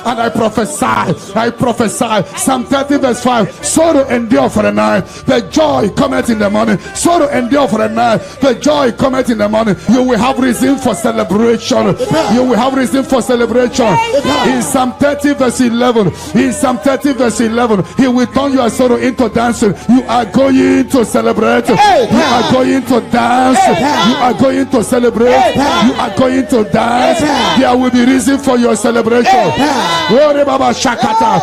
And I prophesy. Psalm 30 verse 5. Sorrow endure for a night, but joy cometh in the morning. Sorrow endure for a night, but joy cometh in the morning. You will have reason for celebration. You will have reason for celebration. In Psalm 30 verse 11. In Psalm 30 verse 11. He will turn your sorrow into dancing. You are going to celebrate. You are going to dance. You are going to celebrate. You are going to dance. There will be reason for your celebration. Ore Baba Shakata.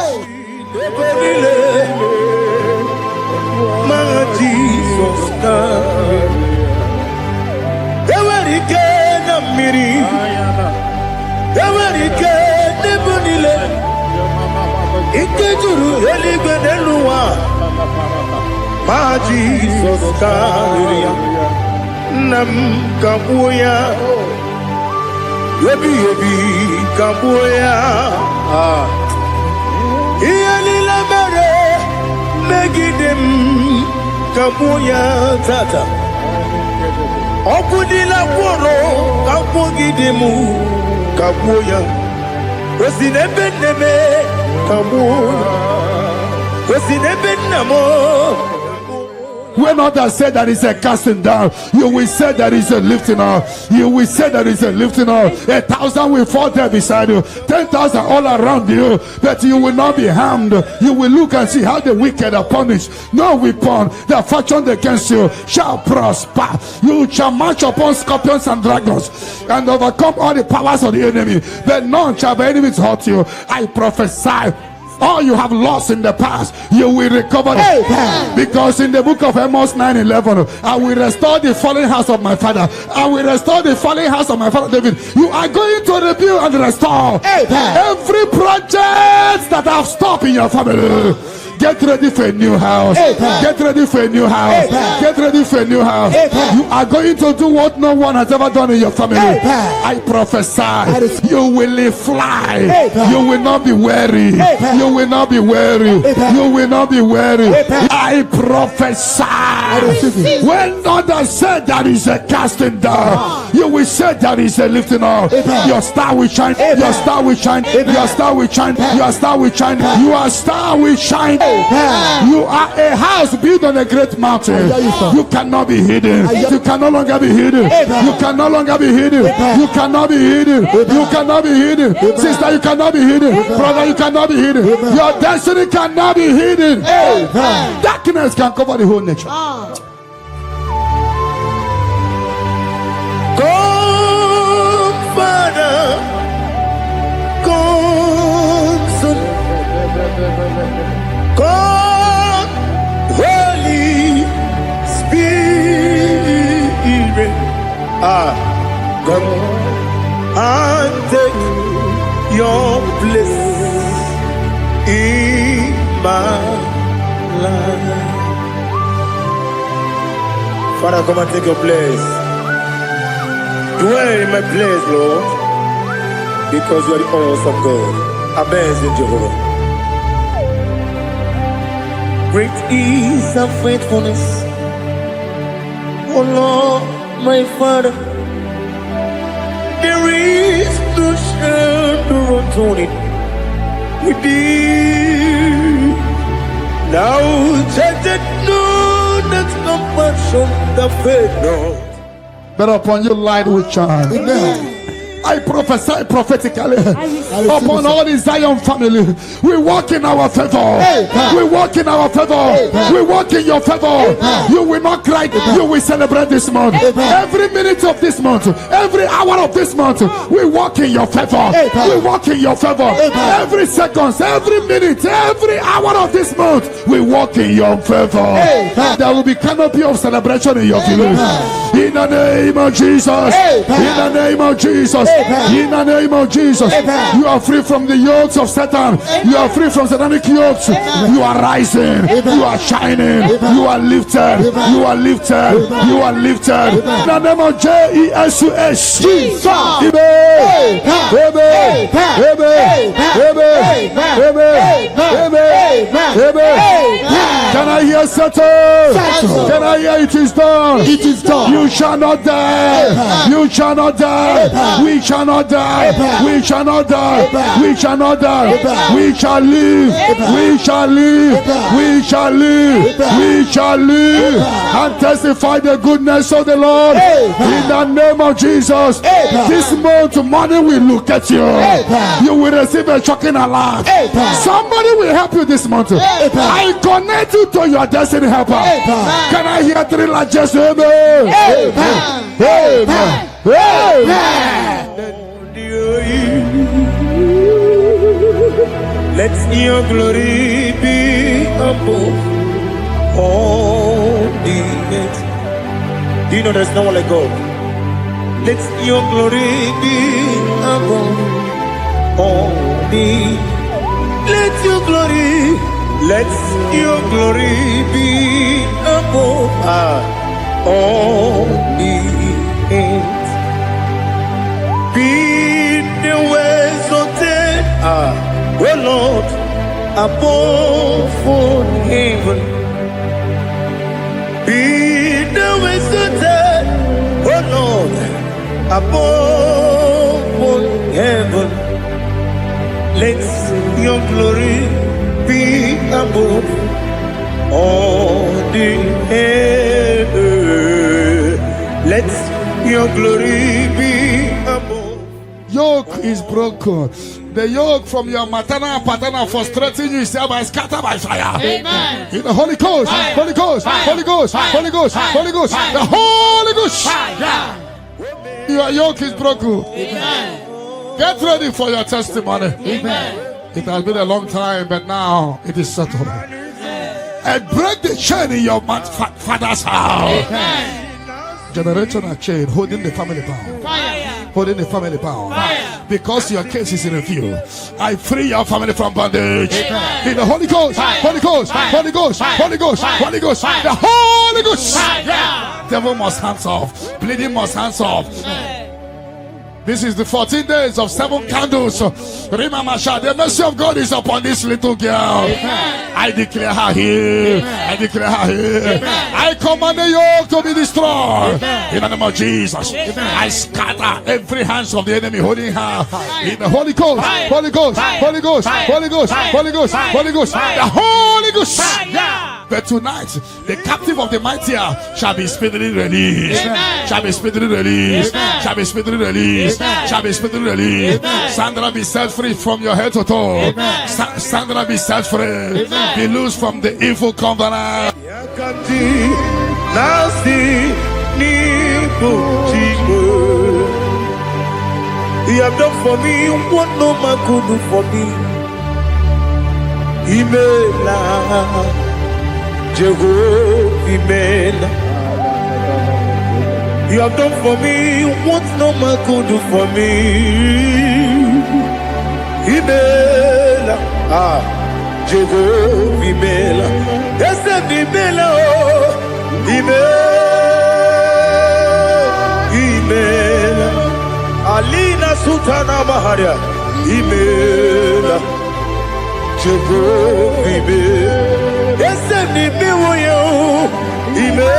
Ma Jesus Karia Nam Kabuya Yebi Kabuya Iyalila Mere Megidem Kabuya Tata Okudila Kworo Kapugidemu Kabuya Osinebene Kabuya Osinebene When others say that is a casting down, you will say that is a lifting up. You will say that is a lifting up. 1,000 will fall there beside you, 10,000 all around you, but you will not be harmed. You will look and see how the wicked are punished. No weapon that fashioned against you shall prosper. You shall march upon scorpions and dragons and overcome all the powers of the enemy, but none shall by enemies hurt you. I prophesy. All you have lost in the past, you will recover it. Because in the book of Amos 9:11, I will restore the fallen house of my father. I will restore the fallen house of my father David. You are going to rebuild and restore every project that have stopped in your family. Get ready for a new house. Get ready for a new house. Get ready for a new house. You are going to do what no one has ever done in your family. I prophesy. You will fly. You will not be weary. You will not be weary. You will not be weary. I prophesy. When others say that is a casting down, you will say that is a lifting up. Your star will shine. Your star will shine. Your star will shine. Your star will shine. Your star will shine. You are a house built on a great mountain. You cannot be hidden. You can no longer be hidden. You can no longer be hidden. You cannot be hidden. You cannot be hidden. Sister, you cannot be hidden. Brother, you cannot be hidden. Your destiny cannot be hidden. Darkness can cover the whole nature. Come, Father. Come, Son. God, Holy Spirit, come and take your place in my life. Father, come and take your place. Dwell in my place, Lord, because you are the awesome God. Amazing Jehovah. Great is thy faithfulness, oh Lord, my Father. There is no shadow upon it with thee. Now judged no that compassion the faith no. But upon your light will shine. Amen. I prophesy prophetically upon all the Zion family. We walk in our favor. We walk in our favor. We walk in your favor. You will not cry. You will celebrate this month. Every minute of this month, every hour of this month, we walk in your favor. We walk in your favor. Every second, every minute, every hour of this month, we walk in your favor. There will be canopy of celebration in your village. In the name of Jesus. In the name of Jesus. In the name of Jesus, you are free from the yokes of Satan. You are free from satanic yokes. You are rising. You are shining. You are lifted. You are lifted. You are lifted. In the name of Jesus. Jesus. Amen. Amen. Amen. Amen. Amen. Amen. Can I hear say settle. Can I hear it is done? It is done. You shall not die. You shall not die. We shall not die. We shall not die. We shall not die. We shall live. We shall live. We shall live. We shall live and testify the goodness of the Lord in the name of Jesus. This month, money will look at you. You will receive a shocking alarm. Somebody will help you this month. I connect you to your destiny helper. Can I hear three largest amen? Amen. Let your glory be above all the earth. Do you know there's no one like God? Let your glory be above all the. Let your glory be above all the earth. Be the ways of death. Oh Lord, above all heaven, be the wisdom, oh Lord, above all heaven. Let your glory be above all the earth. Let your glory be above. Yoke is broken. The yoke from your maternal and paternal frustrating you is by scattered by fire. Amen. In the Holy Ghost, Holy Ghost, Holy Ghost, Holy Ghost, Holy Ghost, the Holy Ghost. Your yoke is broken. Amen. Get ready for your testimony. Amen. It has been a long time, but now it is settled. And break the chain in your father's house. Amen. Generational chain holding the family bound. Fire. Holding the family bound. Fire. Because your case is in review. I free your family from bondage. Amen. In the Holy Ghost, Holy Ghost, Holy Ghost, Holy Ghost, Holy Ghost, the Holy Ghost. Devil must hands off. Bleeding must hands off. This is the 14 days of 7 candles. Remember, the mercy of God is upon this little girl. I declare her here. I declare her here. I command the yoke to be destroyed. In the name of Jesus. I scatter every hands of the enemy holding her. In the Holy Ghost, Holy Ghost, Holy Ghost, Holy Ghost, Holy Ghost, Holy Ghost, the Holy Ghost. But tonight, the captive of the mightier shall be speedily released. Shall be speedily released. Shall be speedily released. Shall be speedily released. Sandra, be set free from your head to toe. Sandra, be set free. Be loose from the evil covenant. He have done for me what no man could do for me. Imela, Jehovah, Imela. You have done for me what no man could do for me. Imela, Jehovah, Imela. Yes, Imela, Imela. Alina Sultana Maharia, Imela, Jehovah, Imela. Yes, Imela, Imela,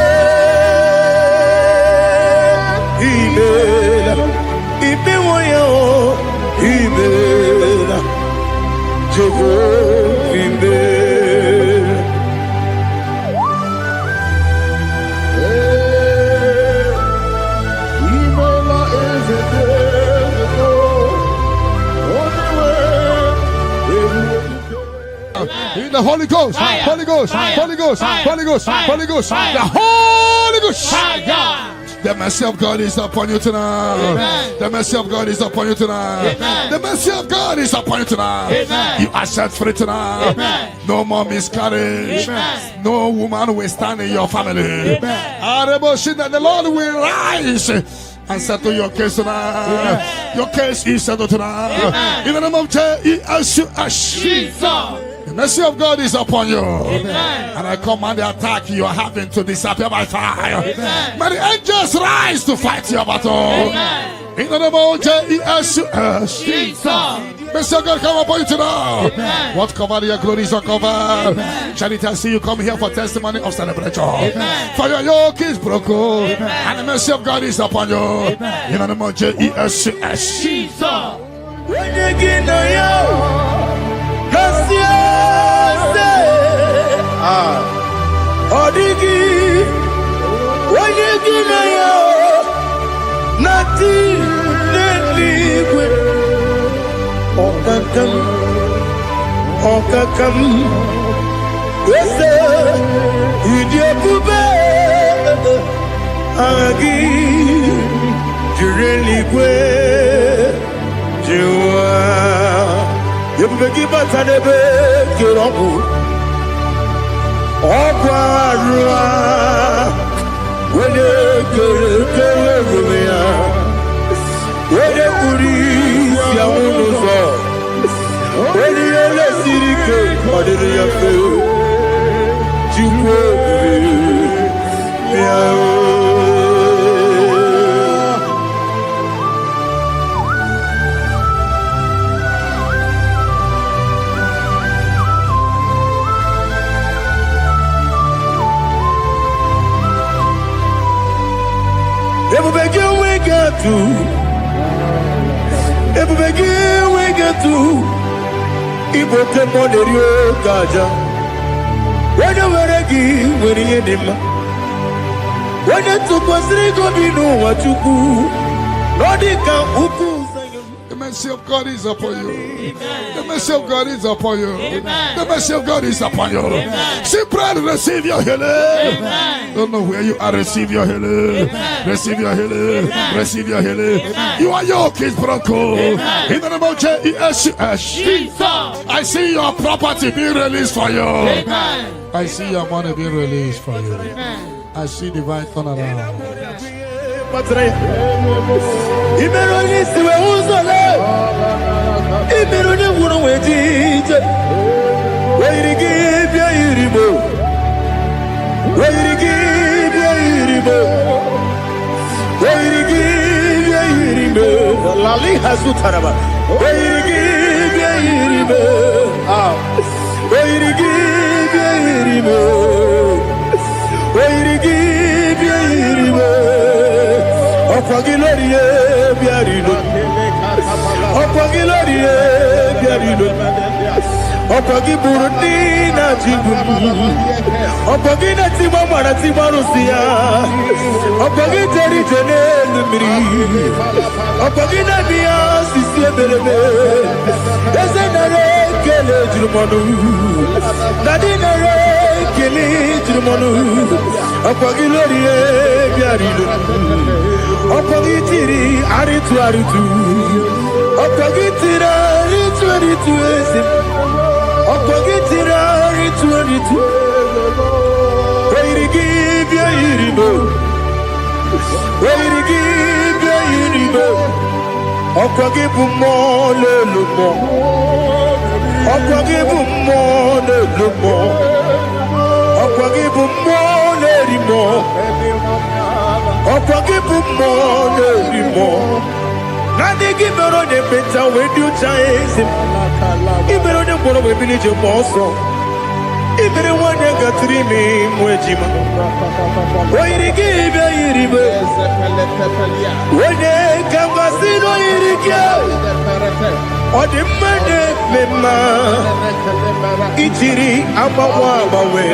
Imela, Jehovah, Imela. In the Holy Ghost, Holy Ghost, Holy Ghost, Holy Ghost, Holy Ghost, the Holy Ghost. The mercy of God is upon you tonight. The mercy of God is upon you tonight. The mercy of God is upon you tonight. You are set free tonight. No more miscarriage. No woman will stand in your family. The Lord will rise and settle your case tonight. Your case is settled tonight. In the name of Jesus. The mercy of God is upon you. And I command the attack you are having to disappear by fire. May the angels rise to fight your battle. In the name of Jesus. Mr. God, come upon you tonight. What cover your glories are covered. Charity, I see you come here for testimony of celebration. For your yoke is broken. And the mercy of God is upon you. In the name of Jesus. When you get nothing liquid. Okakam, yes, Idiakube, Agi, Jureligwe, Jua, Yabaki Batanebe, Kiroku, Okwarua, when you when you EBUKA moderio gaja. When you were a give, when you did, when you took was go be no what you do. Nodika uku. The mercy of God is upon you. The mercy of God is upon you. The mercy of God is upon you. Simply receive your healing. Don't know where you are. Receive your healing. Receive your healing. Receive your healing. Your yoke is broken. In the name of Jesus. I see your property being released for you. I see your money being released for you. I see divine turnaround. Opagi burundina jibumu, opagi na timama na timarusia, opagi teri jene lumiri, opagi na biya sisi berebe, eze nare kele jirumanu, nadi nare kele jirumanu, opagi loriye biarido, opagi tiri aritu aritu, opagi tira aritu aritu ezim. Where to give your iribo? Where to give your iribo? Okwagibu more lumo. Okwagibu more lumo. Okwagibu more limo. Okwagibu more limo. Nadi give her on the better when you chase him. Even on the border with village of Boston. Even one that got 3 men, Mojima. Why did give a river? When they come, I see no Irika. Or the money, Mema. Ichiri, Amawabawe.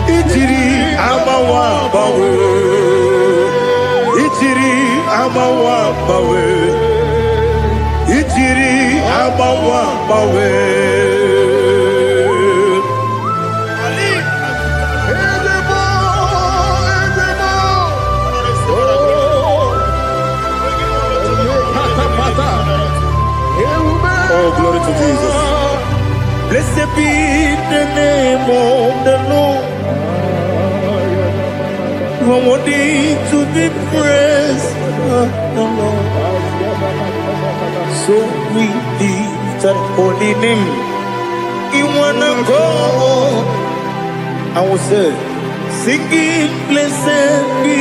Ichiri, Amawabawe. Ichiri, Amawabawe. Ichiri, Amawabawe. Oh, glory to Jesus. Blessed be the name of the Lord. You are worthy to be praised. So we lift that holy name. You wanna go? I will say, singing, blessed be.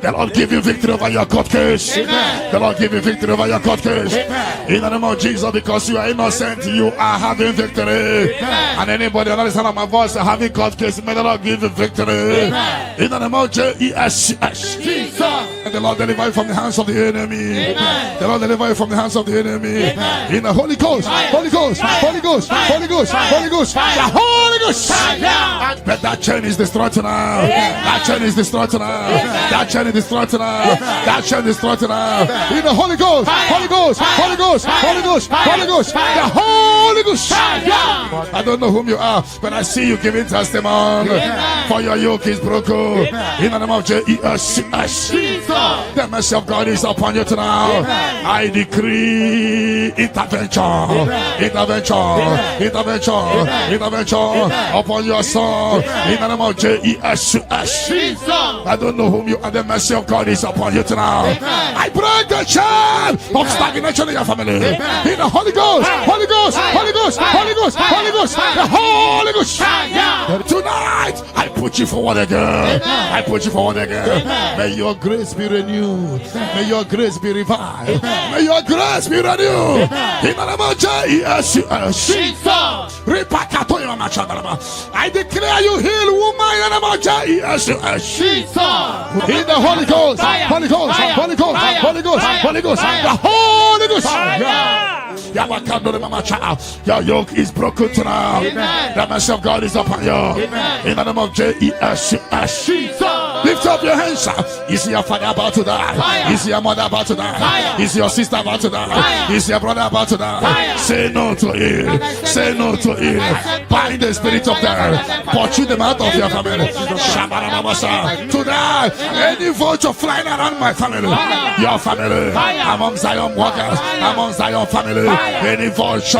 The Lord give you victory over your court case. Amen. The Lord give you victory over your court case. Amen. In the name of Jesus, because you are innocent, you are having victory. Amen. And anybody under the sound of my voice having court case, may the Lord give you victory. Amen. In the name of Jesus. Jesus. And the Lord deliver you from the hands of the enemy. Amen. The Lord deliver you from the hands of the enemy. Amen. In the Holy Ghost, Holy Ghost, Holy Ghost, Holy Ghost, Holy Ghost, the Holy Ghost. But that chain is destroyed tonight. That chain is destroyed tonight. That chain is destroyed tonight. That chain is destroyed tonight. In the Holy Ghost, Holy Ghost, Holy Ghost, Holy Ghost, Holy Ghost, the Holy Ghost. I don't know whom you are, but I see you giving testimony. For your yoke is broken. In the name of Jesus. The mercy of God is upon you tonight. I decree intervention, intervention, intervention, intervention upon your soul. In the name of Jesus. I don't know whom you are. The mercy of God is upon you tonight. I break the chain of stagnation in your family. In the Holy Ghost, Holy Ghost, Holy Ghost, Holy Ghost, Holy Ghost, the Holy Ghost. Tonight, I put you forward again. I put you forward again. May your grace be renewed. May your grace be revived. May your grace be renewed. In the name of Jesus. I declare you heal, woman. In the name of Jesus. In the Holy Ghost, Holy Ghost, Holy Ghost, Holy Ghost, Holy Ghost, the Holy Ghost. Your yoke is broken tonight. The mercy of God is upon you. In the name of Jesus. Lift up your hands. Is your father about to die? Is your mother about to die? Is your sister about to die? Is your brother about to die? Say no to it. Say no to it. Bind the spirit of death. Pursue them out of your family. Today, any vulture flying around my family, your family, among Zion walkers, among Zion family, any vulture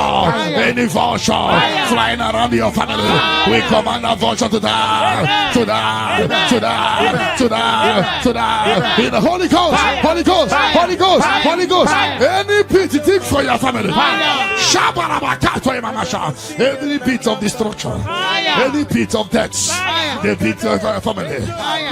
flying around your family, we command that vulture to die, to die, to die, to die, to die. In the Holy Ghost, Holy Ghost, Holy Ghost, Holy Ghost. Any pity dig for your family. Every pit of destruction, any pit of death, the pit of your family.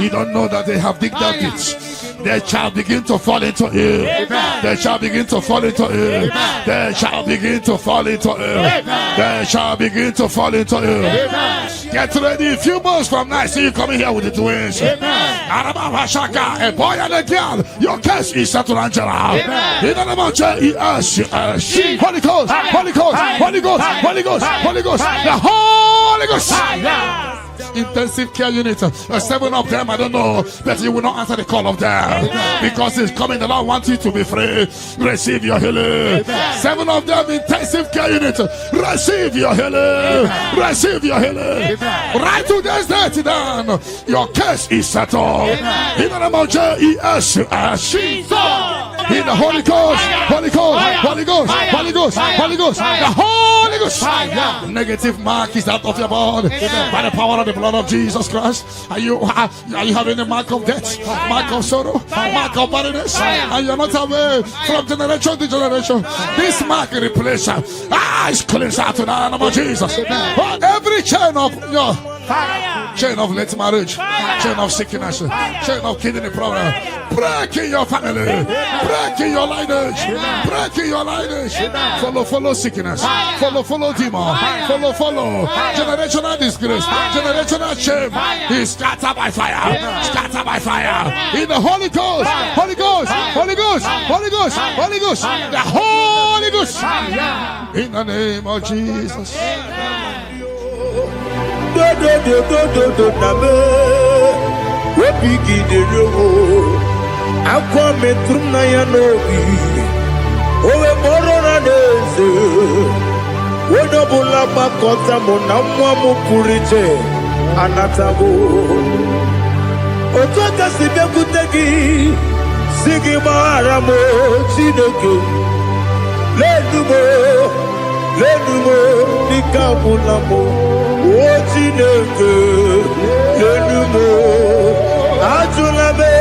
You don't know that they have digged that pit. They shall begin to fall into it. They shall begin to fall into it. They shall begin to fall into it. They shall begin to fall into it. Get ready. A few months from now, see you coming here with the twins. A boy and a girl. Your case is settled, Angela. In the name of Jesus. Holy Ghost, Holy Ghost, Holy Ghost, Holy Ghost, Holy Ghost, the Holy Ghost. Intensive care unit, 7 of them, I don't know, but you will not answer the call of them because it's coming. The Lord wants you to be free. Receive your healing. 7 of them, intensive care unit, receive your healing. Receive your healing. Right to this day down, your case is settled. In the name of Jesus. In the Holy Ghost, Holy Ghost, Holy Ghost, Holy Ghost, Holy Ghost, the Holy Ghost. Negative mark is out of your body by the power of the blood of Jesus Christ. Are you having a mark of death, mark of sorrow, mark of barrenness, and you're not away from generation to generation? This mark replace is cleansed out to the name of Jesus. Every chain of your chain of late marriage, chain of sickness, chain of kidney problem, break in your family, break in your lineage, break in your lineage. Follow sickness, follow demon, follow generational disgrace, generational shame. Is scattered by fire, scattered by fire. In the Holy Ghost, Holy Ghost, Holy Ghost, Holy Ghost, Holy Ghost, the Holy Ghost. In the name of Jesus. Otoka sibekutegi sigi maramo chineke lenumo nikabulamo o chineke lenumo ajulame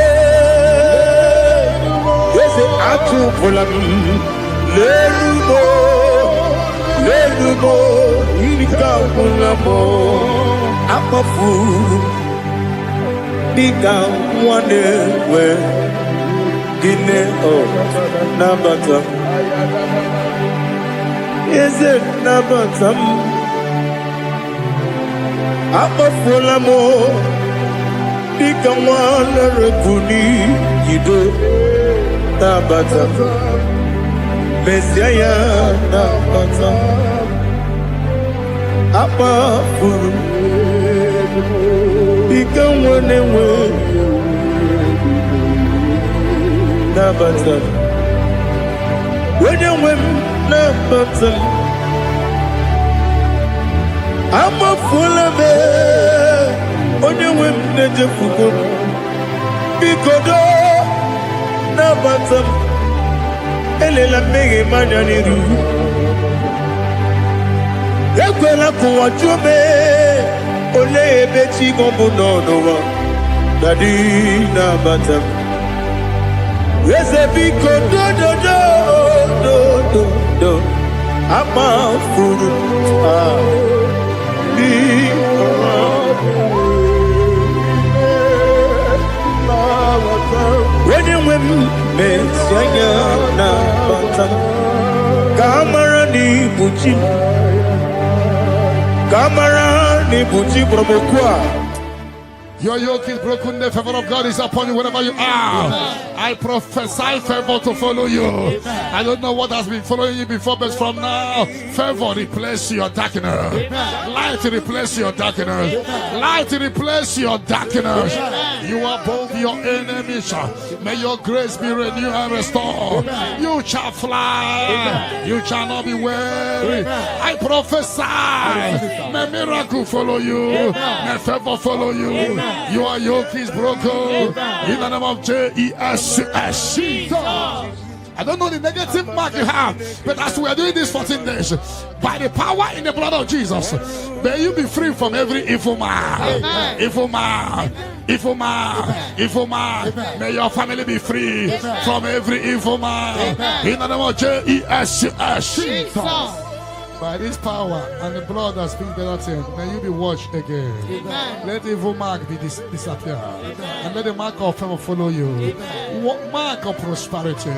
yese atupulam lenumo nikabulamo amafu Dika wane we Gine o nabata Is it nabatam Apa fola mo Dika wane rekuni Yido nabata Messiah nabata Apa furu Dika wane we Nabata When you win Nabata I'm a full of it When you win Nejafuko Bikodo Nabata Elela mege manjaniru Ekwela kuwa chume Ole beti gombo nonowa Dadi Nabata Yes, a big do. I'm a fool. When you women say Kamara ni buchi promokwa. Your yoke is broken, the favor of God is upon you wherever you are. I prophesy favor to follow you. I don't know what has been following you before, but from now, favor replace your darkness. Light replace your darkness. Light replace your darkness. You are above your enemies. May your grace be renewed and restored. You shall fly. You shall not be weary. I prophesy. May miracle follow you. May favor follow you. Your yoke is broken in the name of Jesus. I don't know the negative mark you have, but as we are doing this 14 days, by the power in the blood of Jesus, may you be free from every evil man. Evil man. Evil man, evil man, may your family be free from every evil man. In the name of Jesus. By this power and the blood that speaks better things, may you be washed again. Amen. Let the evil mark be disappear. And let the mark of favor follow you. Mark of prosperity.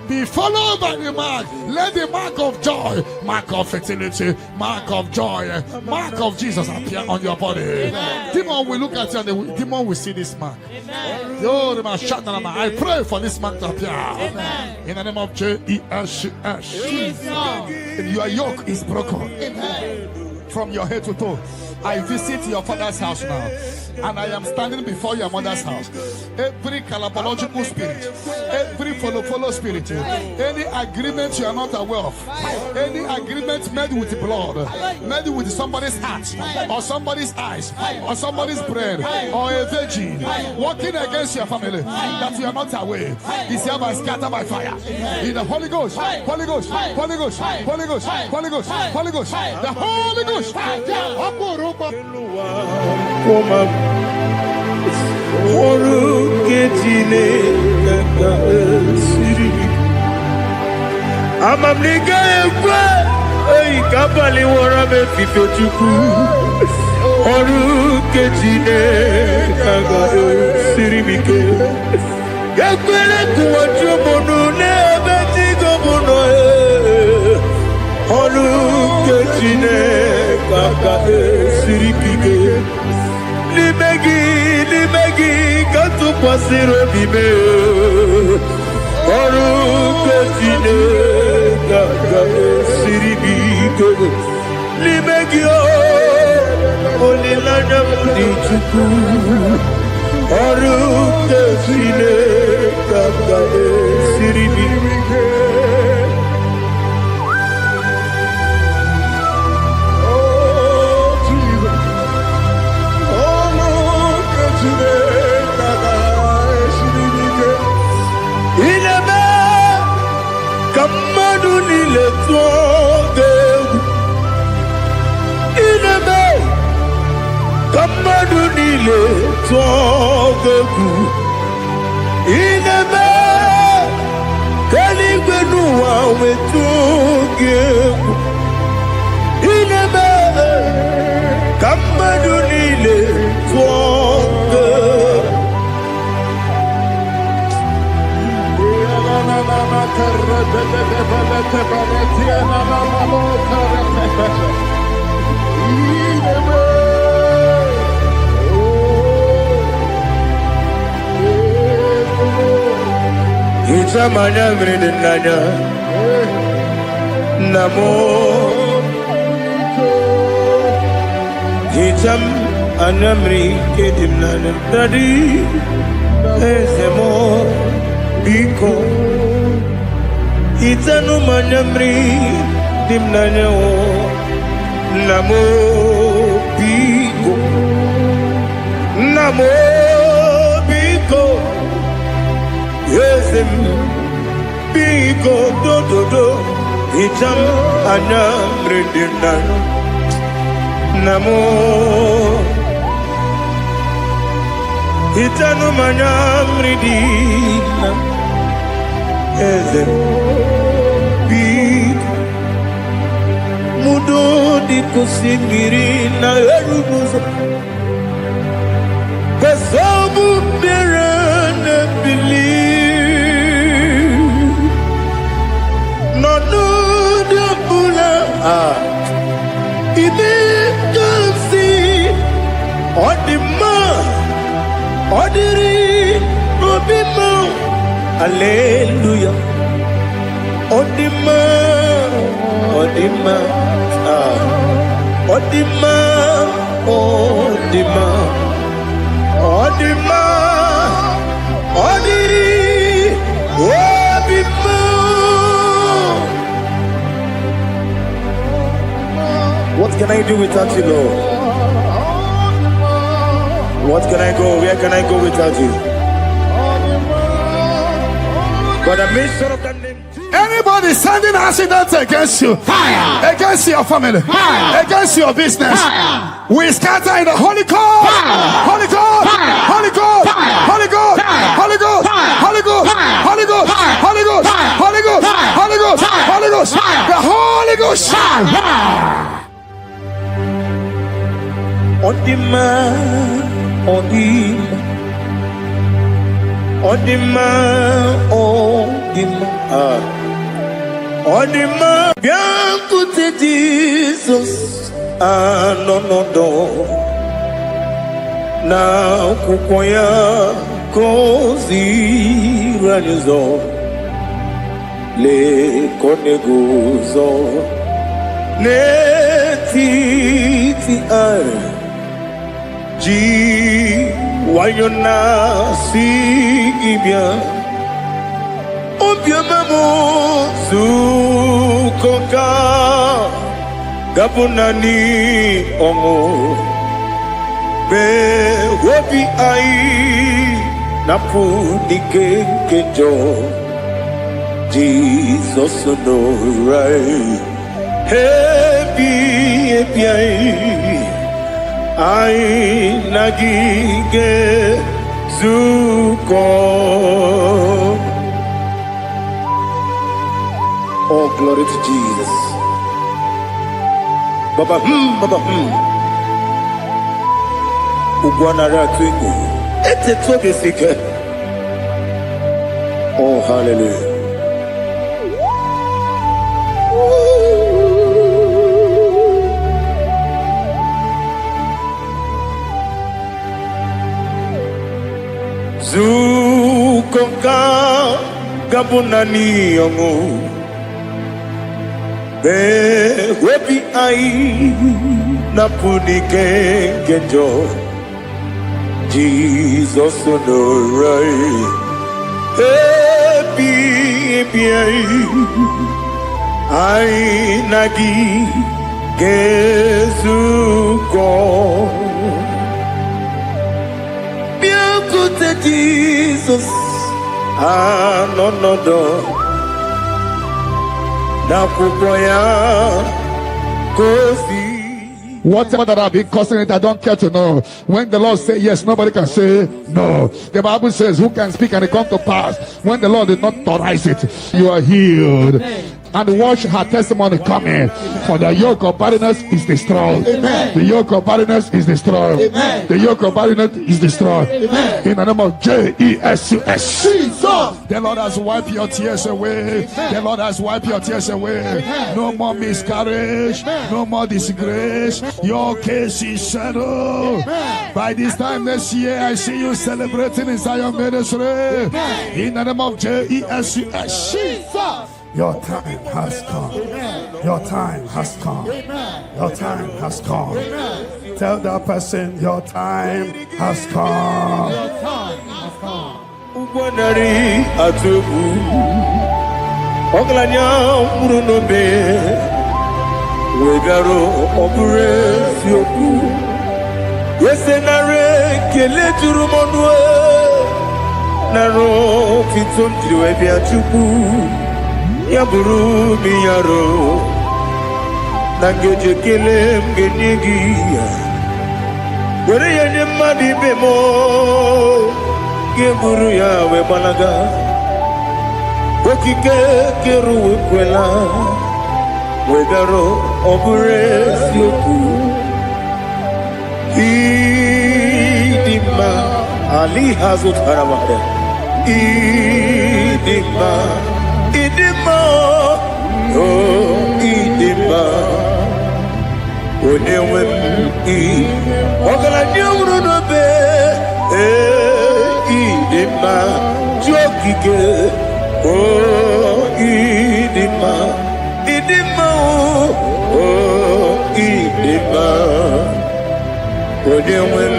Be followed by the mark. Let the mark of joy, mark of fertility, mark of joy, mark of Jesus appear on your body. Demon will look at you and the demon will see this mark. I pray for this mark to appear. In the name of Jesus. Your yoke is broken from your head to toe. I visit your father's house now, and I am standing before your mother's house. Every calabological spirit, every follow spirit, any agreement you are not aware of, any agreement made with blood, made with somebody's heart, or somebody's eyes, or somebody's brain, or a virgin, working against your family that you are not aware, is hereby scattered by fire. In the Holy Ghost, Holy Ghost, Holy Ghost, Holy Ghost, Holy Ghost, Holy Ghost, the Holy Ghost. Amamliga ekwe ikabali wora me fifetuku oru ketine kaga sirimike yakwele kuwacho monu ne betigo mono oru ketine kaga sirimike limegi katu pasiro bime oru ketine kaga sirimike limegi olilanya mudituku oru ketine kaga sirimike. Come Itamanya mridinanya Namo Itam anamri kedimnana Dadi Ezemo Biko Itanu manamri dimnanya Namo Biko Namo Biko Yesem Biko do do do Itam anamri dimnanya Namo Itanu manamri dimnanya Ezem Biko Mudo di kusinggiri na erubuzo Kesobu berana believe Nono dia pula Ini kasi Odima Odiri Obima Hallelujah Odima Odima Odima Odima Odima Odiri Obima. What can I do without you, Lord? What can I go? Where can I go without you? But I made sure of that name. Anybody sending accidents against you, Fire. against your family, Fire. against your business, Fire. we scatter in the Holy Ghost, Fire. Holy Ghost, Fire. Holy Ghost, Fire. Holy Ghost, Fire. Holy Ghost, Fire. Holy Ghost, Fire. Holy Ghost, Fire. Holy Ghost, Fire. Holy Ghost, Fire. Holy Ghost, Fire. Holy Ghost, Fire. the Holy Ghost. Odima Odima Odima Odima Odima Bianco te Jesus no Na kukwaya kozi ranizo Le koneguzo Netiti ay Ji wayona sigibia Obiamamo Zukoka Gabunani Omo Be Wobi ai Napudike Kejo Jesus no right Happy ai nagige zuko. Oh, glory to Jesus. Baba Baba Ubwana ratwingu ete toge sike. Oh, hallelujah. Zukonga gabunani yongo Be webi ai Napunike genjo Jesus no right Happy ai nagi gezuko Jesus, no. Whatever that I've been causing it, I don't care to know. When the Lord says yes, nobody can say no. The Bible says, who can speak and it come to pass? When the Lord did not authorize it, you are healed. and watch her testimony coming. For the yoke of barrenness is destroyed. Amen. The yoke of barrenness is destroyed. Amen. The yoke of barrenness is destroyed. Amen. In the name of Jesus. Jesus. The Lord has wiped your tears away. The Lord has wiped your tears away. No more miscarriage. No more disgrace. Your case is settled. By this time next year, I see you celebrating in Zion ministry. In the name of Jesus. Your time has come. Your time has come. Your time has come. Tell that person your time has come. Your time has come. Ubwanari atubu Oglanya murunobe Wegaro obure sioku Yesenare kele turumonwe Naro fitondriwe biachuku Yaburu miyaro Nangeje kele mgenyigia Were yenye madi bemo Geburu ya we balaga Okike keru we kwela Wegaro obure sioku Idima Ali hazut haramade Idima Oh Idima Onewem Ogala nyumru no be Idima Jokike Oh Idima Idima Oh Idima Odewem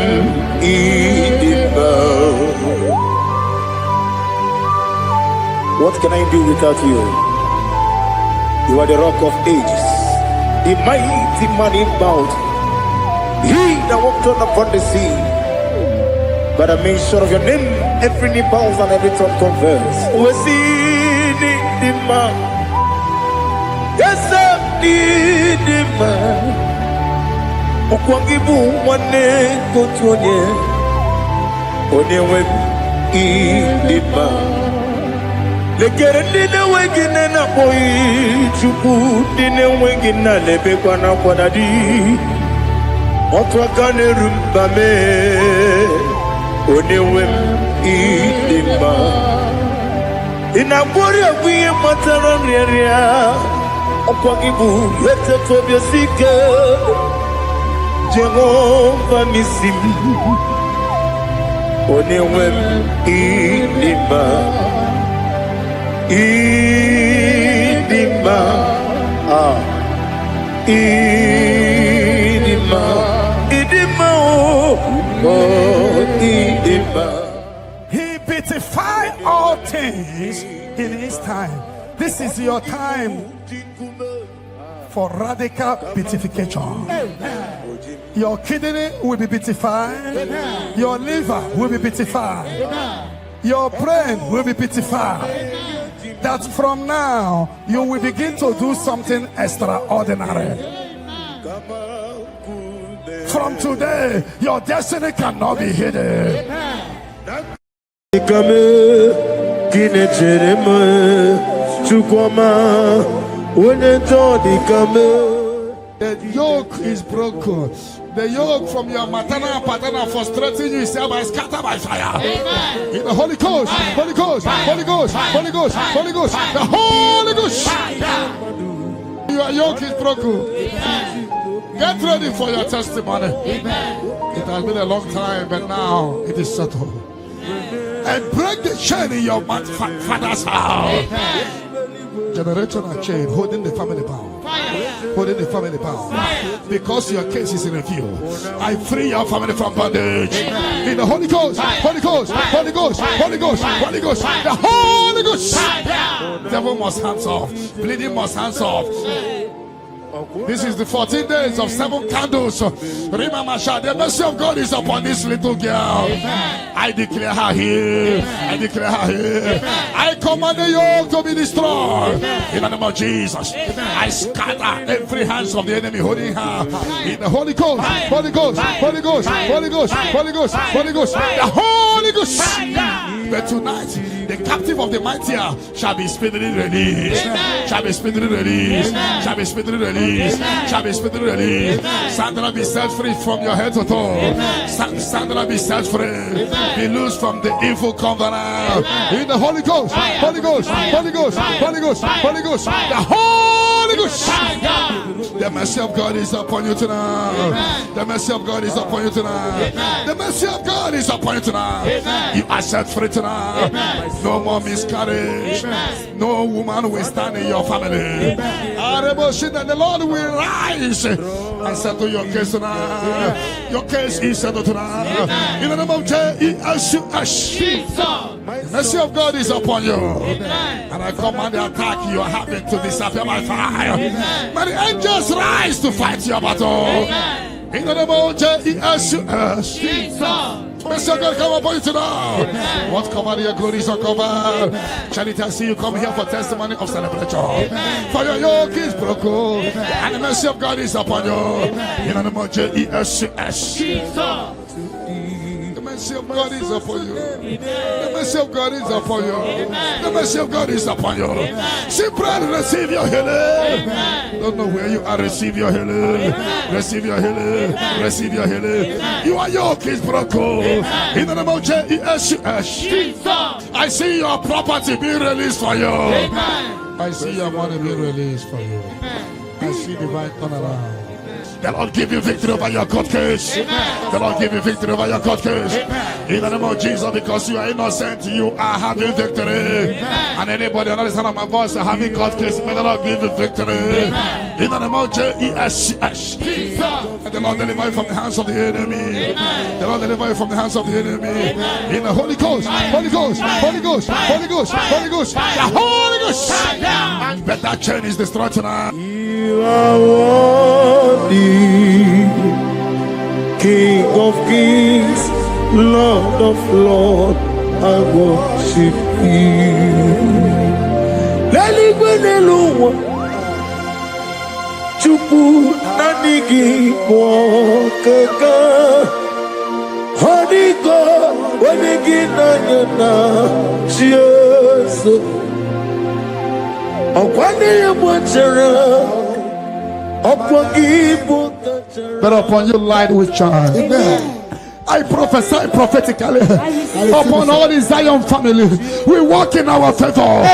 Idima. What can I do without you? You are the rock of ages, the mighty man in battle, he that walked on upon the sea. By the mention of your name, every knee bows and every tongue confesses. We see the man. Yes, sir, the man. Okwangibu wane kotonye. Onewe the man. Lekere dine wengine na boy chuku dine wengine lebe kwa na kwa dadi. Otwa kane rumba me. Onewem idima Inabori agwiye matara mreria Okwagibu yete tobya sike Jehova nisim Onewem idima Idima Idima Idima He beautified all things in his time. This is your time for radical beatification. Your kidney will be beatified. Your liver will be beatified. Your brain will be beatified. That from now you will begin to do something extraordinary. From today, your destiny cannot be hidden. The yoke is broken. The yoke from your maternal and paternal frustrating you is hereby scattered by fire. Amen. In the Holy Ghost, Holy Ghost, Holy Ghost, Holy Ghost, Holy Ghost, the Holy Ghost. Your yoke is broken. Amen. Get ready for your testimony. Amen. It has been a long time, but now it is settled. And break the chain in your father's house. Amen. Generational chain holding the family bound. Holding the family bound. Because your case is in review. I free your family from bondage. Amen. In the Holy Ghost, Holy Ghost, Holy Ghost, Holy Ghost, Holy Ghost, the Holy Ghost. Devil must hands off. Bleeding must hands off. This is the 14 days of 7 candles. Remember, the mercy of God is upon this little girl. I declare her here. I declare her here. I command the yoke to be destroyed. In the name of Jesus. I scatter every hands of the enemy holding her. In the Holy Ghost, Holy Ghost, Holy Ghost, Holy Ghost, Holy Ghost, Holy Ghost, the Holy Ghost. But tonight, the captive of the mightier shall be speedily released. Shall be speedily released. Shall be speedily released. Shall be speedily released. Sandra, be set free from your head to toe. Sandra, be set free. Be loose from the evil covenant. In the Holy Ghost, Holy Ghost, Holy Ghost, Holy Ghost, Holy Ghost, the Holy Ghost. The mercy of God is upon you tonight. The mercy of God is upon you tonight. The mercy of God is upon you tonight. You are set free tonight. No more miscarriage. No woman will stand in your family. And the Lord will rise and settle your case tonight. Your case is settled tonight. In the name of Jesus. The mercy of God is upon you. And I command the attack you are having to disappear by fire. May the angels rise to fight your battle. In the name of Jesus. Mercy of God come upon you tonight. What cover your glory is uncovered. Charity, I see you come here for testimony of celebration. For your yoke is broken. And the mercy of God is upon you. In the name of Jesus. The mercy of God is upon you. The mercy of God is upon you. The mercy of God is upon you. Simply receive your healing. Don't know where you are. Receive your healing. Receive your healing. Receive your healing. Your yoke is broken. In the name of Jesus. I see your property being released for you. I see your money being released for you. I see divine turnaround. The Lord give you victory over your court case. The Lord give you victory over your court case. In the name of Jesus, because you are innocent, you are having victory. And anybody under the sound of my voice are having court case, may the Lord give you victory. In the name of Jesus. And the Lord deliver you from the hands of the enemy. The Lord deliver you from the hands of the enemy. In the Holy Ghost, Holy Ghost, Holy Ghost, Holy Ghost, Holy Ghost, the Holy Ghost. But that chain is destroyed tonight. You are worthy, King of kings, Lord of lords, I worship you. Chupu nanigi mwakaka Honiko wanigi nanyana Jesu Okwani yamwachara But upon you light will shine. Amen. I prophesy prophetically upon all the Zion family. We walk in our favor.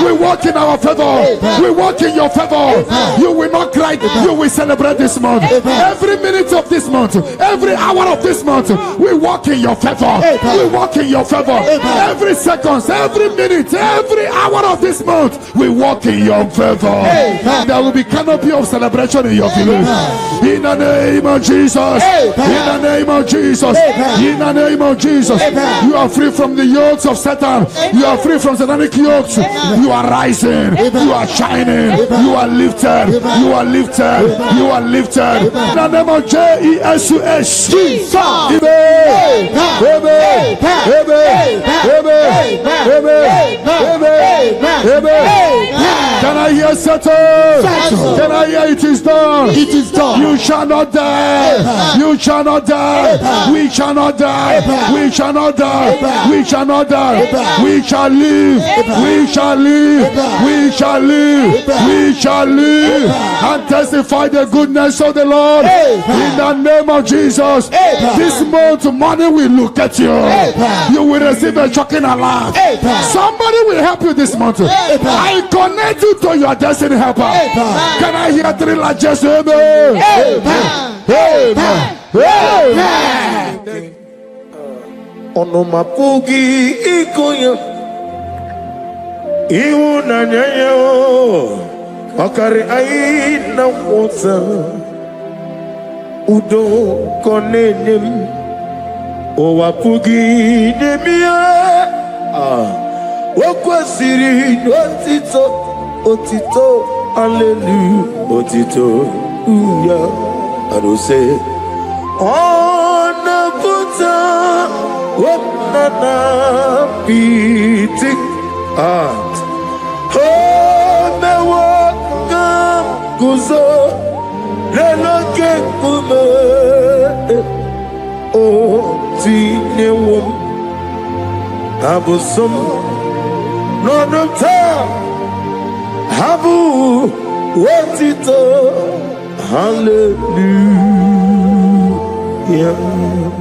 We walk in our favor. We walk in your favor. You will not cry. You will celebrate this month. Every minute of this month, every hour of this month, we walk in your favor. We walk in your favor. Every second, every minute, every hour of this month, we walk in your favor. There will be canopy of celebration in your village. In the name of Jesus. In the name of Jesus. In the name of Jesus, you are free from the yokes of Satan. You are free from satanic yokes. You are rising. You are shining. You are lifted. You are lifted. You are lifted. In the name of Jesus. Can I hear Satan? Can I hear it is done? It is done. You shall not die. You shall not die. We shall not die. We shall not die. We shall not die. We shall live. We shall live. We shall live. We shall live and testify the goodness of the Lord. In the name of Jesus. This month money will look at you. You will receive a shocking alarm. Somebody will help you this month. I connect you to your destiny helper. Can I hear three largest amen? Amen. Ono mapugi ikonya iu nanyanya akari aina wota udo konenem o wapugi demia wakwasiri otito hallelujah otito uya arose ona puta wapnana piti at mewa gam kuzo leloke kume o tinewom Abusum Nonota Habu Wetito Hallelujah.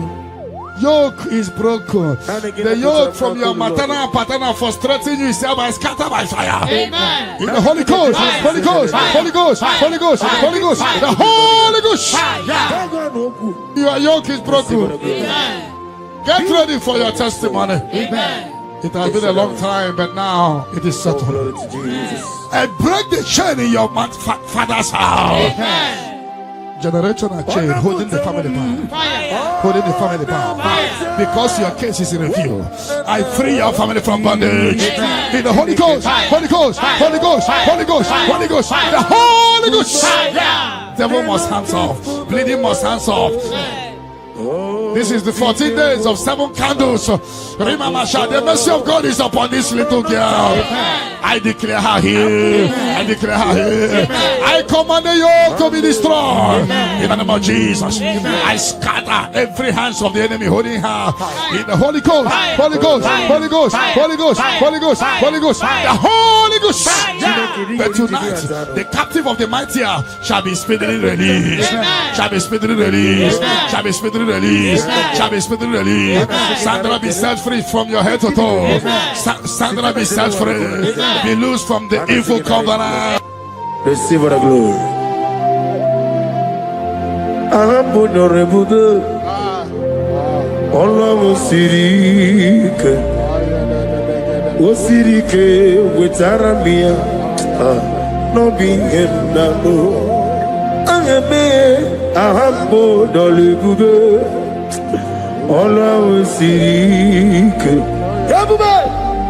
Yoke is broken. The yoke from your maternal and paternal frustrating you is hereby scattered by fire. Amen. In the Holy Ghost, Holy Ghost, Holy Ghost, Holy Ghost, Holy Ghost, the Holy Ghost. Your yoke is broken. Amen. Get ready for your testimony. Amen. It has been a long time, but now it is settled. And break the chain in your father's house. Amen. Generational chain holding the family bound. Holding the family bound. Because your case is in review. I free your family from bondage. In the Holy Ghost, Holy Ghost, Holy Ghost, Holy Ghost, Holy Ghost, the Holy Ghost. Devil must hands off. Bleeding must hands off. This is the 14 days of 7 candles. Remember, the mercy of God is upon this little girl. I declare her here. I declare her here. I command the yoke to be destroyed. In the name of Jesus. I scatter every hands of the enemy holding her. In the Holy Ghost, Holy Ghost, Holy Ghost, Holy Ghost, Holy Ghost, Holy Ghost, the Holy Ghost. But tonight, the captive of the mightier shall be speedily released. Shall be speedily released. Shall be speedily released. Shall be speedily released. Sandra, be set free from your head to toe. Sandra, be set free. Be loose from the evil covenant. Receive the glory. Allah Osirike with Aramia. No being in the Ahambo Dolibude. Allah Osirike.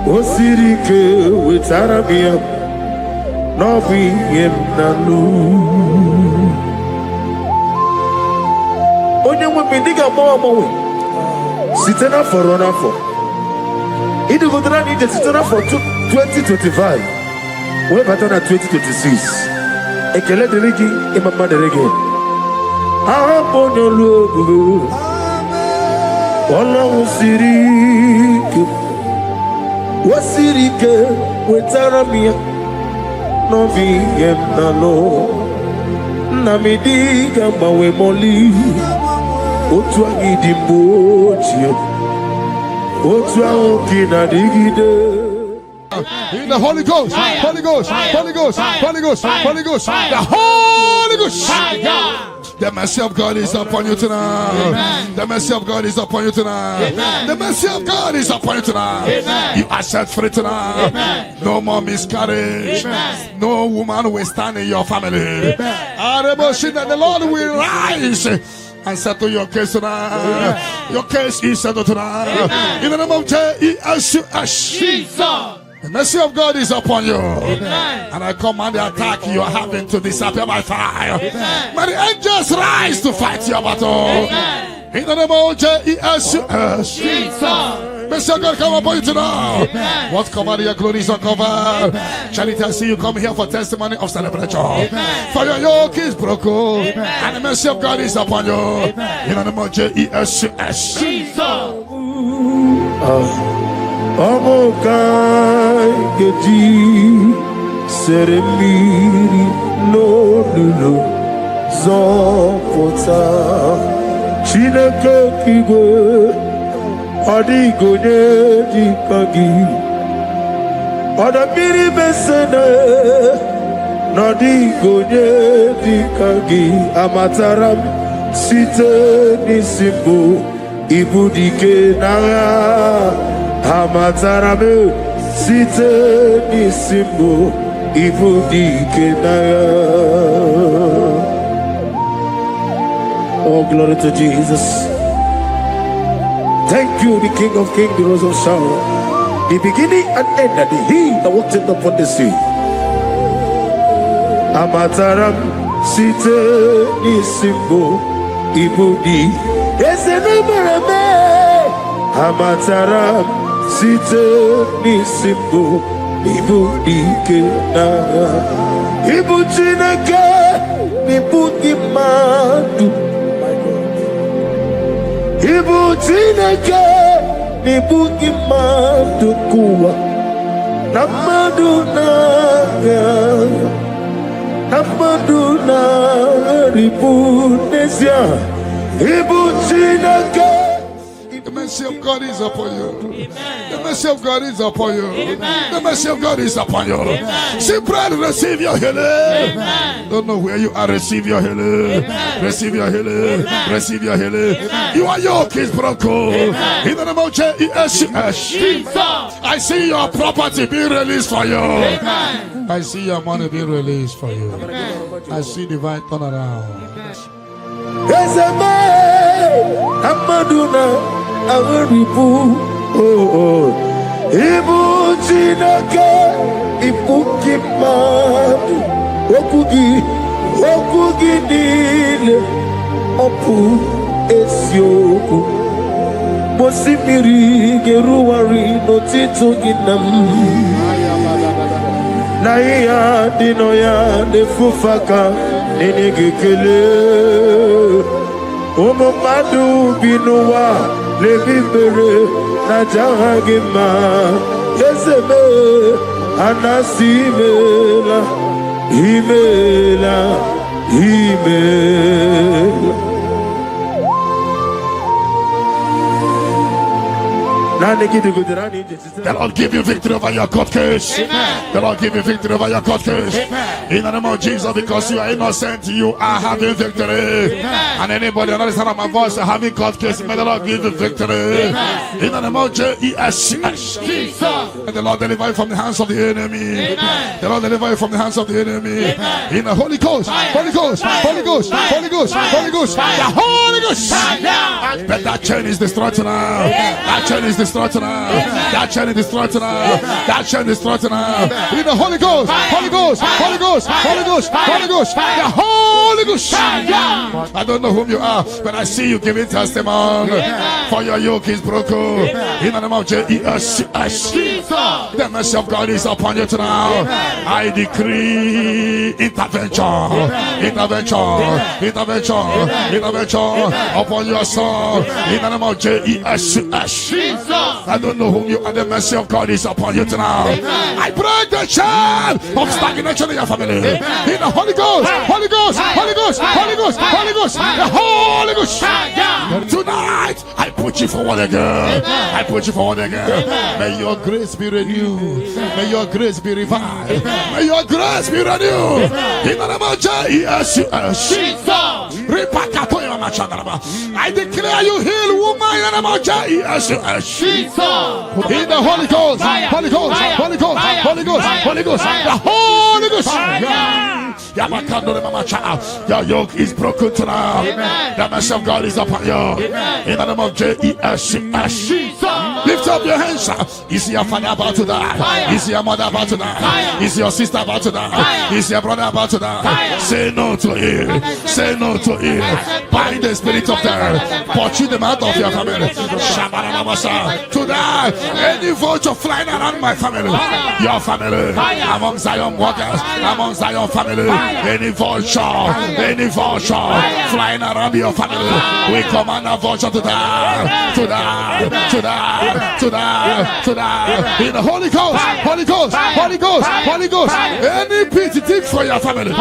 Osirike with Arabia, no being in the loop. Only women dig a more sitting up for run for. It would not need a sitter for 2025. We're better than 2026. A kellet rigi in my mother again. I'm on your look. Allah Osirike. Wasirike wetaramia no viem nalo namidiga mawe moli otu agidimbochi otu ahukina digide. In the Holy Ghost, Holy Ghost, Holy Ghost, Holy Ghost, Holy Ghost, the Holy Ghost. The mercy of God is upon you tonight. Amen. The mercy of God is upon you tonight. Amen. The mercy of God is upon you tonight. Amen. You are set free tonight. Amen. No more miscarriage. Amen. No woman will stand in your family. The Lord will rise and settle your case tonight. Amen. Your case is settled tonight. Amen. In the name of Jesus. The mercy of God is upon you. Amen. And I command the attack you are having to disappear by fire. Amen. May the angels rise to fight your battle. Amen. In the name of Jesus. Mercy of God come upon you tonight. Amen. What covered your glory is uncovered. Charity, I see you come here for testimony of celebration. Amen. For your yoke is broken. Amen. And the mercy of God is upon you. Amen. In the name of Jesus. Omokai Geji Seremiri no Zopota Chineke Kigwe Odigonye Dikagi Odamiri Besene Nodigonye Dikagi Amataram Site Nisimbo Ibudike Naya Amatarame site nisimbo ibudike naya. Oh, glory to Jesus. Thank you, the King of Kings, the Rose of Sharon, the beginning and end, and the He that walked upon the sea. Amataram site nisimbo ibudi. Esenumereme Amataram site nisimbo ibudike na ibuchineke nibudi madu ibuchineke Nibuki madu kuwa namadu na ribunesia ibutinake. The mercy of God is upon you. The mercy of God is upon you. The mercy of God is upon you. See, pray to receive your healing. Don't know where you are. Receive your healing. Receive your healing. Receive your healing. Your yoke is broken. In the name of Jesus, I see your property being released for you. I see your money being released for you. I see divine turnaround. Amaduna Awaripu Ibu Chinake Ibuki Madu Okugi Nile Opu Esioku Mosimiri Geruwari Notito Ginam Naya Dinoya Nefufaka Nenegekele Omomadu binuwa lebibere na jahagima yezeme anasimela imela. The Lord give you victory over your court case. Amen. The Lord give you victory over your court case. Amen. In the name of Jesus, because you are innocent, you are having victory. Amen. And anybody on the other side of my voice having court case, may the Lord give you victory. Amen. In the name of Jesus. And the Lord deliver you from the hands of the enemy. Amen. The Lord deliver you from the hands of the enemy. Amen. In the Holy Ghost, Holy Ghost, Holy Ghost, Holy Ghost, Holy Ghost, the Holy Ghost. But that chain is destroyed now. That chain is destroyed now. That chain is destroyed now. That chain is destroyed now. In the Holy Ghost, Holy Ghost, Holy Ghost, Holy Ghost, Holy Ghost, the Holy Ghost. I don't know whom you are, but I see you giving testimony. For your yoke is broken. In the name of Jesus, the mercy of God is upon you tonight. I decree intervention, intervention, intervention, intervention upon your soul. In the name of Jesus. I don't know whom you are. The mercy of God is upon you tonight. I break the chain of stagnation in your family. In the Holy Ghost, Holy Ghost, Holy Ghost, Holy Ghost, Holy Ghost, the Holy Ghost. Tonight, I put you forward again. I put you forward again. May your grace be renewed. May your grace be revived. May your grace be renewed. In the name of Jesus. I declare you heal, woman. In the name of Jesus. In the Holy Ghost, Holy Ghost, Holy Ghost, Holy Ghost, Holy Ghost, the Holy Ghost. Your yoke is broken tonight. The mercy of God is upon you. In the name of Jesus. Lift up your hands. Is your father about to die? Is your mother about to die? Is your sister about to die? Is your brother about to die? Say no to it. Say no to it. Bind the spirit of death. Pursue them out of your family. Tonight, any vulture flying around my family, your family, among Zion workers, among Zion family, any vulture flying around your family, we command a vulture to die, to die, to die, to die, to die. In the Holy Ghost, Holy Ghost, Holy Ghost, Holy Ghost. Any pit dig for your family,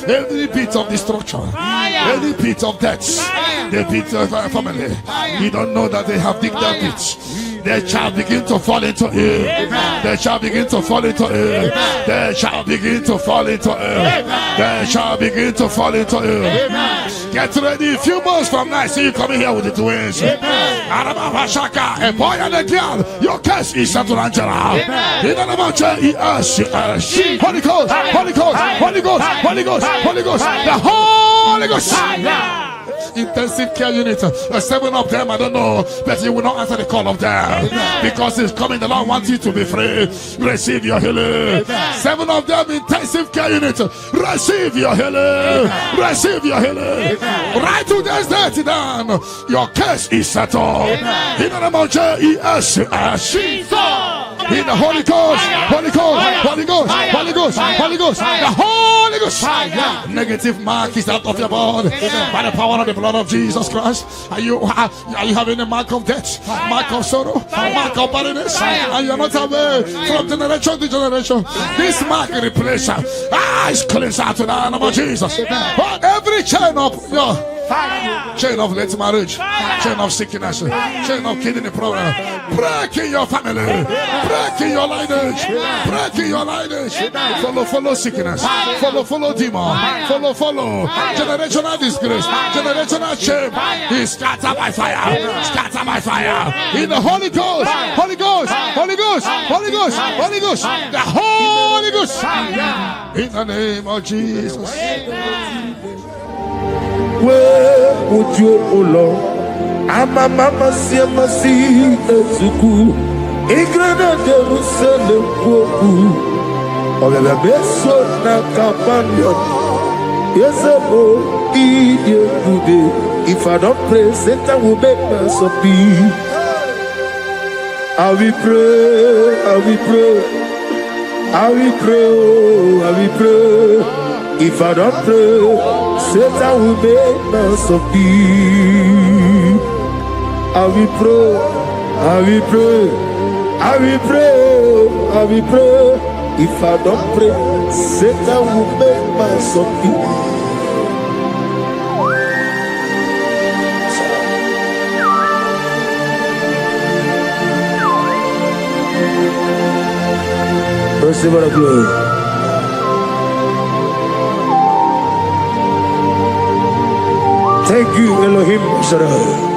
any pit of destruction, any pit of death, the pit of our family. You don't know that they have digged that pit. They shall begin to fall into it. They shall begin to fall into it. They shall begin to fall into it. They shall begin to fall into it. Get ready. A few months from now, see you coming here with the twins. A boy and a girl. Your case is settled, Angela. In the name of Jesus. Holy Ghost, Holy Ghost, Holy Ghost, Holy Ghost, Holy Ghost, the Holy Ghost. Intensive care unit, 7 of them, I don't know, but you will not answer the call of them because it's coming. The Lord wants you to be free. Receive your healing. 7 of them, intensive care unit. Receive your healing. Receive your healing. Right to this day down. Your case is settled. In the name of Jesus. In the Holy Ghost, Holy Ghost, Holy Ghost, Holy Ghost, Holy Ghost, the Holy Ghost. Ghost. Negative mark is out of your body by the power of the blood of Jesus Christ. Are you having a mark of death, mark of sorrow, mark of barrenness, and you're not aware from generation to generation? This mark replace is cleansed out to the name of Jesus. Every chain of your chain of late marriage, chain of sickness, chain of kidney problem, break in your family, break in your lineage, break in your lineage. Follow sickness, follow demon, follow generational disgrace, generational shame. Is scattered by fire, scattered by fire. In the Holy Ghost, Holy Ghost, Holy Ghost, Holy Ghost, Holy Ghost, the Holy Ghost. In the name of Jesus. Where would you, O Lord? Ama mama siama si ezuku. Igrana Jerusalem woku. Obebe beso na kampanyon. Yesebo iye gude. If I don't pray, Satan will make us happy. I will pray, I will pray, I will pray, I will pray. If I don't pray, Satan will make us happy. I will pray, I will pray, I will pray, I will pray. If I don't pray, Satan will make us happy. Receive the glory. Thank you, Elohim Shaddai.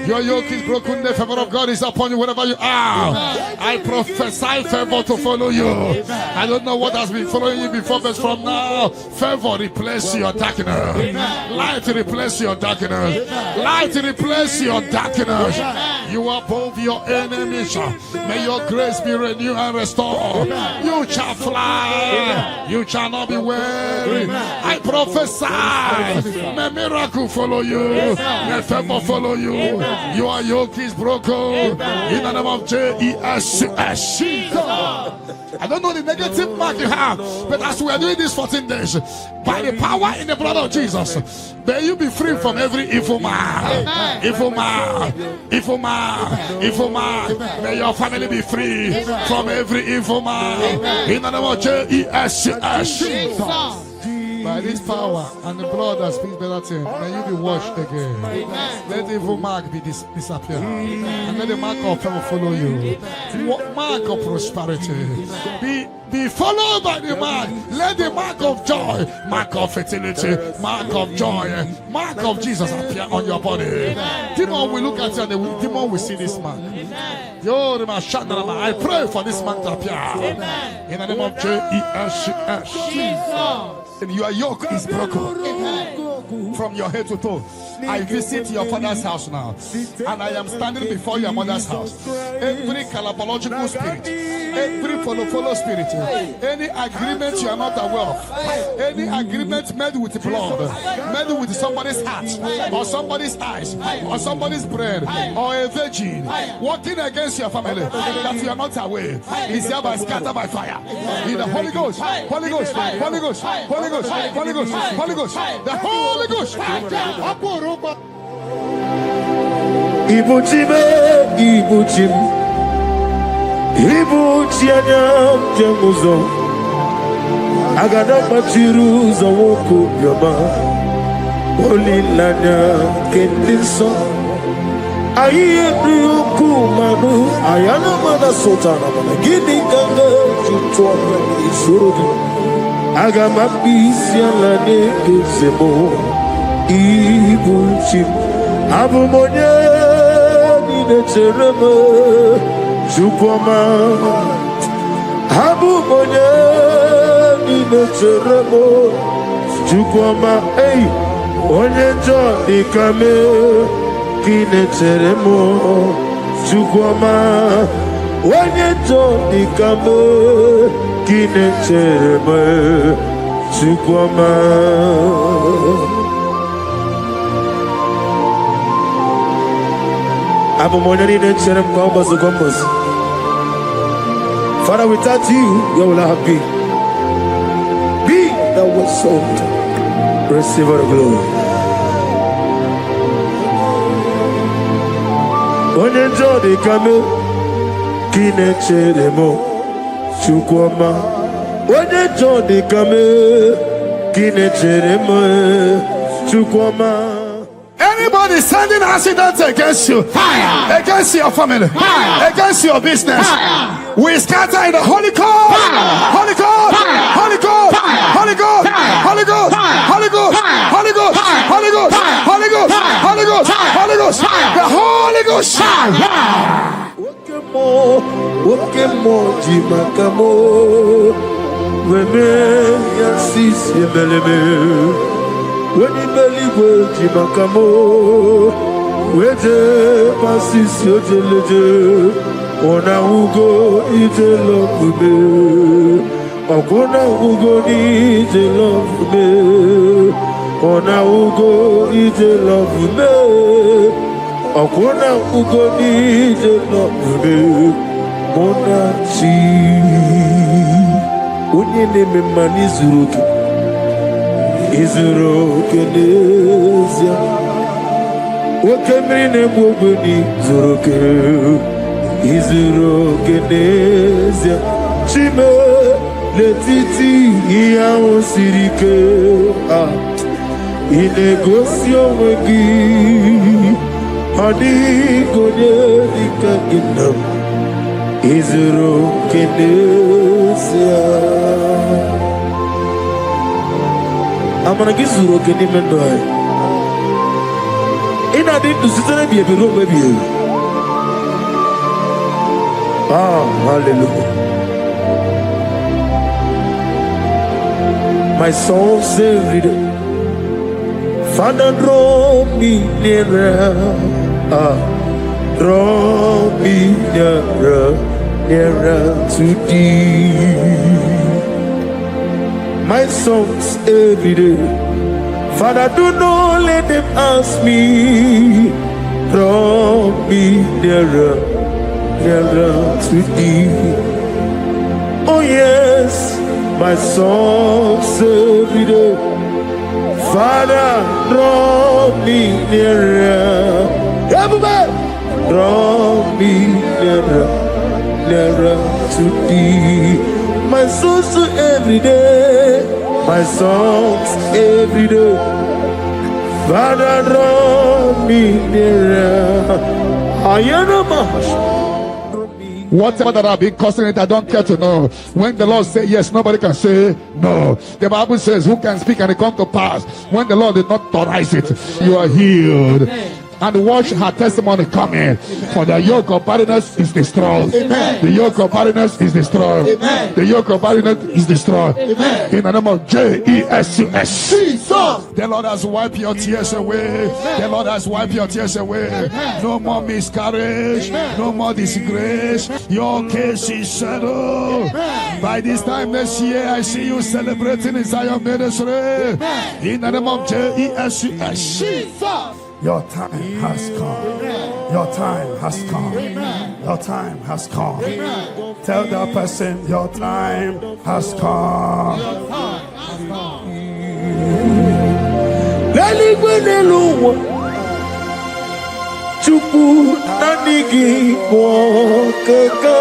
Your yoke is broken, the favor of God is upon you wherever you are. I prophesy favor to follow you. I don't know what has been following you before, but from now, favor replace your darkness. Light replace your darkness. Light replace your darkness. You are above your enemies. May your grace be renewed and restored. You shall fly. You shall not be weary. I prophesy. May miracle follow you. May favor follow you. Your yoke is broken in the name of Jesus. I don't know the negative mark you have, but as we are doing this 14 days, by the power in the blood of Jesus, may you be free from every evil man, evil man, evil man, evil man. May your family be free from every evil man in the name of Jesus. By this power and the blood that speaks better things, may you be washed again. Let the evil mark be disappear. And let the mark of favor follow you. Mark of prosperity. Be followed by the mark. Let the mark of joy, mark of fertility, mark of joy, mark of Jesus appear on your body. Demon will look at you and the demon will see this mark. I pray for this mark to appear. In the name of Jesus. Your yoke is broken from your head to toe. I visit your father's house now, and I am standing before your mother's house. Every calabological spirit, every follow spirit, any agreement you are not aware of, any agreement made with blood, made with somebody's heart, or somebody's eyes, or somebody's brain, or a virgin, working against your family that you are not aware, is hereby scattered by fire. In the Holy Ghost, Holy Ghost, Holy Ghost, Holy Ghost, Holy Ghost, Holy Ghost, the Holy Ghost. Ibuchime, Ibuchim, Ibuchianyam Jamuzo, Agadapatiruzo Woko Yama, Holy Lanya Kendinson, Ayebruku Manu, Ayana Mada Sotana, Gini Ganga, Jutuana, Isuru, Agamapisialane, Zemo, Ibuchim, Abumoye. Terema Jukwama Abu Moye Nine Teremo Jukwama Ey Onyenjo Ikame Kine Teremo Jukwama Onyenjo Ikame Kine Teremo Jukwama. Father, without you, where will I be? Be that was sold. Receive all the glory. When you enjoy the camel, Kine Cheremo, Chukwama. When you enjoy the camel, Kine Cheremo, Chukwama. Anybody sending accidents against you, fire. Against your family, fire. Against your business, fire. We scatter in the Holy Ghost, Holy Ghost, Holy Ghost, Holy Ghost, Holy Ghost, Holy Ghost, Holy Ghost, Holy Ghost, Holy Ghost, Holy Ghost, Holy Ghost, the Holy Ghost. Okemo jimakamo, weme yasisi beleme. When you believe jimakamo, weje pasisi ojeleje, ona ugo ije love me, okona ugo ije love me, ona ugo ije love me, okona ugo ije love me, mona chi, unye neme mani zuruki. Izuro kenezia Wakemrine mwogoni zuroke Izuro kenezia Chime letiti iya osirike Inegosio wegi Hadi konye dikaginam Izuro kenezia I'm gonna get you okay, Nimendoi. In I did to sit and be a room, maybe. Ah, hallelujah. My soul saved it. Father, draw me nearer. Draw me nearer, nearer to thee. My songs every day. Father, do not let them ask me. Draw me nearer, nearer to thee. Oh yes, my songs every day. Father, draw me nearer. Everybody, draw me nearer, nearer to thee. My songs every day, my songs every day. Father, draw me nearer. I am a whatever that I've been causing it, I don't care to know. When the Lord say yes, nobody can say no. The Bible says, who can speak and it come to pass? When the Lord did not authorize it, you are healed. And watch her testimony coming. For the yoke of barrenness is destroyed. Amen. The yoke of barrenness is destroyed. Amen. The yoke of barrenness is destroyed. Amen. In the name of Jesus. The Lord has wiped your tears away. Amen. The Lord has wiped your tears away. Amen. No more miscarriage. Amen. No more disgrace. Your case is settled. Amen. By this time next year, I see you celebrating in Zion ministry. Amen. In the name of Jesus. Your time has come. Amen. Your time has come. Amen. Your time has come. Amen. Tell that person your time has come. Your time has come. Chupu nanigi mwokeka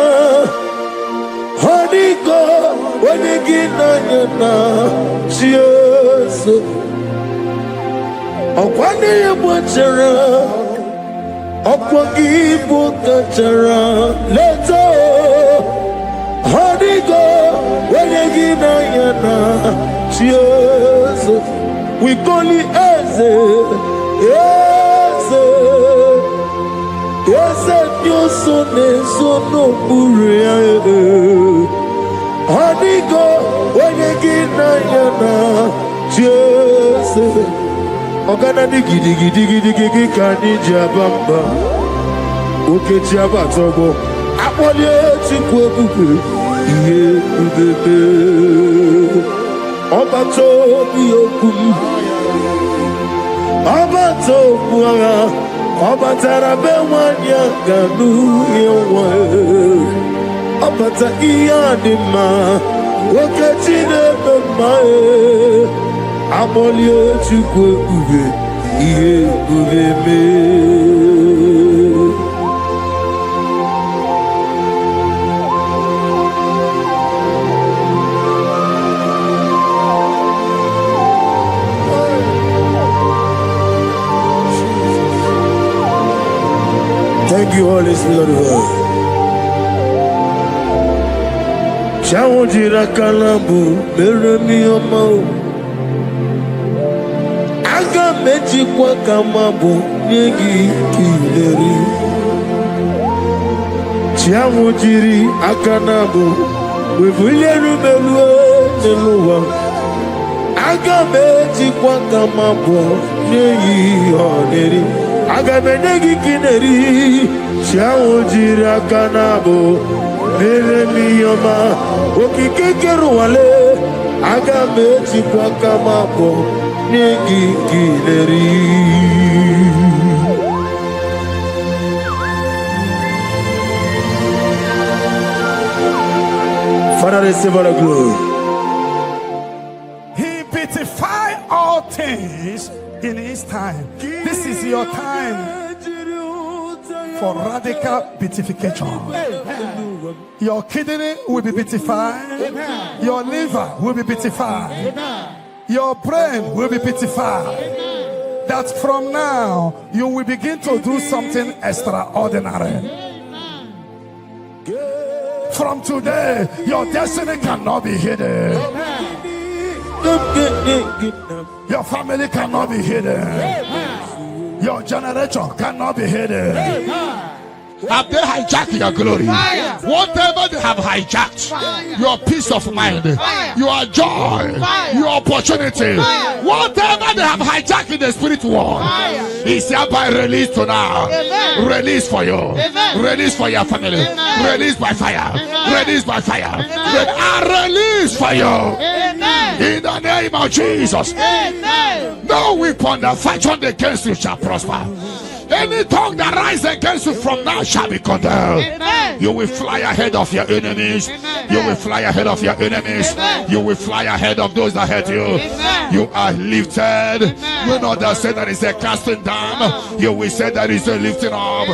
Honiko wanigi nanyana Chiesu Okwani yebwachara Okwagi bukachara Leto Honiko wanigi nanyana Chiesu We call it Eze Eze Eze Nyoso Nesono Buria Honiko wanigi nanyana Chiesu Ogana di gidi kani jabamba Oke jaba togo Apolye chikwe bupe Iye ubebe Oba tobi okum Oba tobu aga Oba tarabe wanya ganu yewe Abata iyadima wakachine bemae Amolie chukwe ube iye ube me Thank you, Holy Spirit of God. Shawujira kalambu meremi omo. Aga meji kwa kamabu nyegi kileri. Shawujiri akanabu wevuleru melue meluwa. Aga meji kwa kamabu nyegi oneri. Aga menegi kineri. Shawujiri akanabo meremi oma. Okikekeru wale aga meji kwa kamabo nyegi kileri. Father, receive all the glory. He beautified all things in his time. This is your time for radical beatification. Your kidney will be beatified. Your liver will be beatified. Your brain will be beatified. That from now you will begin to do something extraordinary. From today, your destiny cannot be hidden. Your family cannot be hidden. Your generation cannot be hidden. Have they hijacked your glory? Whatever they have hijacked, your peace of mind, your joy, your opportunity, whatever they have hijacked in the spirit world, is hereby released to now. Release for you, release for your family, release by fire, release by fire, release for you. In the name of Jesus, no weapon that fight against you shall prosper. Any tongue that rises against you from now shall be condemned. You will fly ahead of your enemies. You will fly ahead of your enemies. You will fly ahead of those that hurt you. You are lifted. You know that say that is a casting down. You will say that is a lifting up.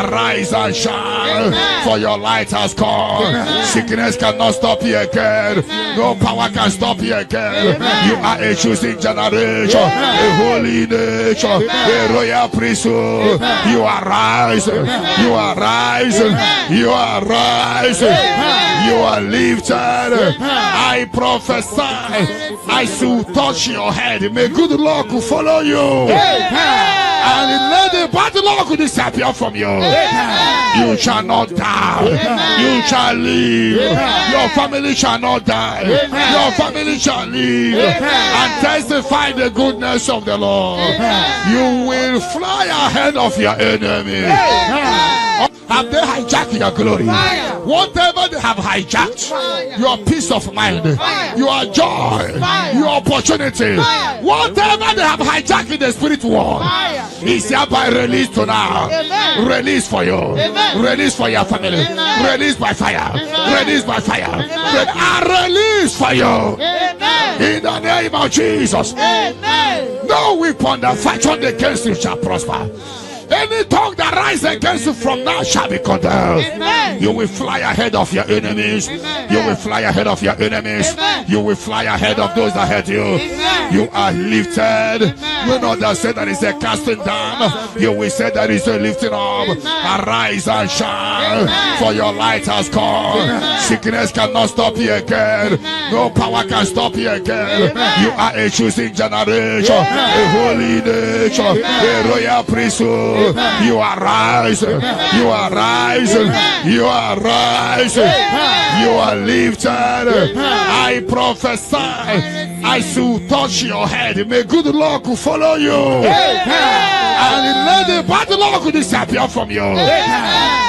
Arise and shine, for your light has come. Sickness cannot stop you again. No power can stop you again. You are a choosing generation, a holy nation, a royal priesthood. You are rising, you are rising, you are rising, you are lifted. I prophesy, I shall touch your head. May good luck follow you, and let the bad luck disappear from you. You shall not die, you shall live. Your family shall not die, your family shall live and testify the goodness of the Lord. You will fly ahead of your enemy. Have they hijacked your glory? Whatever they have hijacked, your peace of mind, your joy, your opportunity, whatever they have hijacked in the spirit world, is hereby released to now. Release for you, release for your family, release by fire, release by fire, release for you. In the name of Jesus, no weapon that fight against you shall prosper. Any tongue that rises against you from now shall be condemned. You will fly ahead of your enemies. You will fly ahead of your enemies. You will fly ahead of those that hurt you. You are lifted. You know that say that is a casting down. You will say that is a lifting up. Arise and shine, for your light has come. Sickness cannot stop you again. No power can stop you again. You are a choosing generation, a holy nation, a royal priesthood. You are rising, you are rising, you are rising, you are lifted. I prophesy, I shall touch your head. May good luck follow you, and let the bad luck disappear from you.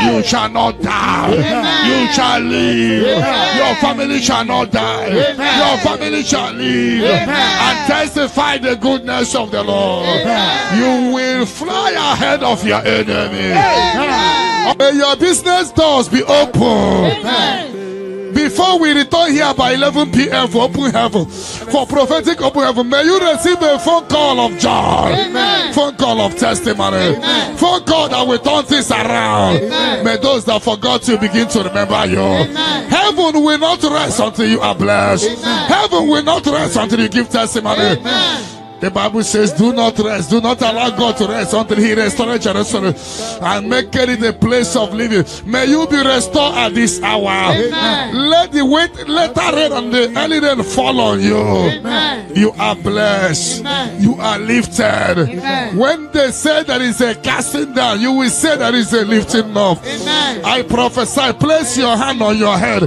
You shall not die, you shall live. Your family shall not die, your family shall live and testify the goodness of the Lord. You will fly ahead of your enemy. May your business doors be open. Before we return here by 11 p.m. for open heaven, for prophetic open heaven, may you receive a phone call of joy, phone call of testimony, phone call that will turn things around. May those that forgot you begin to remember you. Heaven will not rest until you are blessed. Heaven will not rest until you give testimony. The Bible says, do not rest. Do not allow God to rest until he restores Jerusalem and make it a place of living. May you be restored at this hour. Amen. Let the latter rain and the early rain fall on you. Amen. You are blessed. Amen. You are lifted. Amen. When they say there is a casting down, you will say there is a lifting up. Amen. I prophesy, place your hand on your head.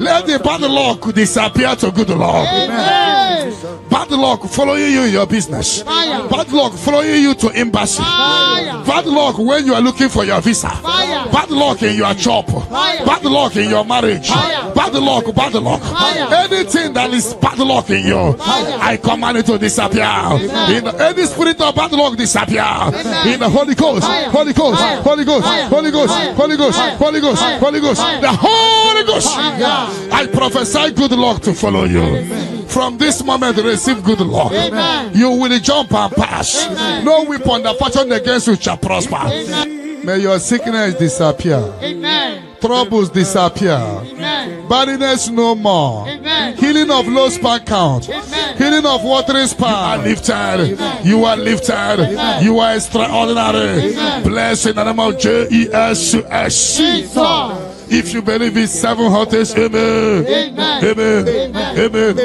Let the bad luck disappear to good luck. Amen. Bad luck following you in your business. Fire. Bad luck following you to embassy. Fire. Bad luck when you are looking for your visa. Fire. Bad luck in your job. Fire. Bad luck in your marriage. Fire. Bad luck, bad luck. Fire. Anything that is bad luck in you, fire. I command it to disappear. In any spirit of bad luck disappear. Amen. In the Holy Ghost, fire. Holy Ghost, fire. Holy Ghost, fire. Holy Ghost, fire. Holy Ghost, fire. Holy Ghost, fire. Holy Ghost, fire. The Holy Ghost. Fire. I prophesy good luck to follow you. Amen. From this moment, receive good luck. Amen. You will jump and pass. Amen. No weapon that fashion against you shall prosper. Amen. May your sickness disappear. Amen. Troubles disappear. Amen. Barrenness no more. Amen. Healing of low sperm count. Amen. Healing of watering sperm. You are lifted. Amen. You are lifted. Amen. You are extraordinary. Amen. Blessed in the name of Jesus. If you believe it, 7 hottest, amen. Amen. Amen. Amen.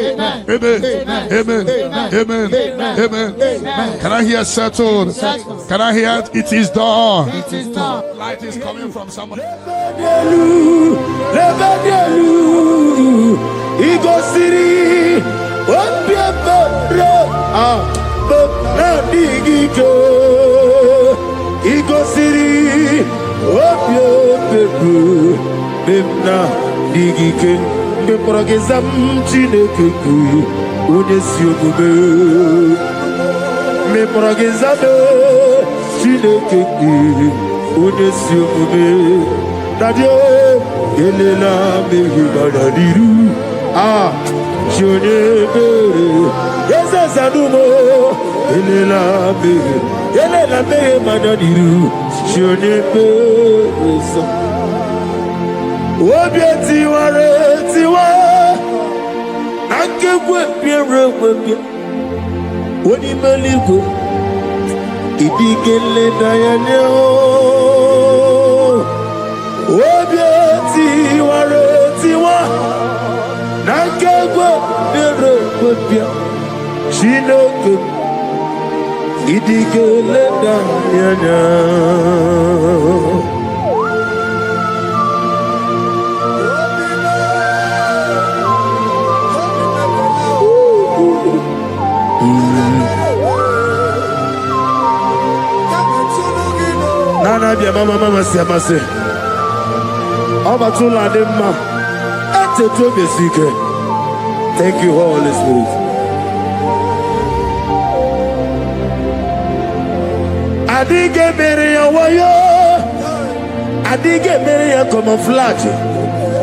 Amen. Amen. Amen. Amen. Can I hear settled? Can I hear it is done? It is done. Light is coming from someone. Memna digike ke progezam chineke ku onyesiomume me progezam chineke ku onyesiomume dadie elela mehi badadiru jone bere yezazanumo elela mehi badadiru jone bere Obi tiware tiwa Nankekwe piere webia Oni meligwe Idigele dayane Obi tiware tiwa Nankekwe piere webia Shinoke Idigele dayane Nana bia mama siamase Oba tula demma ete to besike. Thank you, Holy Spirit. Adige mere ya wayo Adige mere ya camouflage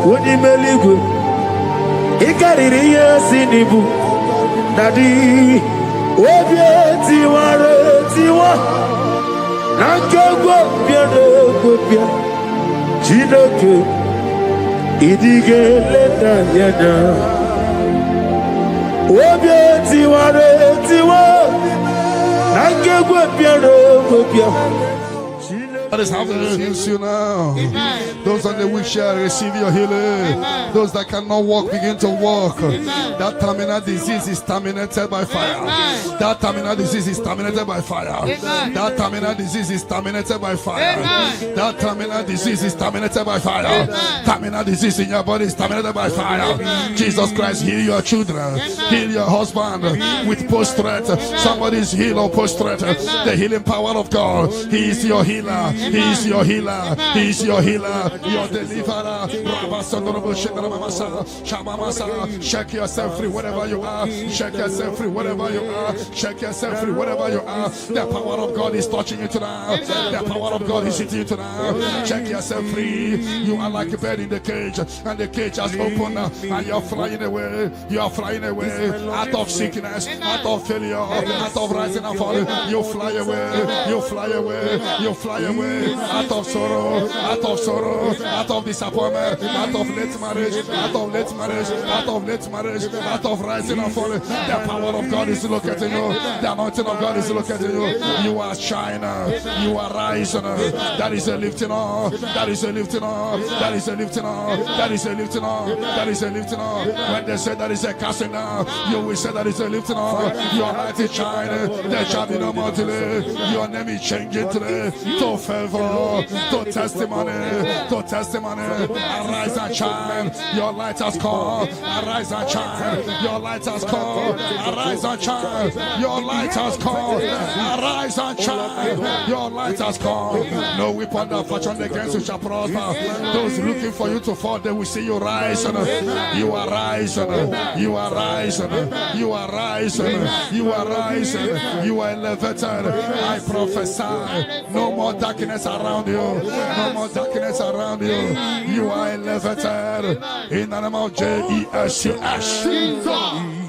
Woni meligwe Ikariri ya sinibu Dadi Obie tiwa Nankegwe pia Chinoke Idige leta yana Obie tiwa Nankegwe pia That is how it heals you now. Amen. Those on the wheelchair receive your healing. Amen. Those that cannot walk begin to walk. Amen. That terminal disease is terminated by fire. Amen. That terminal disease is terminated by fire. Amen. That terminal disease is terminated by fire. Amen. That terminal disease is terminated by fire. Amen. Terminal disease in your body is terminated by fire. Amen. Jesus Christ, heal your children. Amen. Heal your husband. Amen. With post-threat. Somebody is healed or post-threat. The healing power of God. He is your healer. He's your healer. He's your healer. Your deliverer. Shake yourself free wherever you are. Shake yourself free wherever you are. Shake yourself free wherever you are. The power of God is touching you tonight. The power of God is hitting you tonight. Shake yourself free. You are like a bird in the cage, and the cage has opened, and you're flying away. You are flying away out of sickness, out of failure, out of rising and falling. You fly away. You fly away. You fly away out of sorrow, out of sorrow, out of disappointment, out of late marriage, out of late marriage, out of late marriage, out of rising and falling. The power of God is locating you. The anointing of God is locating you. You are shining. You are rising. That is a lifting up. That is a lifting up. That is a lifting up. That is a lifting up. That is a lifting up. When they say that is a casting down, you will say that is a lifting up. Your light is shining. There shall be no more delay. Your name is changing today to favor, to testimony, to testimony. Arise and shine. Your light has come. Arise and shine. Your light has come. Arise and shine. Your light has come. Arise and shine. Your light has come. No weapon that fashion against you shall prosper. Those looking for you to fall, they will see you rise. You are rising. You are rising. You are rising. You are rising. You are elevated. I prophesy. No more darkness around you. No more darkness around you. You are elevated. In the name of Jesus.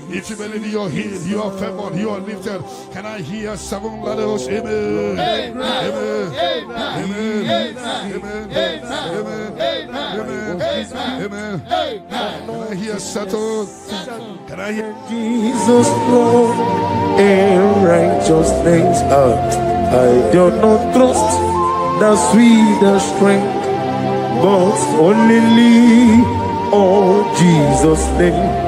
If you believe you are healed, you are favored, you are lifted. Can I hear 7 letters? Amen. Amen. Amen. Amen. Amen. Amen. Can I hear settled? Can I hear Jesus throne and righteousness? I do not trust the sweetest strength, but only on Jesus' name.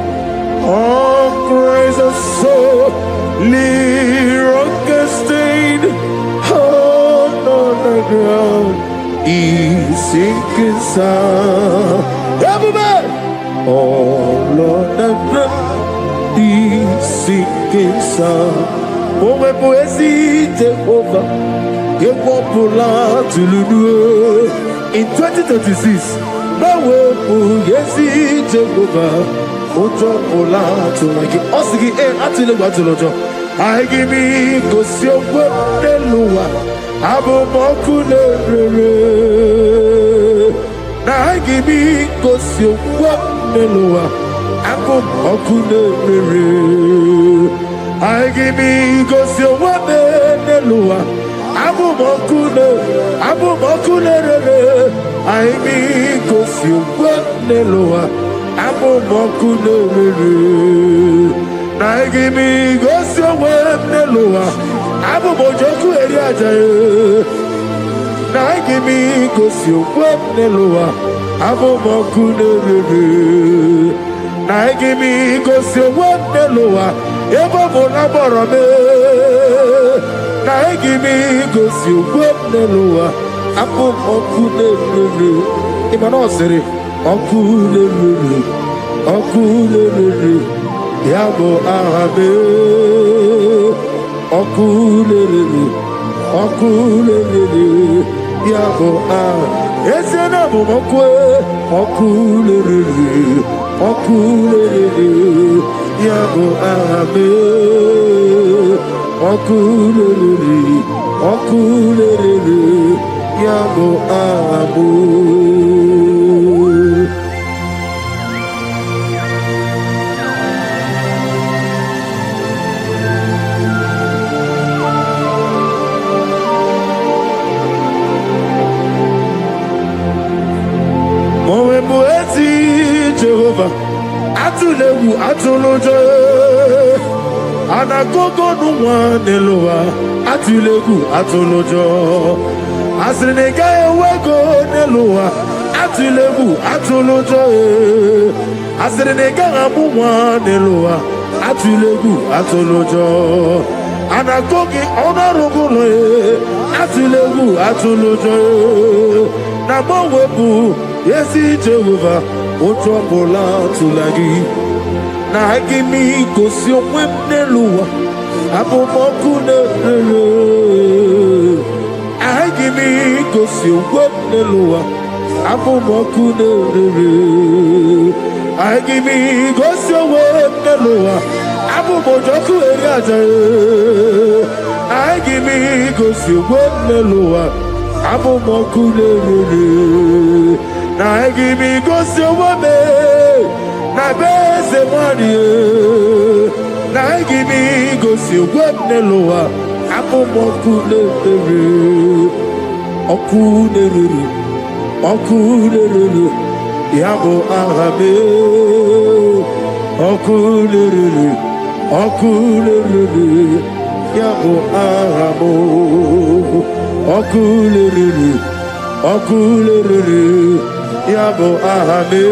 Oh, praise the soul, rock stained, oh, on the ground, he's sinking sound. Everybody! Oh, Lord, the ground, he's sinking sound. Oh, my poesy, take over, get more polar to Lulu. In 2036, my way, yes, he take over. Ojo ola to like osigi atile gba to lojo I give me go si ogbo deluwa abo moku rere na I give me go si ogbo deluwa abo moku rere I give me go si ogbo deluwa abo moku rere I give me go si ogbo deluwa Abu Mokunere, Nagimi goes your way, Nelua, Abu Mojoku Eriaja, Nagimi goes your way, Nelua, Abu Mokunere, Nagimi goes your way, Nelua, Eva Bonaborame, Nagimi goes your way, Nelua, Abu Mokunere, Imanoseri. Okulele, yabo arabe. Okulele, yabo arabe. Esena bomokwe. Okulele, yabo arabe. Okulele, yabo arabe. Jehovah, atulewu atulojo, anagogo nuwa nelowa, atulewu atulojo, asrinega ewego nelowa, atulewu atulojo, asrinega amuwa nelowa, atulewu atulojo, anagogi onarogo atulewu atulojo, namowebu yesi Jehovah. Otropola tulagi na agimi kosi omweneluwa abomoku nerere agi give me cause you work the lower. I'm a moku. I give me cause you work the lower. I'm a moku. I give me cause you work the lower. I'm a moku. I give me cause you work the na bese money. Na give me go see what the lower. Apo moku le yabo arabe. Oku le yabo arabo. Oku le yabo arabe.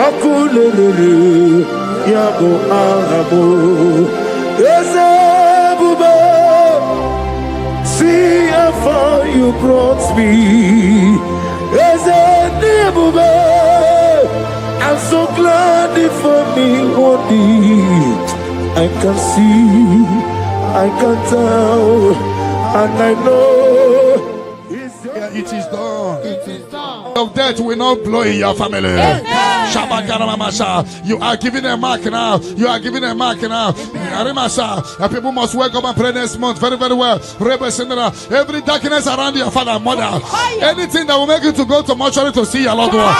Akulere, yabo arabo. Ezebube, see how far you brought me. Ezebube, I'm so glad for me, Lordy. I can see, I can tell, and I know. It is done. Of death will not blow in your family. You are giving a mark now. You are giving a mark now. People must wake up and pray next month very, very well. Every darkness around your father and mother, anything that will make you to go to mortuary to see your loved one,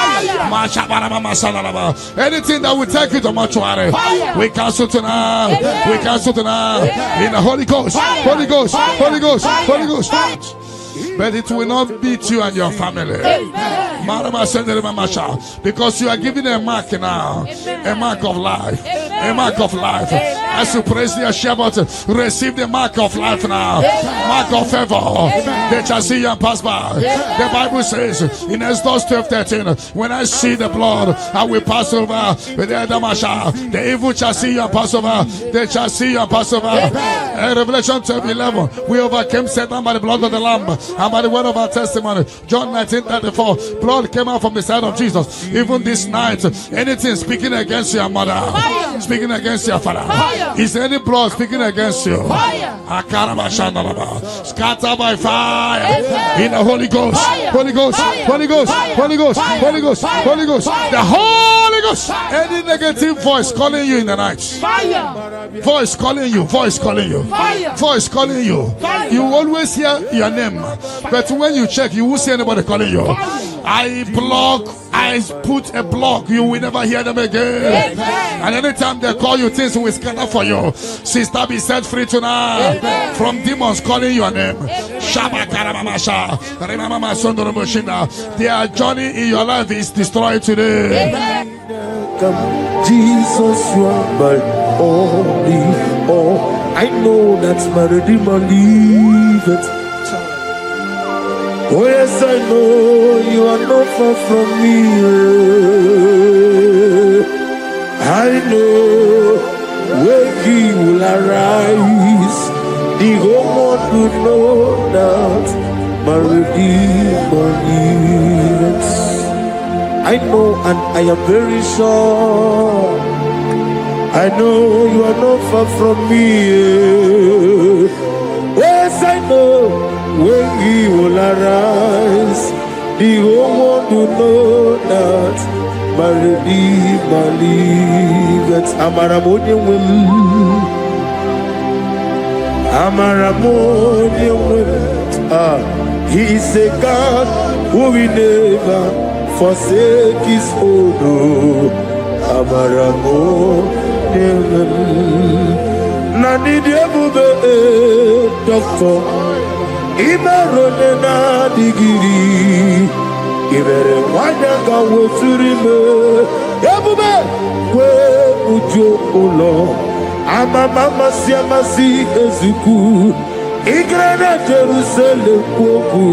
anything that will take you to mortuary, we cancel tonight. We cancel tonight in the Holy Ghost. Holy Ghost. Holy Ghost. Holy Ghost. But it will not beat you and your family. Because you are giving a mark now. A mark of life. A mark of life. As you praise the Shabbat, receive the mark of life now. Mark of favor. They shall see you and pass by. The Bible says in Exodus 12:13, when I see the blood, I will pass over. The evil shall see you and pass over. They shall see you and pass over. Revelation 12:11, we overcame Satan by the blood of the Lamb and by the word of our testimony. John 19:34, blood came out from the side of Jesus. Even this night, anything speaking against your mother, speaking against your father, is there any blood speaking against you? Scatter by fire in the Holy Ghost. Holy Ghost. Holy Ghost. Holy Ghost. Holy Ghost. Holy Ghost. The Holy Ghost. Any negative voice calling you in the night, voice calling you, voice calling you, voice calling you. You always hear your name, but when you check, you won't see anybody calling you. I put a block. You will never hear them again. And anytime they call you, things will scatter for you. Sister, be set free tonight from demons calling your name. Their journey in your life is destroyed today. Jesus, you are my only all. I know that's my Redeemer liveth. Oh yes, I know you are not far from me. I know when He will arise, the whole world will know that my Redeemer lives. I know and I am very sure. I know you are not far from me. Yes, I know when He will arise, the whole world will know that my Redeemer liveth. Amaramonium will. He is a God who will never forsake His own. Nani diabube doctor Imerone na digiri Ibere wanyanga weturime Ebube kwe ujo ulo Ama mama siamasi ezuku Igrene Jerusalem kwoku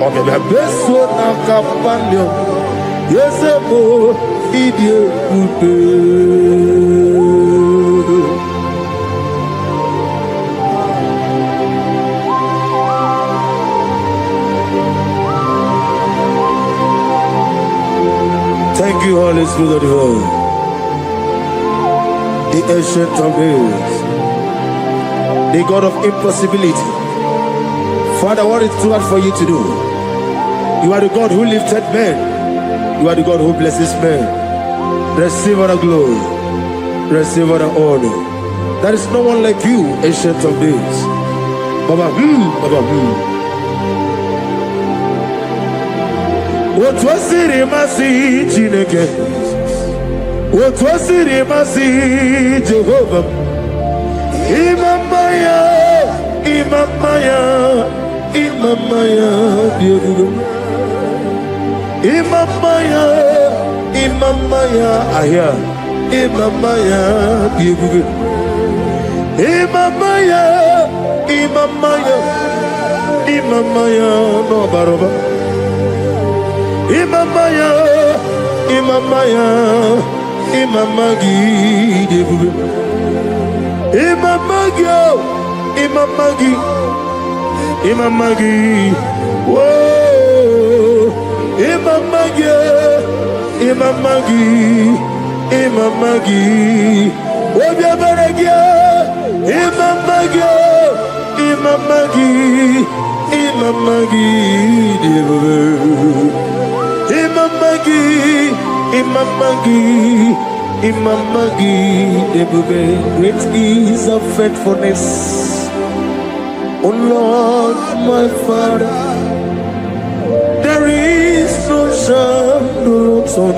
Omebe beso na kapalyo Yesebo idie kude. Thank you, Holy Spirit of God, the ancient of days, the God of impossibility. Father, what is too hard for you to do? You are the God who lifted men. You are the God who blesses men. Receive all the glory. Receive all the honor. There is no one like you, ancient of days. Baba, Baba, What was it, Masi Chineke? What was it, Masi Jehovah? Imamaya, Imamaya, Imamaya, Imamaya, Imamaya, Aya, Imamaya, Imamaya, Imamaya, Imamaya, no baroba. Imamaya, Imamaya, Imamagi, Imamagi, Imamagi, Imamagi, whoa, Imamagi, Imamagi, Imamagi, Obiabaragia, Imamagi, Imamagi, Imamagi, Imamagi, Imamagi, Imamagi, great is of faithfulness. Oh Lord, my Father, there is no shadow on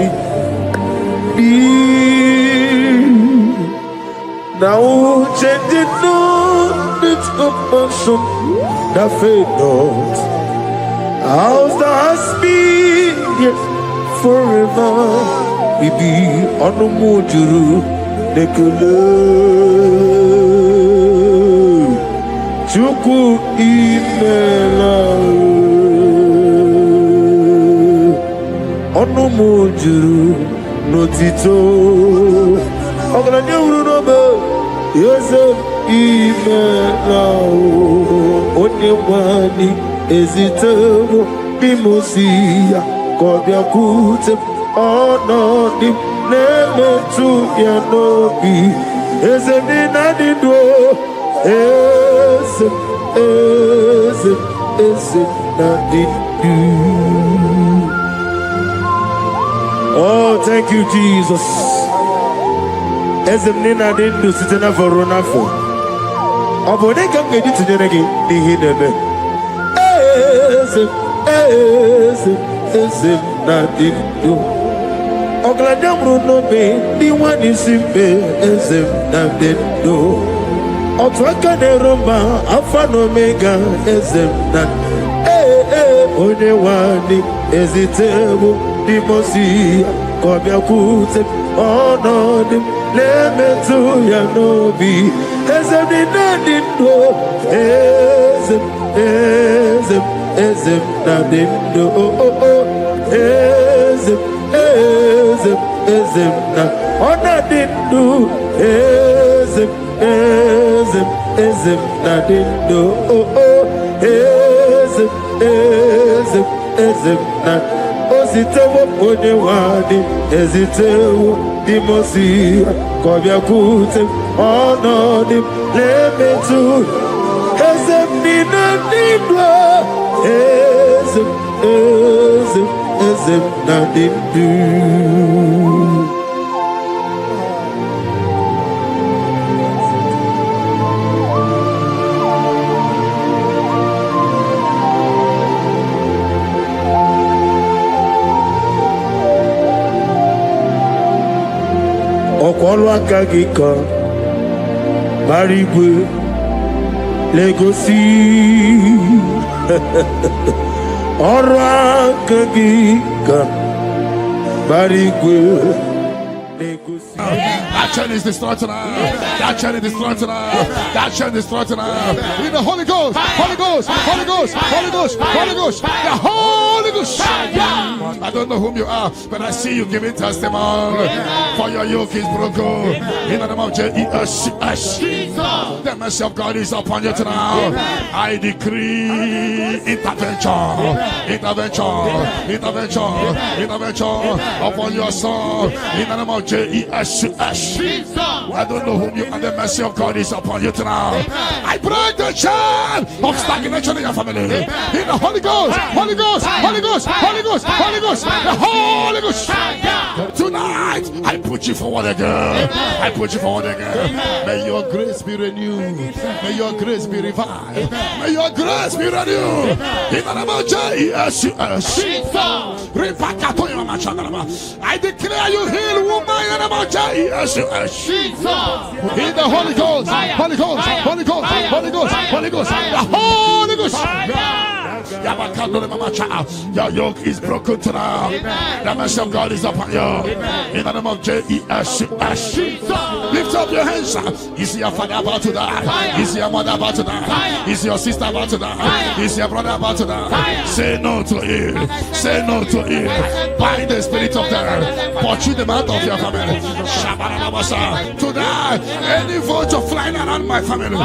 thee. Now changing not its compassion that fade not. How's the husband yet forever? We be on the mojuru nekule chuku imela on the mojuru notito oglanya uru no be Yosef imela onyewani ezitebo bimosia kobia kute onodim nemetu ya nobi ezemi nadido ezem nadido. Oh, thank you, Jesus. Ezemi nadido sitena voronafo obone kamedi tunyeregi dihineme ezem nadido ogladamru no be diwani simbe ezem nadido otwaka ne roma alpha no omega ezem na onewani ezitebo dimosi kobia kute onodim lemetu ya nobi ezem nadido ezem nadido ezem na onadido ezem nadido ezem na ositewo onewani ezitewo dimosi kobia kute onodim lemetu ezem nadido ezem nadido. Ọkwọlụ aka gị ka bara igwe legosi ọrụ aka gị ka bara igwe legosi. That chain is destroyed tonight. That chain is destroyed tonight. That chain is destroyed tonight. In the Holy Ghost, Holy Ghost, Holy Ghost, Holy Ghost, Holy Ghost, the Holy Ghost. I don't know whom you are, but I see you giving testimony. For your yoke is broken. In the name of Jesus. The mercy of God is upon you tonight. I decree intervention upon your soul. In the name of Jesus. I don't know whom you are. The mercy of God is upon you tonight. I break the chain of stagnation in your family. In the Holy Ghost, Holy Ghost, Holy Ghost, Holy Ghost, Holy Ghost, the Holy Ghost. Tonight, I put you forward again. I put you forward again. May your grace be renewed. May your grace be revived. May your grace be renewed. In the name of Jesus. I declare you heal, woman. In the name of Jesus. In the Holy Ghost, Holy Ghost, Holy Ghost, Holy Ghost, Holy Ghost, the Holy Ghost. Your yoke is broken tonight. The mercy of God is upon you. In the name of Jesus. Lift up your hands. Is your father about to die? Is your mother about to die? Is your sister about to die? Is your brother about to die? Say no to it. Say no to it. Bind the spirit of death. Pursue them out of your family. Tonight, any vulture flying around my family,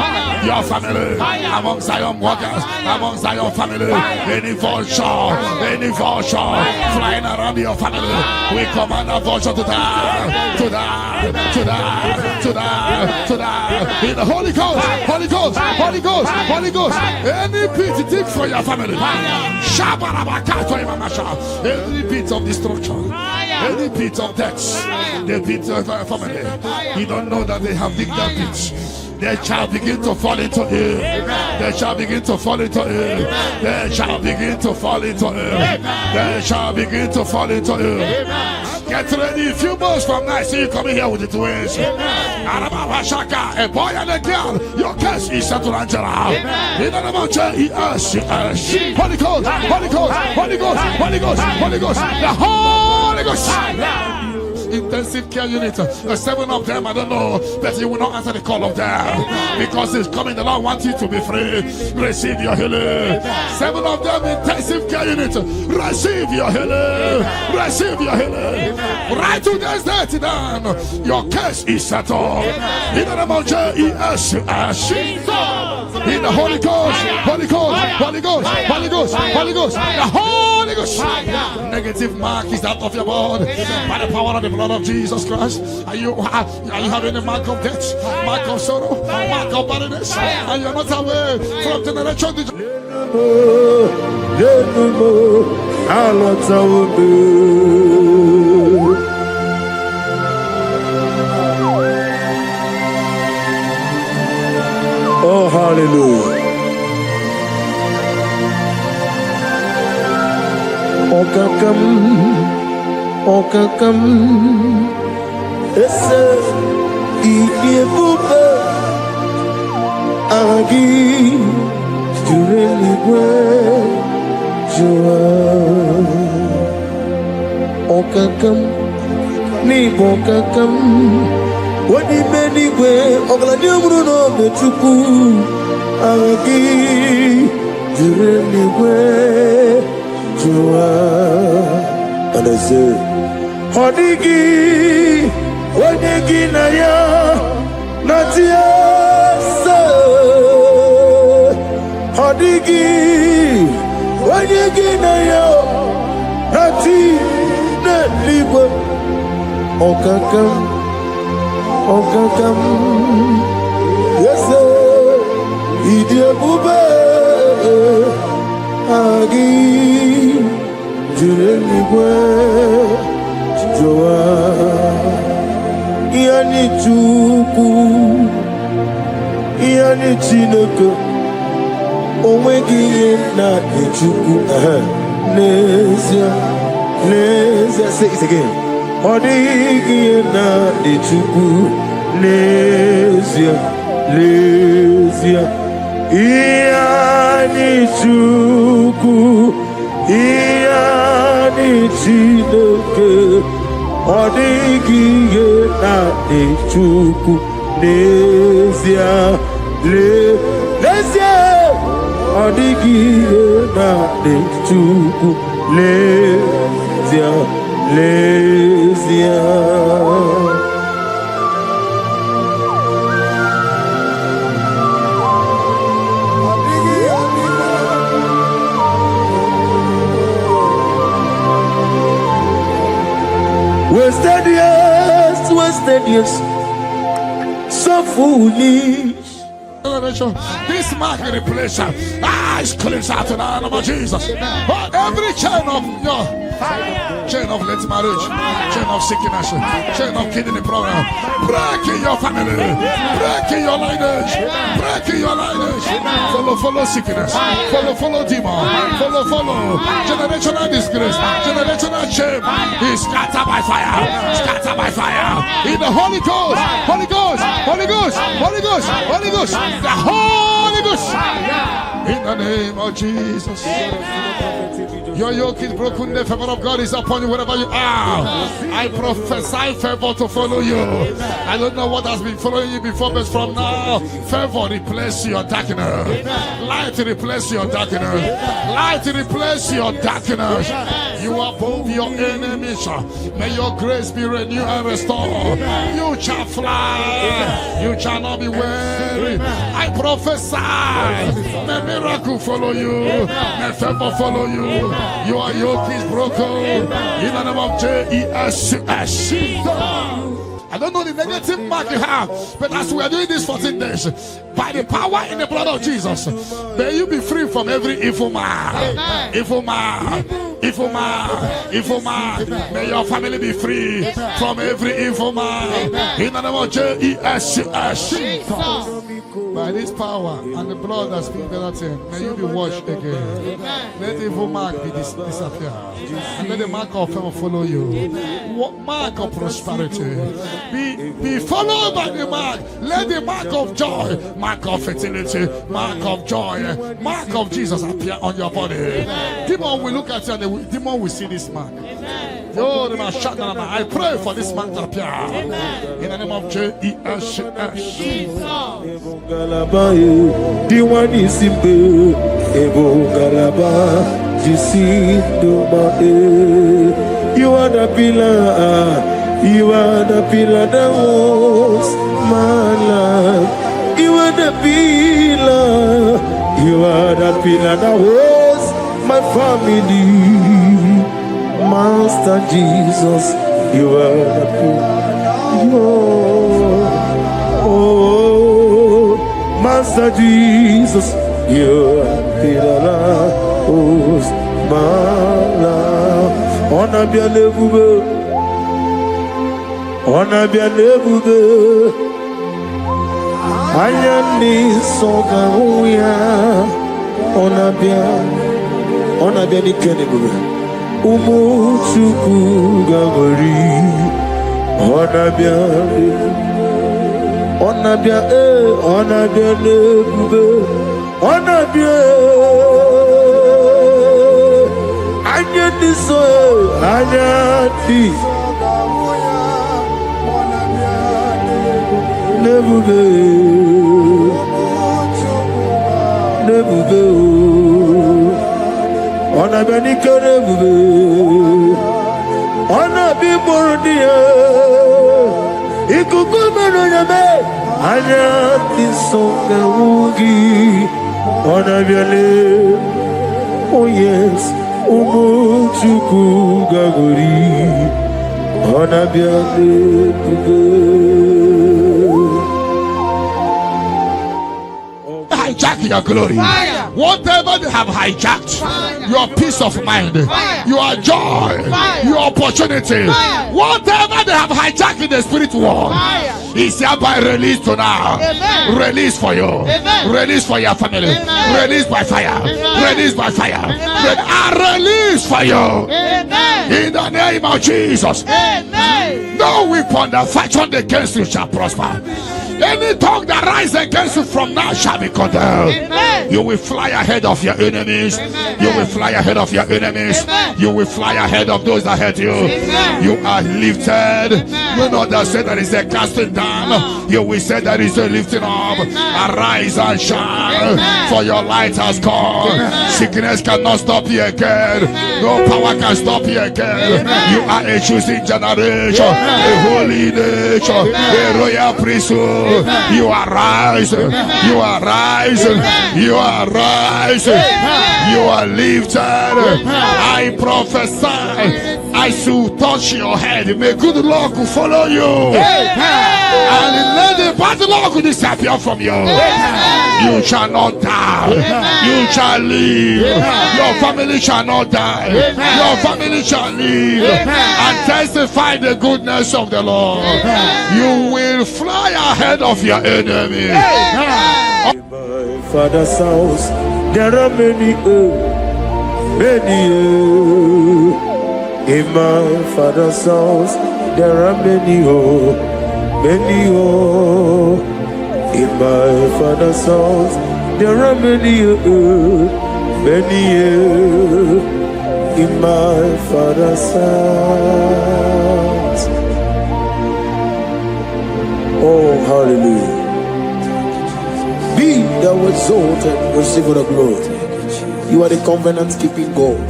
your family, among Zion workers, among Zion family, any vulture flying around your family, we command a vulture to die, to die, to die, to die, to die. In the Holy Ghost, Holy Ghost, Holy Ghost, Holy Ghost. Any pit dig for your family. Any pit of destruction, any pit of death, the pit of your family. You don't know that they have digged that pit. They shall begin to fall into it. They shall begin to fall into it. They shall begin to fall into it. They shall begin to fall into it. Get ready. A few months from now, see you coming here with the twins. A boy and a girl. Your case is settled, Angela. In the name of Jesus. Holy Ghost, Holy Ghost, Holy Ghost, Holy Ghost, Holy Ghost, the Holy Ghost. Intensive care unit, 7 of them, I don't know, but you will not answer the call of them because it's coming. The Lord wants you to be free. Receive your healing. 7 of them, intensive care unit, receive your healing. Receive your healing. Right to this day down. Your case is settled. In the name of Jesus. In the Holy Ghost, Holy Ghost, Holy Ghost, Holy Ghost, Holy Ghost, the Holy Ghost. Negative mark is out of your body by the power of the blood of Jesus Christ. Are you having a mark of death, mark of sorrow, mark of barrenness, and you're not away from generation to Oh, hallelujah. Okakam, esse EBUKA, agi, jureli joa. Okakam, ni bokakam, wadi benigwe, ogladi bruno betuku, agi, jureli joa. And I say, Hodigi, Wadigi Naya, Natia, Hodigi, Wadigi Naya, Nati, Nelibo, Okakam, yes, Idiabube, Agi. Jureligwe joa yani chuku yani chineke onwegi na chuku nezia say it again odigi na chuku nezia yani chuku yani chineke odigiye na chuku nezia odigiye na chuku Wasted years, so foolish. This mark in the place, it's cleansed out in the name of Jesus. But every chain of your chain of late marriage, chain of sickness, chain of kidney problem, break in your family, break in your lineage, break in your lineage. Follow sickness, follow demon, follow generational disgrace, generational shame. Is scattered by fire, scattered by fire. In the Holy Ghost, Holy Ghost, Holy Ghost, Holy Ghost, Holy Ghost, the Holy Ghost. In the name of Jesus. Your yoke is broken, the favor of God is upon you wherever you are. I prophesy favor to follow you. I don't know what has been following you before, but from now, favor replace your darkness. Light replace your darkness. Light replace your darkness. You are above your enemies. May your grace be renewed and restored. You shall fly. You shall not be weary. I prophesy. May miracle follow you. May favor follow you. Your yoke is broken. In the name of Jesus. I don't know the negative mark you have, but as we are doing this 14 days, by the power in the blood of Jesus, may you be free from every evil man. Evil man. Evil man, evil man. May your family be free from every evil man. In the name of Jesus. By this power and the blood that speaks better things, may you be washed again. Let the evil mark be disappear. And let the mark of favor follow you. Mark of prosperity. Be followed by the mark. Let the mark of joy, mark of fertility, mark of joy, mark of Jesus appear on your body. Demon will look at you and the demon will see this mark. I pray for this man to appear. In the name of Jesus. You are the pillar. You are the pillar that holds my life. You are the pillar. You are the pillar that holds my family. Master Jesus, you are the pillar. Oh, Master Jesus, you are the pillar that holds my life. On a bien levé. On a bien évolué, Ayani Sogaouya, on a bien évolué, Umuchuku Gagori, on a bien évolué, on a bien évolué, on a bien, Ayani Ayani. Nebuge, on a bien évolué, on a bien mordié, et coucou menoname, Ayati Songaougi, on a bien les, oh yes, Umuchuku Gagori, on a bien évolué. Hijack your glory. Fire. Whatever they have hijacked, fire. Your peace of mind, fire. Your joy, fire. Your opportunity, fire. Whatever they have hijacked in the spirit world, is hereby released to now. Amen. Release for you. Amen. Release for your family. Amen. Release by fire. Amen. Release by fire. Release for you. Amen. In the name of Jesus. Amen. No weapon that fashioned against you shall prosper. Any tongue that rises against you from now shall be condemned. Amen. You will fly ahead of your enemies. Amen. You will fly ahead of your enemies. Amen. You will fly ahead of those that hurt you. Amen. You are lifted. Amen. You know that say that is a casting down. You will say that is a lifting up. Amen. Arise and shine, Amen. for your light has come. Amen. Sickness cannot stop you again. Amen. No power can stop you again. Amen. You are a choosing generation, a holy nation, a royal priesthood. You are rising. You are rising. You are rising. You are lifted. I prophesy. As you touch your head, may good luck follow you. And let the bad luck disappear from you. You shall not die. You shall live. Your family shall not die. Your family shall live and testify the goodness of the Lord. You will fly ahead of your enemy. In my father's house, there are many, in my father's house, there are many, many, in my father's house, there are many, many, in my father's house. Oh, hallelujah. Be thou exalted, receive the glory. You are the covenant keeping God.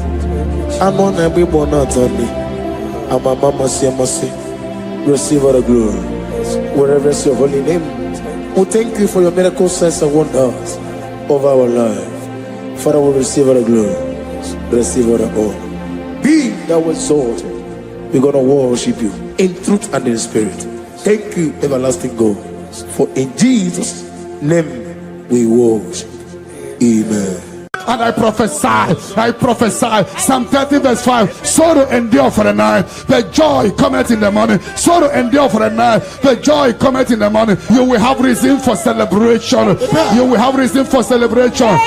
I'm on every born out on me. I'm a mama, say, receive the glory. Wherever is your holy name. We thank you for your miracle signs and wonders over our life. Father, we receive the glory. Receive the honor. Be thou exalted. We're going to worship you in truth and in spirit. Thank you, everlasting God. For in Jesus' name we worship. Amen. And I prophesy, Psalm 30 verse 5, sorrow endure for the night, but joy cometh in the morning. Sorrow endure for the night, but joy cometh in the morning. You will have reason for celebration. You will have reason for celebration.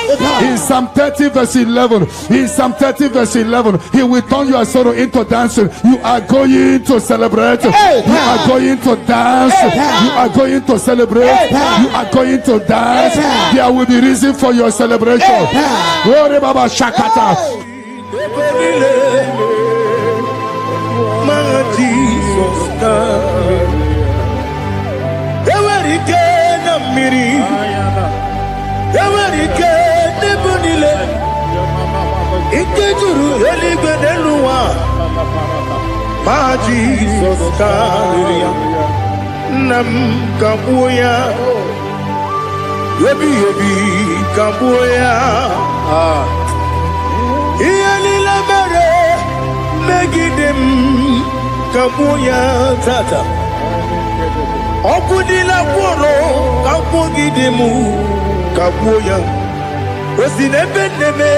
In Psalm 30 verse 11, in Psalm 30 verse 11, he will turn your sorrow into dancing. You are going to celebrate. You are going to dance. You are going to celebrate. You are going to dance. There will be reason for your celebration. Glory Baba Shakata. Megidem kabuya tata okudila kworo kabugidemu kabuya osinebenneme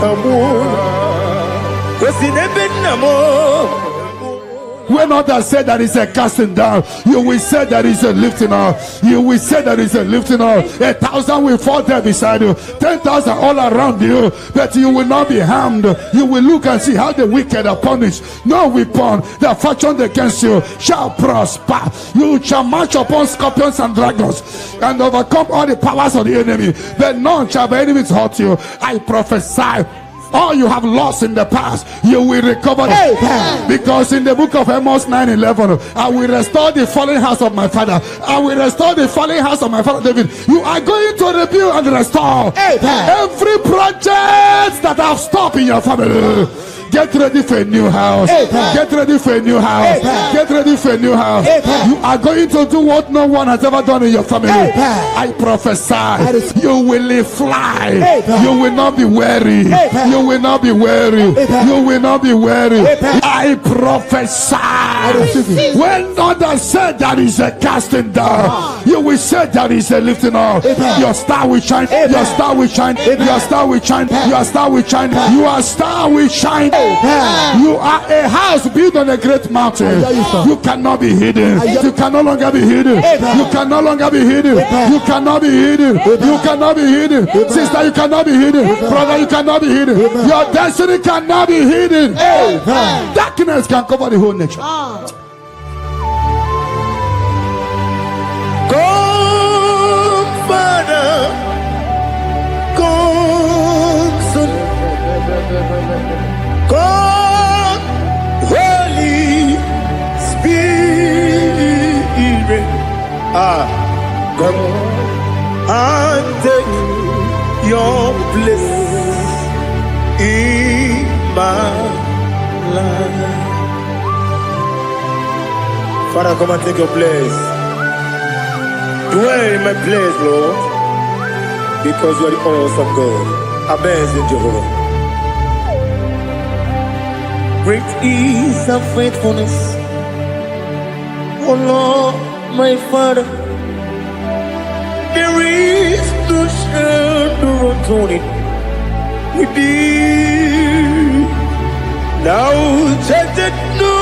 kabuya osinebennamo. When others say that is a casting down, you will say that is a lifting up. You will say that is a lifting up. 1,000 will fall there beside you, 10,000 all around you, but you will not be harmed. You will look and see how the wicked are punished. No weapon that fashioned against you shall prosper. You shall march upon scorpions and dragons and overcome all the powers of the enemy, but none shall by enemies hurt you. I prophesy. All you have lost in the past, you will recover it. Because in the book of Amos 9:11, I will restore the fallen house of my father. I will restore the fallen house of my father David. You are going to rebuild and restore every project that have stopped in your family. Get ready for a new house. Get ready for a new house. Get ready for a new house. You are going to do what no one has ever done in your family. I prophesy. You will fly. You will not be weary. You will not be weary. You will not be weary. I prophesy. When others say that is a casting down, you will say that is a lifting up. Your star will shine. Your star will shine. Your star will shine. Your star will shine. Your star will shine. You are a house built on a great mountain. You cannot be hidden. You can no longer be hidden. You can no longer be hidden. You cannot be hidden. You cannot be hidden. Sister, you cannot be hidden. Brother, you cannot be hidden. Your destiny cannot be hidden. Darkness can cover the whole nation. God Come and take your place in my life. Father, come and take your place. Dwell in my place, Lord, because you are the awesome God. Amazing Jehovah. Great is thy faithfulness, oh Lord, my Father. There is no shadow of turning with thee. Now judged no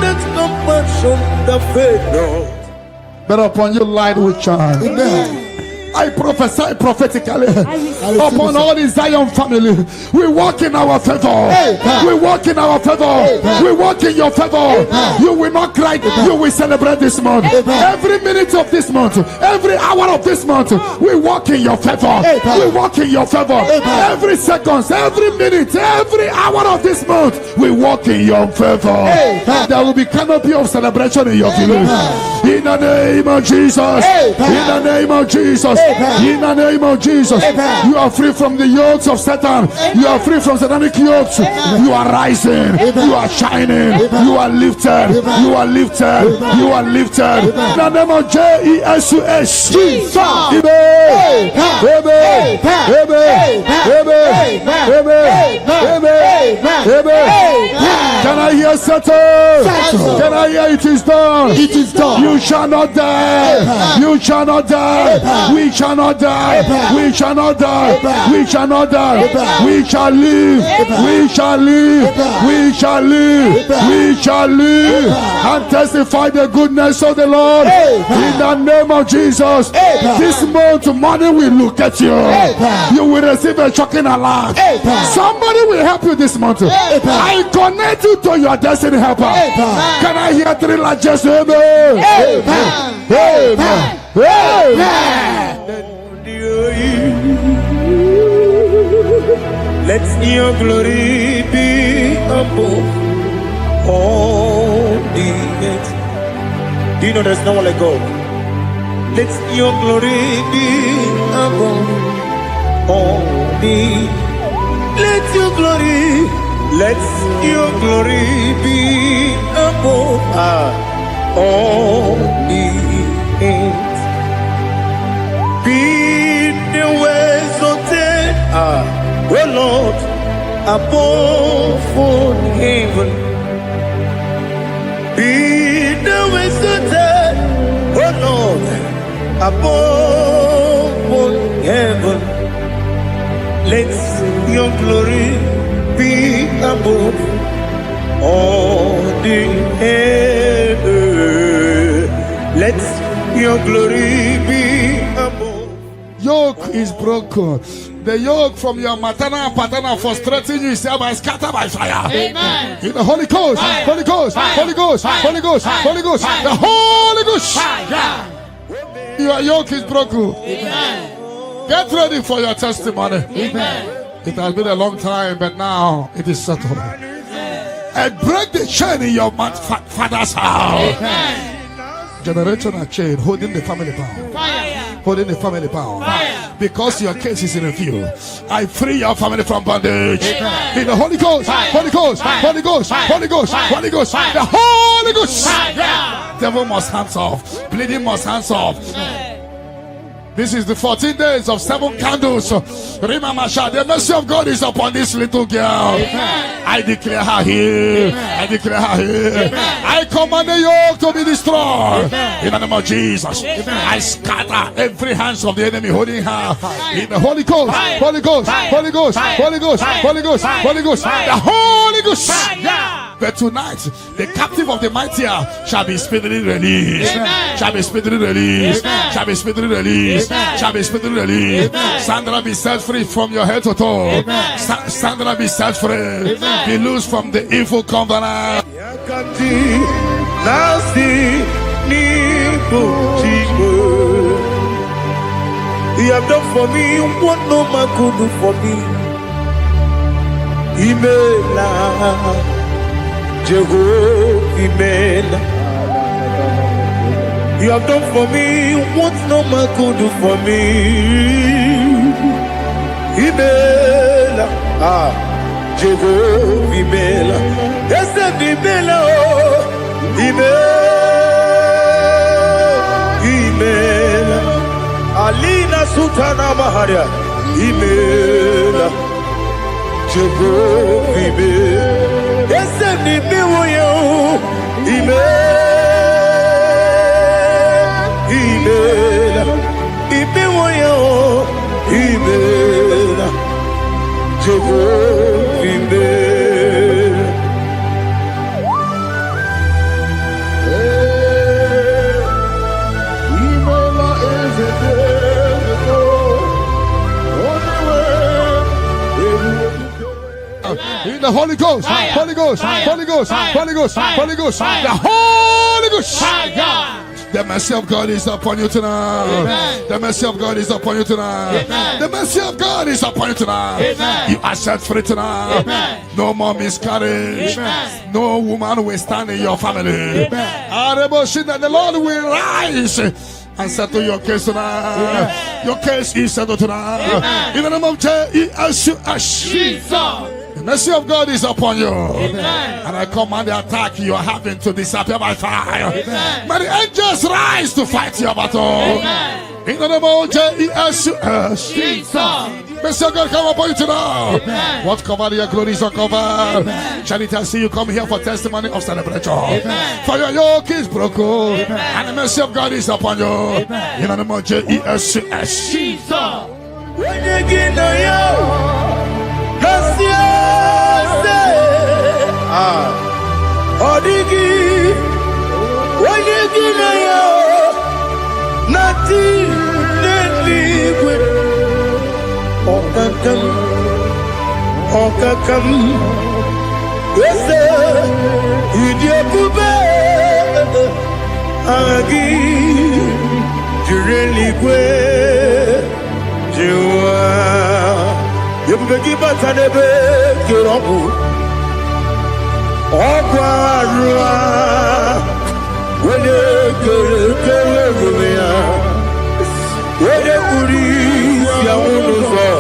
that compassion the faith no. But upon your light will shine. Amen. I prophesy prophetically upon all the Zion family. We walk in our favor. We walk in our favor. We walk in your favor. You will not cry. You will celebrate this month. Every minute of this month, every hour of this month, we walk in your favor. We walk in your favor. Every second, every minute, every hour of this month, we walk in your favor. There will be canopy of celebration in your village. In the name of Jesus. In the name of Jesus. In the name of Jesus, you are free from the yokes of Satan. You are free from satanic yokes. You are rising. You are shining. You are lifted. You are lifted. You are lifted. In the name of Jesus. Jesus. Amen. Amen. Can I hear settle? Can I hear it is done? It is done. You shall not die. You shall not die. We shall not die. We shall not die. We shall not die. We shall live. We shall live. We shall live. We shall live and testify the goodness of the Lord in the name of Jesus. This month, money will look at you. You will receive a shocking alarm. Somebody will help you this month. I connect you to your destiny helper. Can I hear three largest amen? Amen. Amen. Let your glory be above all the earth. Do you know there's no one like God? Let your glory be above all the. Let your glory be above all the earth. Be the ways of death, oh Lord, above all heaven. Be the ways of death, oh Lord, above all heaven. Let your glory be above all the earth. Let your glory be above. Yoke is broken. The yoke from your maternal and paternal frustrating you is scattered by fire. Amen. In the Holy Ghost, Fire. Holy Ghost, Fire. Holy Ghost, Fire. Holy Ghost, Fire. Holy Ghost, Fire. the Holy Ghost. Fire. Your yoke is broken. Amen. Get ready for your testimony. Amen. It has been a long time, but now it is settled. And break the chain in your father's house. Amen. Generational chain holding the family bound. Fire. Holding the family bound. Fire. Because your case is in review, I free your family from bondage. Amen. In the Holy Ghost, Fire. Holy Ghost, Fire. Holy Ghost, Fire. Holy Ghost, Fire. Holy Ghost, Fire. the Holy Ghost. Fire. Devil must hands off. Bleeding must hands off. This is the 14 days of 7 candles. Remember, the mercy of God is upon this little girl. Amen. I declare her here. Amen. I declare her here. Amen. I command the yoke to be destroyed. Amen. In the name of Jesus. Amen. I scatter every hands of the enemy holding her. In the Holy Ghost, Fire. Holy Ghost, Fire. Holy Ghost, Fire. Holy Ghost, Fire. Holy Ghost, Fire. Holy Ghost, Fire. the Holy Ghost. Fire. But tonight, the captive of the mightier shall be speedily released. Amen. Shall be speedily released. Amen. Shall be speedily released. Amen. Shall be speedily released. Amen. Sandra, be set free from your head to toe. Amen. Sandra, be set free. Amen. Be loose from the evil covenant. Yakati nasi nipo. You have done for me what no man could do for me. Imela, Jehovah, Imela. You have done for me what no man could do for me. Ibela, Jehovah Ibela, Ese Ibela, Ibela, Alina Sultana Maharia, Ibela, Jehovah Ibela, Ese Ibela, Ibela, Jehovah Ibela. Ibela is a in the Holy Ghost, Holy Ghost, Holy Ghost, Holy Ghost, Holy Ghost, the Holy Ghost. The mercy of God is upon you tonight. Amen. The mercy of God is upon you tonight. Amen. The mercy of God is upon you tonight. Amen. You are set free tonight. Amen. No more miscarriage. Amen. No woman will stand in your family. Amen. The Lord will rise and settle your case tonight. Amen. Your case is settled tonight. Amen. In the name of Jesus. The mercy of God is upon you. Amen. And I command the attack you are having to disappear by fire. Amen. May the angels rise to fight your battle. Amen. In the name of Jesus. Mercy of God come upon you tonight. Amen. What covered your glory is uncovered. Charity, I see you come here for testimony of celebration. Amen. For your yoke is broken. Amen. And the mercy of God is upon you. Amen. In the name of Jesus. When you get Odigi, when you give me nothing liquid, Okakam, yes, Idiakube, Agi, Jureligwe, Jua, you begin to Kirobu. Okwarua, wede kele rumia, wede kurisi ya unuzo,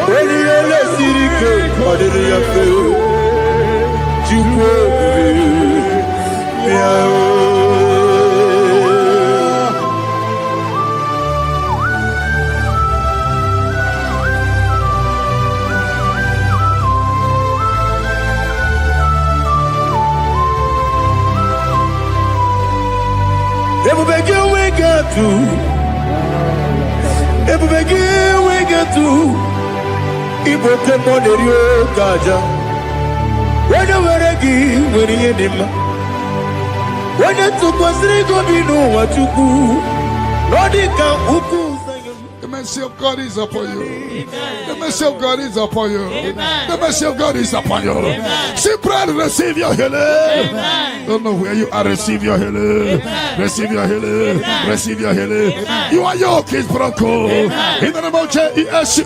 wede yele sirike, wadiri ya feo, chukwe miao. Ebubegi we get to Iboke Monerio Gaja. When you were a give, when you did, when you took us, they go be no what you do. Nodika Uku. The mercy of God is upon you. Amen. The mercy of God is upon you. Amen. The mercy of God is upon you. Simply receive your healing. Amen. Don't know where you are. Receive your healing. Amen. Receive your healing. Amen. Receive your healing. Amen. Your yoke is broken. Amen. In the name of Jesus.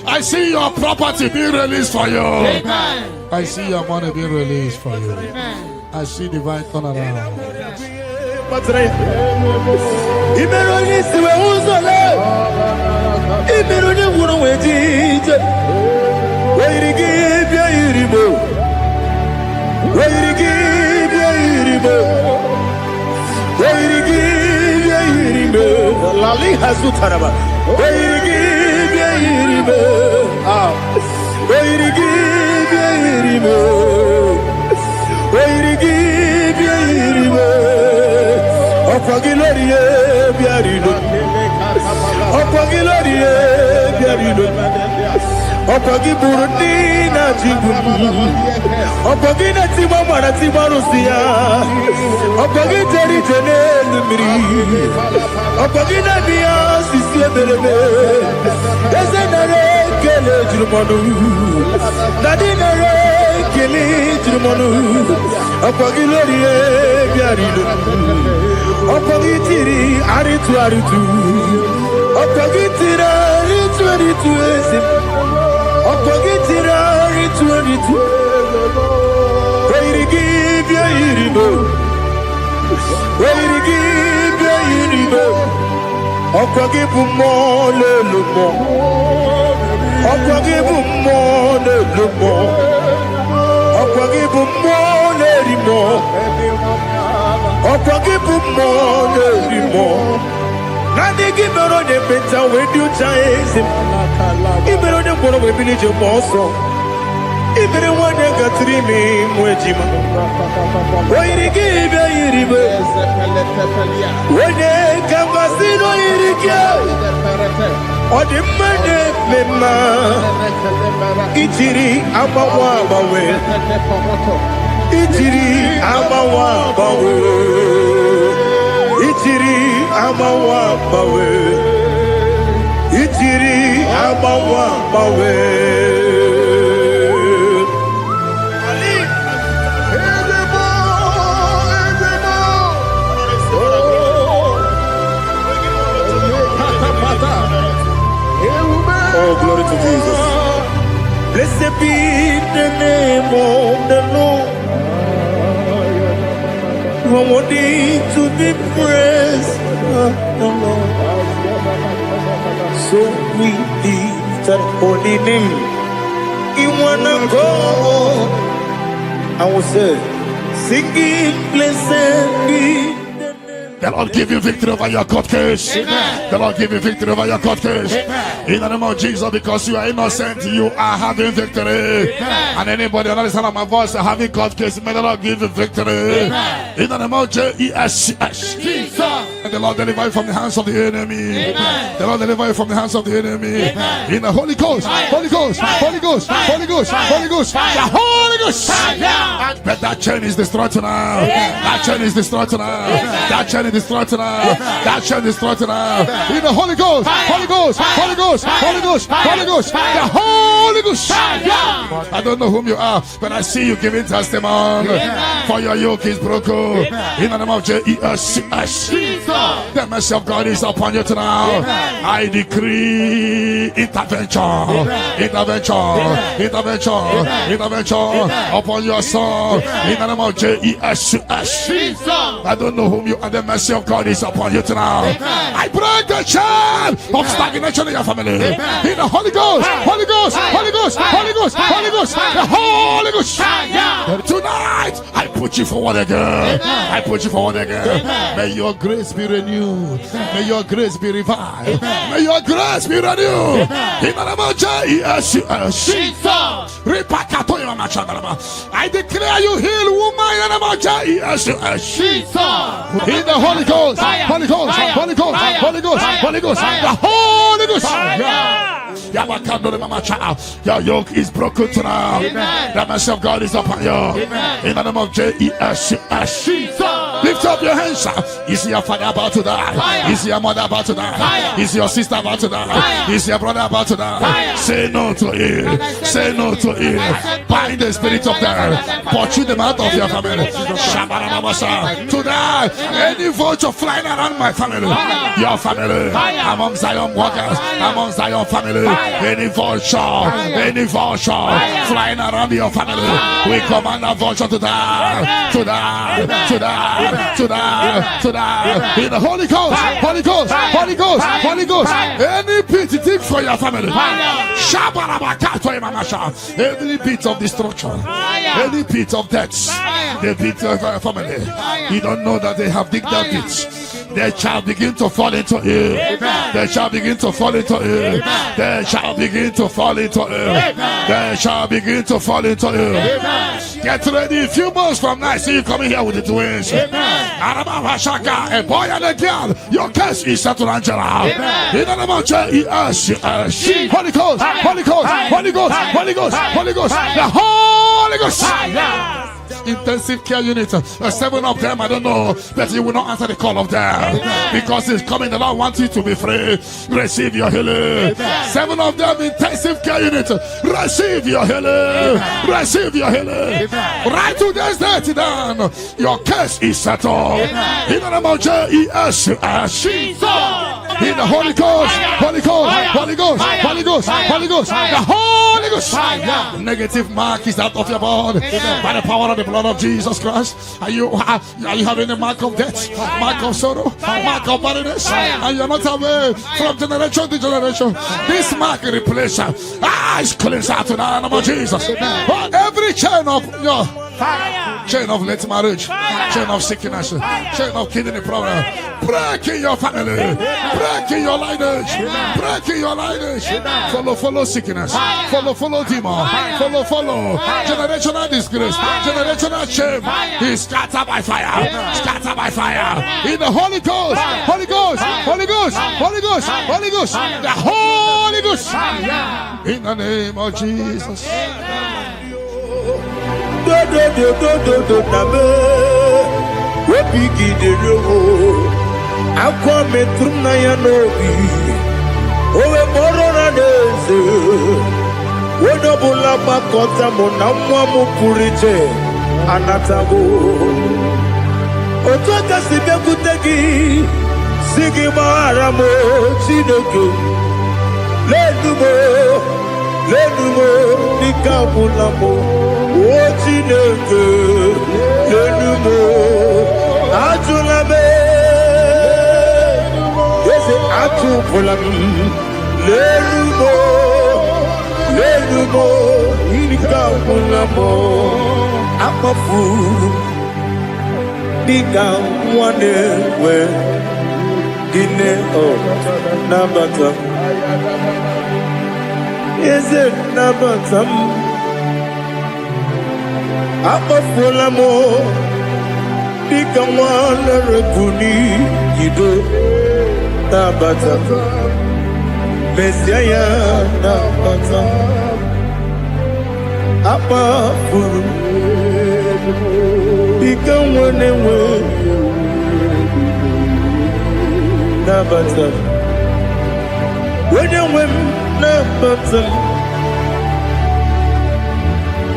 I see your property being released for you. Amen. I see your money being released for you. Amen. I see divine turnaround. Imeroni siwe uzole, Imeroni wunu wetije, Weirigibia iribo, Weirigibia iribo, Weirigibia iribo, Lali hasutaraba, Weirigibia iribo, Weirigibia iribo, Weirigibia iribo. Opogilorie biarino, Opogilorie biarino, Opogiburundi na jibu, Opogina timama na timarusia, Opogiteri jene numiri, Opogina dia sisi berebe, Ezenare kele jirumonu, Nadinare kele jirumonu, Opogilorie biarino. Opogitiri aritu aritu, Opogitira aritu aritu esim, Opogitira aritu aritu. Weirigibia iribo, Oh, glory to Jesus. Blessed be the name of the Lord. You are worthy to be praised, the Lord. So we lift that holy name. You wanna go? I will say, singing, blessed be. The Lord give you victory over your court case. Amen. The Lord give you victory over your court case. Amen. In the name of Jesus, because you are innocent, you are having victory. Amen. And anybody on the sound of my voice having court case, may the Lord give you victory. Amen. In the name of Jesus. And the Lord deliver you from the hands of the enemy. Amen. The Lord deliver you from the hands of the enemy. Amen. In the Holy Ghost, Holy Ghost, Holy Ghost, Holy Ghost, Holy Ghost, the Holy Ghost. But that chain is destroyed tonight. That chain is destroyed tonight. That chain is destroyed tonight. That chain is destroyed tonight. In the Holy Ghost, Holy Ghost, Holy Ghost, Holy Ghost, Holy Ghost, the Holy Ghost. I don't know whom you are, but I see you giving testimony. For your yoke is broken. In the name of Jesus. The mercy of God is upon you tonight. I decree intervention, intervention upon your soul. In the name of Jesus. I don't know whom you are. The mercy of God is upon you tonight. I break the chain of stagnation in your family. In the Holy Ghost, Holy Ghost, Holy Ghost, Holy Ghost, Holy Ghost, the Holy Ghost. Tonight, I put you forward again. I put you forward again. May your grace be renewed. May your grace be revived. May your grace be renewed. In the name of Jesus. I declare you heal, woman. In the name of Jesus. In the Holy Ghost, Holy Ghost, Holy Ghost, Holy Ghost, Holy Ghost, the Holy Ghost. Your yoke is broken tonight. The mercy of God is upon you. In the name of Jesus. Lift up your hands. Is your father about to die? Is your mother about to die? Is your sister about to die? Is your brother about to die? Say no to it. Say no to it. Bind the spirit of death. Pursue them out of your family. Today, any vulture flying around my family, your family, among Zion walkers, among Zion family, any vulture flying around your family, we command a vulture to die, to die, to die, to die, to die. In the Holy Ghost, Holy Ghost, Holy Ghost, Holy Ghost. Any pity dig for your family, every pit of destruction, any pit of death, the pit of your family. You don't know that they have digged that pit. They shall begin to fall into it. They shall begin to fall into it. They shall begin to fall into it. They shall begin to fall into it. Get ready. A few months from now, see you coming here with the twins. A boy and a girl. Your case is settled, Angela. In the name of Jesus. Holy Ghost, Holy Ghost, Holy Ghost, Holy Ghost, Holy Ghost, the Holy Ghost. Intensive care unit, 7 of them, I don't know, but you will not answer the call of them because it's coming. The Lord wants you to be free. Receive your healing. 7 of them, intensive care unit, receive your healing. Receive your healing. Right to this day down, your case is settled. In the name of Jesus. In the Holy Ghost, Holy Ghost, Holy Ghost, Holy Ghost, Holy Ghost, the Holy Ghost. Ghost. Fire. Negative mark is out of your body. By the power of the blood of Jesus Christ. Are you having a mark of death? Mark of sorrow? Mark of barrenness? And you're not away from generation to generation. This mark replace is cleansed out to the name of Jesus. Every chain of your chain of late marriage, chain of sickness, chain of kidney problem, break in your family, break in your lineage, break in your lineage. Follow sickness, follow demon, follow generational disgrace, generational shame. He's scattered by fire, scattered by fire. In the Holy Ghost, Holy Ghost, Holy Ghost, Holy Ghost, Holy Ghost, the Holy Ghost. In the name of Jesus. Lenumo nikabulamo ochineke lenumo atulame yese atupulam lenumo nikabulamo amafu nikamwane we dine o nabata. Is it never some? I'm a full of more. Become one of a goody. You do Nabata. Messiah Nabata. I'm a fool. Become one and one. Nabata. When you win.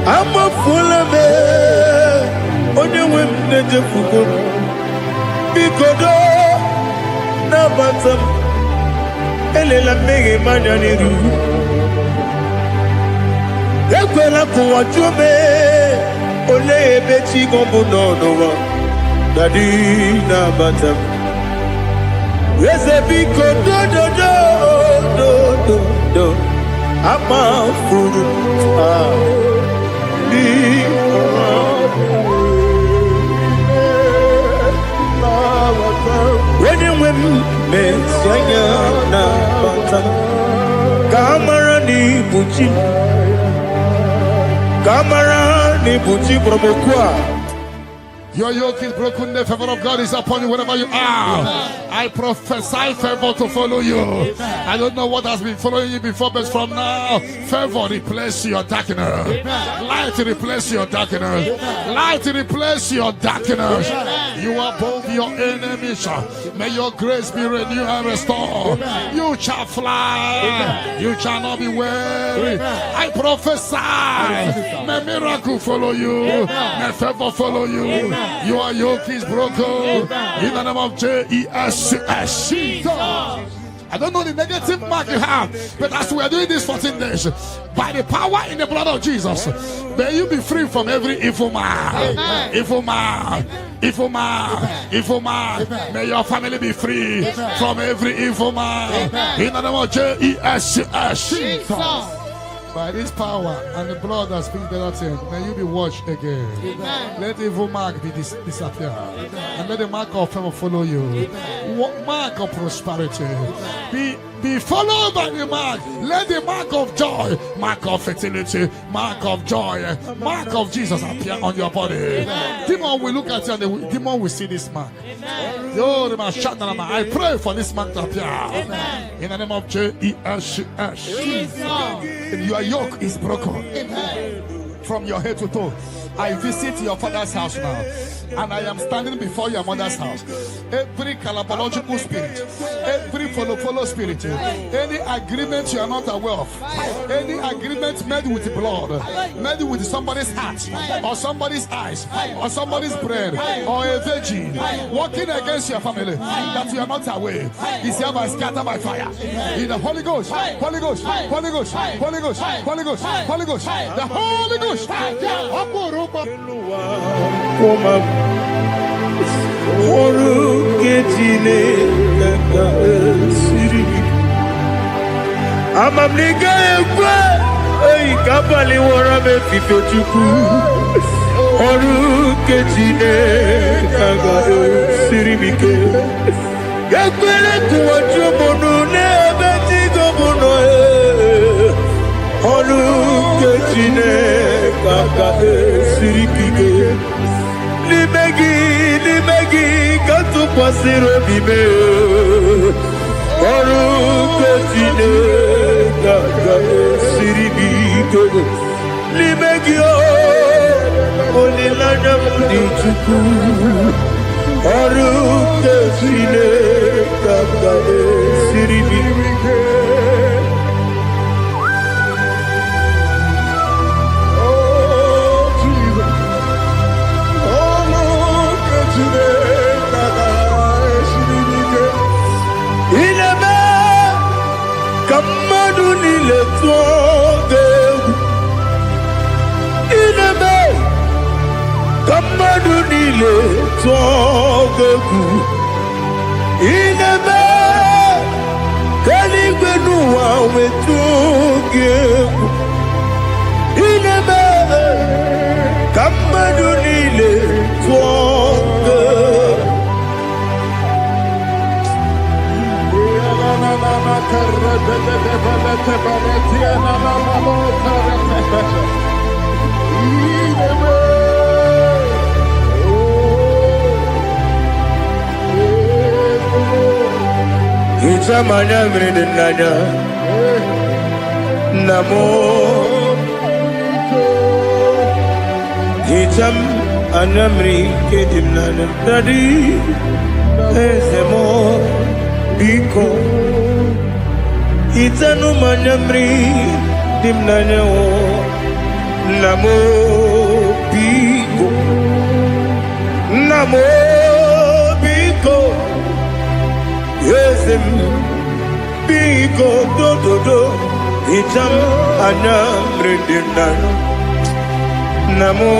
I'm a fool of it. On your women, the Jafuko. Because no bottom. Elela Megi Mananiru. Equela Kuachume. Ole Betty Gombo no. Daddy Nabatam. Yes, a big do. I'm a fool. When you win, Kamara ni buchi promokwa. Your yoke is broken, the favor of God is upon you wherever you are. I prophesy favor to follow you. I don't know what has been following you before, but from now, favor replace your darkness. Light replace your darkness. Light replace your darkness. You are above your enemies. May your grace be renewed and restored. You shall fly. You shall not be weary. I prophesy. May miracle follow you. May favor follow you. Your yoke is broken in the name of Jesus. I don't know the negative mark you have, but as we are doing this 14 days, by the power in the blood of Jesus, may you be free from every evil man. Evil man. Evil man. Evil man. May your family be free from every evil man. In the name of Jesus. By this power and the blood that speaks better things, may you be washed again. Amen. Let the evil mark be disappear. And let the mark of favor follow you. Mark of prosperity. Be followed by the mark. Let the mark of joy, mark of fertility, mark of joy, mark of Jesus appear on your body. Demon will look at you and the demon will see this mark. I pray for this mark to appear. In the name of Jesus. Your yoke is broken. From your head to toe. I visit your father's house now. and I am standing before your mother's house. Every calabological spirit, every follow spirit, any agreement you are not aware of, any agreement made with blood, made with somebody's heart, or somebody's eyes, or somebody's brain, or a virgin, working against your family, that you are not aware, is hereby scattered by fire. In the Holy Ghost, Holy Ghost, Holy Ghost, Holy Ghost, Holy Ghost, Holy Ghost, the Holy Ghost. Kapali wara me fife chuku oru kejine kaga sirimike yakwele tuwacho monu ne beti gomuno oru kejine kaga siripike limegi katu pasiro bime oru kejine kaga siripike limegio olilanya mudichuku oruke sile kaka siribike. Oh Jesus, oruke sile kaka siribike. Ilebe kamadu nile tuoge. Kamadu nile togeku inebe kaligwenu wa wetugeku inebe kamadu nile togeku Itamanya mridinanya namo Itam anamri kedimnana dadi ezemo biko Itanu manamri dimnanya namo biko namo biko Yesem biko do itam anamridinan namo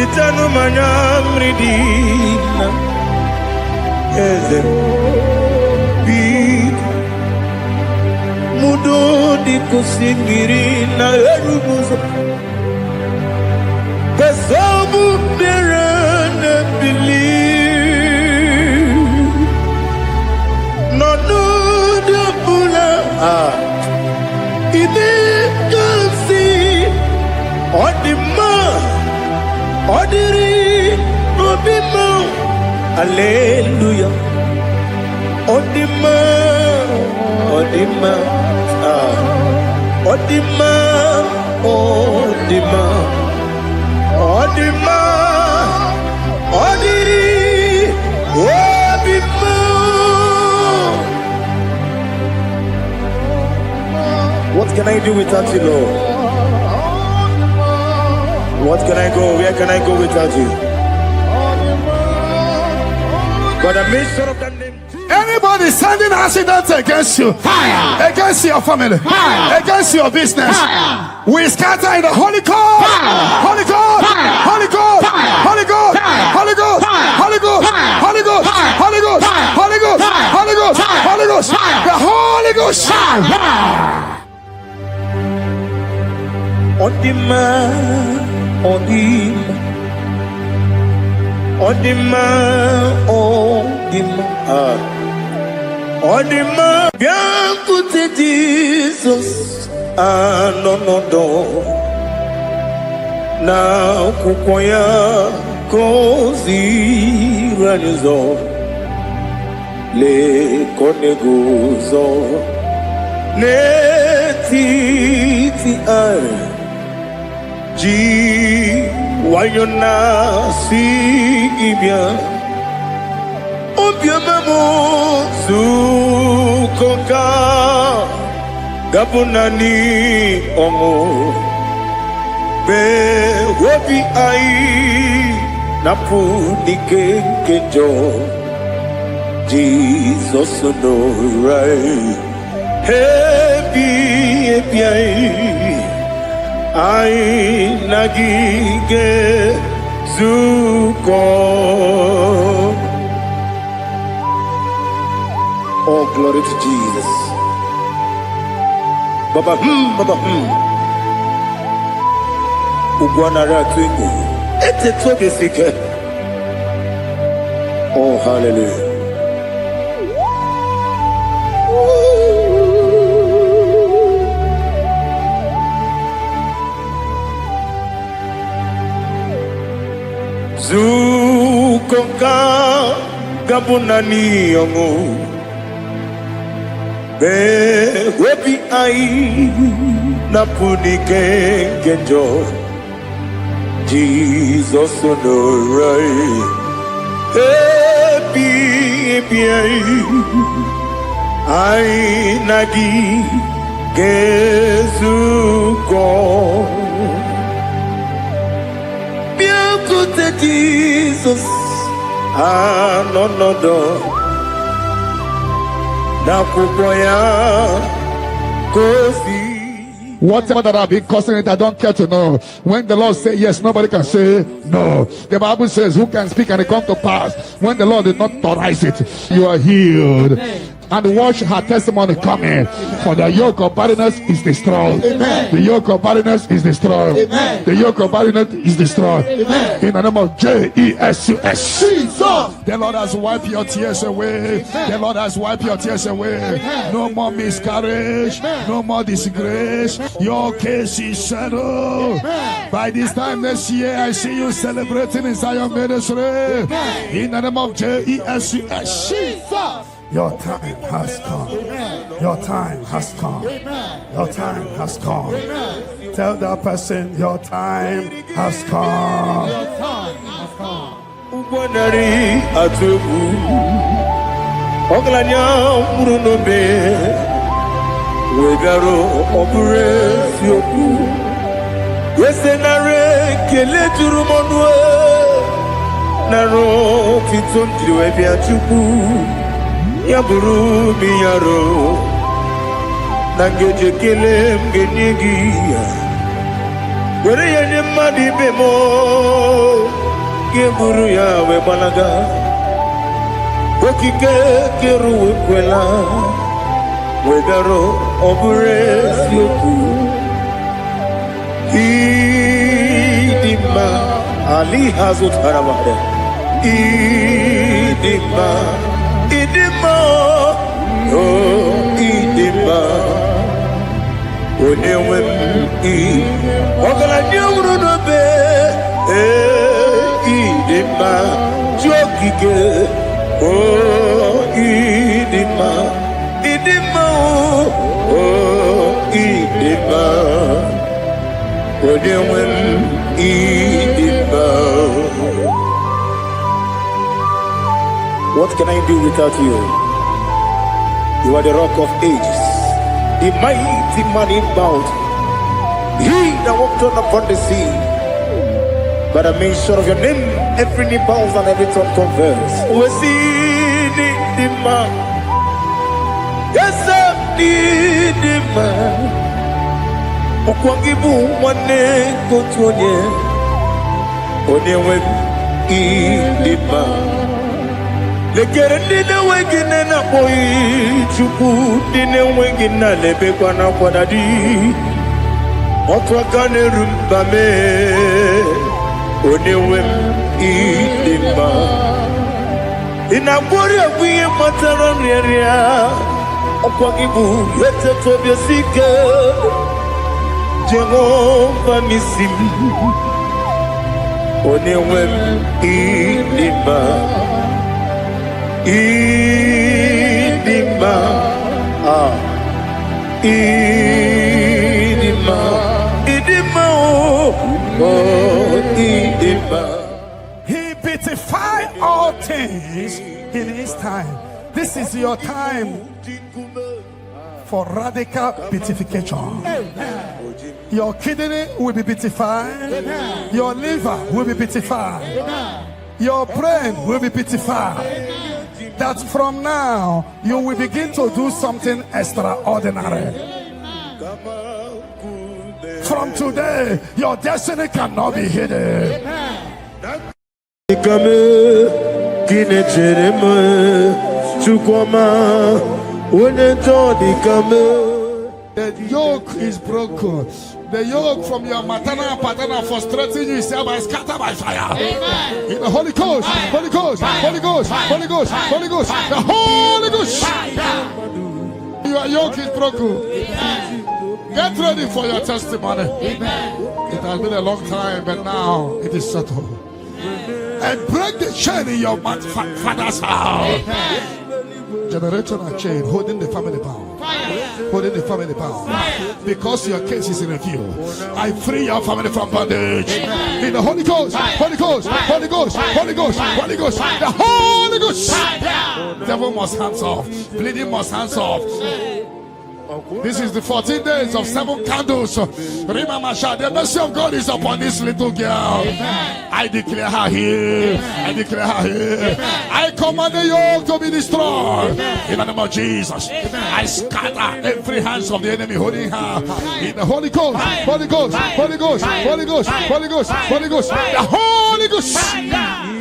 itanu manamridina yesem biko mudo di kusingiri na erumuzo besobu berene bili Ibe kansi odima odiri obima hallelujah odima odima odima odima odima odiri obima. What can I do without you, Lord? What can I go? Where can I go without you? But I made sure of that name. Anybody sending accidents against you, fire. Against your family, fire. Against your business, fire. We scatter in the Holy Ghost, Holy Ghost, Holy Ghost, Holy Ghost, Holy Ghost, Holy Ghost, Holy Ghost, Holy Ghost, Holy Ghost, Holy Ghost, Holy Ghost, the Holy Ghost. Odima, odima, odima, odima, odima. Bien écoutez Jesus, no na kukoya kozi ranizo le koneguzo ne titi ay. Ji wayona si ibia obiamamo zukoka gabunani omo be wobi ai napu nikekejo Jesus no right hebi ai nagige zuko. Oh, glory to Jesus. Baba Ugwana ratwingu ete toge sike. Oh, hallelujah. Zukonka gabunani yongo be webi ai napunike genjo Jesus no right happy ai nagi gezuko Jesus, no. Whatever that I've been causing it, I don't care to know. When the Lord says yes, nobody can say no. The Bible says, who can speak and it come to pass? When the Lord did not authorize it, you are healed. And watch her testimony coming. For the yoke of barrenness is destroyed. Amen. The yoke of barrenness is destroyed. Amen. The yoke of barrenness is destroyed. Amen. In the name of Jesus. The Lord has wiped your tears away. Amen. The Lord has wiped your tears away. Amen. No more miscarriage. Amen. No more disgrace. Your case is settled. Amen. By this time next year, I see you celebrating in Zion ministry. Amen. In the name of Jesus. Your time has come. Amen. Your time has come. Amen. Your time has come. Amen. Tell that person your time has come. Your time has come. Ubanari atubu oglanya murunobe wegaro obure sioku yesenare kele turumonwe naro fitondriwe biachuku Yaburu miyaro nangeje kele mgenyigia were yenye madi bemo geburu ya webalaga okike keru wekwela wegaro obure sioku idima ali hazut haramade idima idima onewem ogala nyumru no be idima jokike idima idima idima onewem idima. What can I do without you? You are the rock of ages, the mighty man in battle. He that walked on upon the sea. By the mention of your name, every knee bows and every tongue confess. We see the man. Yes, I need the man. Okwangibu wane kotonye. Onewe the man. Lekere dine wengine na boyi chuku dine wengine lebe kwa na kwadadi otwakane rumbame onewem idimba inabori agwiye matara nyeria okwagibu yete tobye sike Jehova nisim onewem idimba idima idima idima He beautified all things in his time. This is your time for radical beatification. Your kidney will be beatified. Your liver will be beatified. Your brain will be beatified. That from now you will begin to do something extraordinary. From today, your destiny cannot be hidden. The yoke is broken. The yoke from your maternal and paternal frustrating you is scattered by fire. Amen. In the Holy Ghost, Holy Ghost, Holy Ghost, Holy Ghost, Holy Ghost, the Holy Ghost. Your yoke is broken. Get ready for your testimony. It has been a long time, but now it is settled. And break the chain in your father's house. Generational chain holding the family bound. Holding the family bound. Because your case is in review, I free your family from bondage. In the Holy Ghost, Holy Ghost, Holy Ghost, Holy Ghost, Holy Ghost, the Holy Ghost. Devil must hands off. Bleeding must hands off. This is the 14 days of 7 candles. Remember, the mercy of God is upon this little girl. I declare her here. I declare her here. I command the yoke to be destroyed. In the name of Jesus, I scatter every hands of the enemy holding her. In the Holy Ghost, Holy Ghost, Holy Ghost, Holy Ghost, Holy Ghost, Holy Ghost, the Holy Ghost.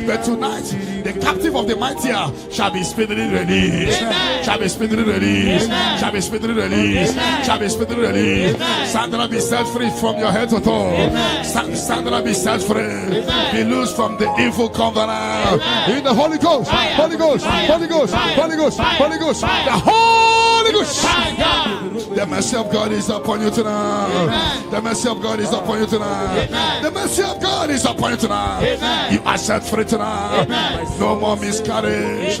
But tonight, the captive of the mightier shall be speedily released. Shall be speedily released. Shall be speedily released. Shall be speedily released. Sandra, be set free from your head to toe. Sandra, be set free. Be loose from the evil covenant. In the Holy Ghost, Holy Ghost, Holy Ghost, Holy Ghost, Holy Ghost, the Holy Ghost. The mercy of God is upon you tonight. The mercy of God is upon you tonight. The mercy of God is upon you tonight. You are set free tonight. No more miscarriage.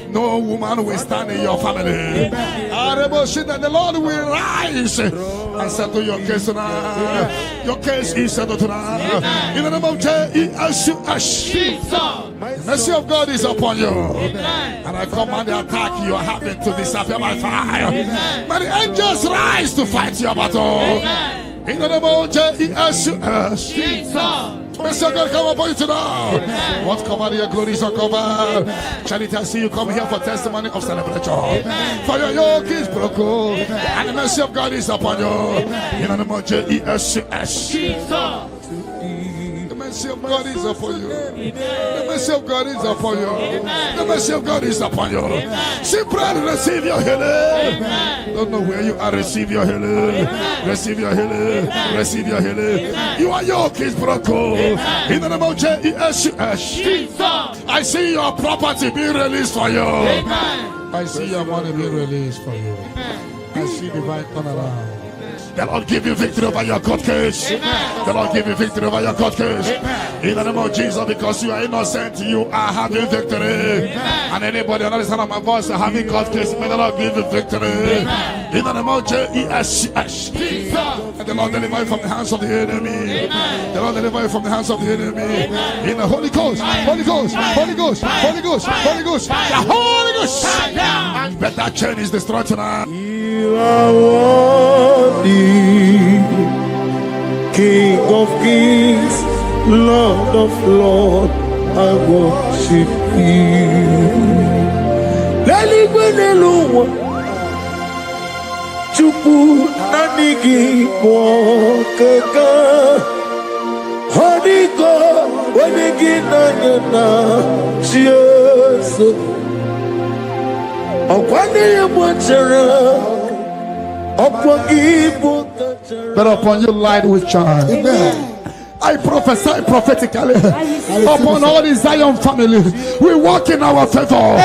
No woman will stand in your family. And the Lord will rise and settle your case tonight. Your case is settled tonight. In the name of Jesus. The mercy of God is upon you. And I command the attack you are having to disappear by fire. May the angels rise to fight your battle. In the name of Jesus. Mercy of God come upon you tonight. What cover your glory is uncovered. Charity, I see you come here for testimony of celebration. For your yoke is broken. And the mercy of God is upon you. In the name of Jesus. The mercy of God is upon you. The mercy of God is upon you. The mercy of God is upon you. Simply receive your healing. Don't know where you are. Receive your healing. Receive your healing. Receive your healing. Your yoke is broken. In the name of Jesus. I see your property being released for you. I see your money being released for you. I see divine turnaround. The Lord give you victory over your court case. The Lord give you victory over your court case. In the name of Jesus, because you are innocent, you are having victory. And anybody under the sound of my voice are having court case, may the Lord give you victory. In the name of Jesus. And the Lord deliver you from the hands of the enemy. The Lord deliver you from the hands of the enemy. In the Holy Ghost, Holy Ghost, Holy Ghost, Holy Ghost, Holy Ghost, the Holy Ghost. But that chain is destroyed tonight. You are worthy, King of kings, Lord of lords, I worship you. Chupu nanigi mwokeka Honiko wanigi nanyana Jesu Okwani yamwachara But upon you light will shine. Amen. I prophesy prophetically upon all the Zion family. We walk in our favor.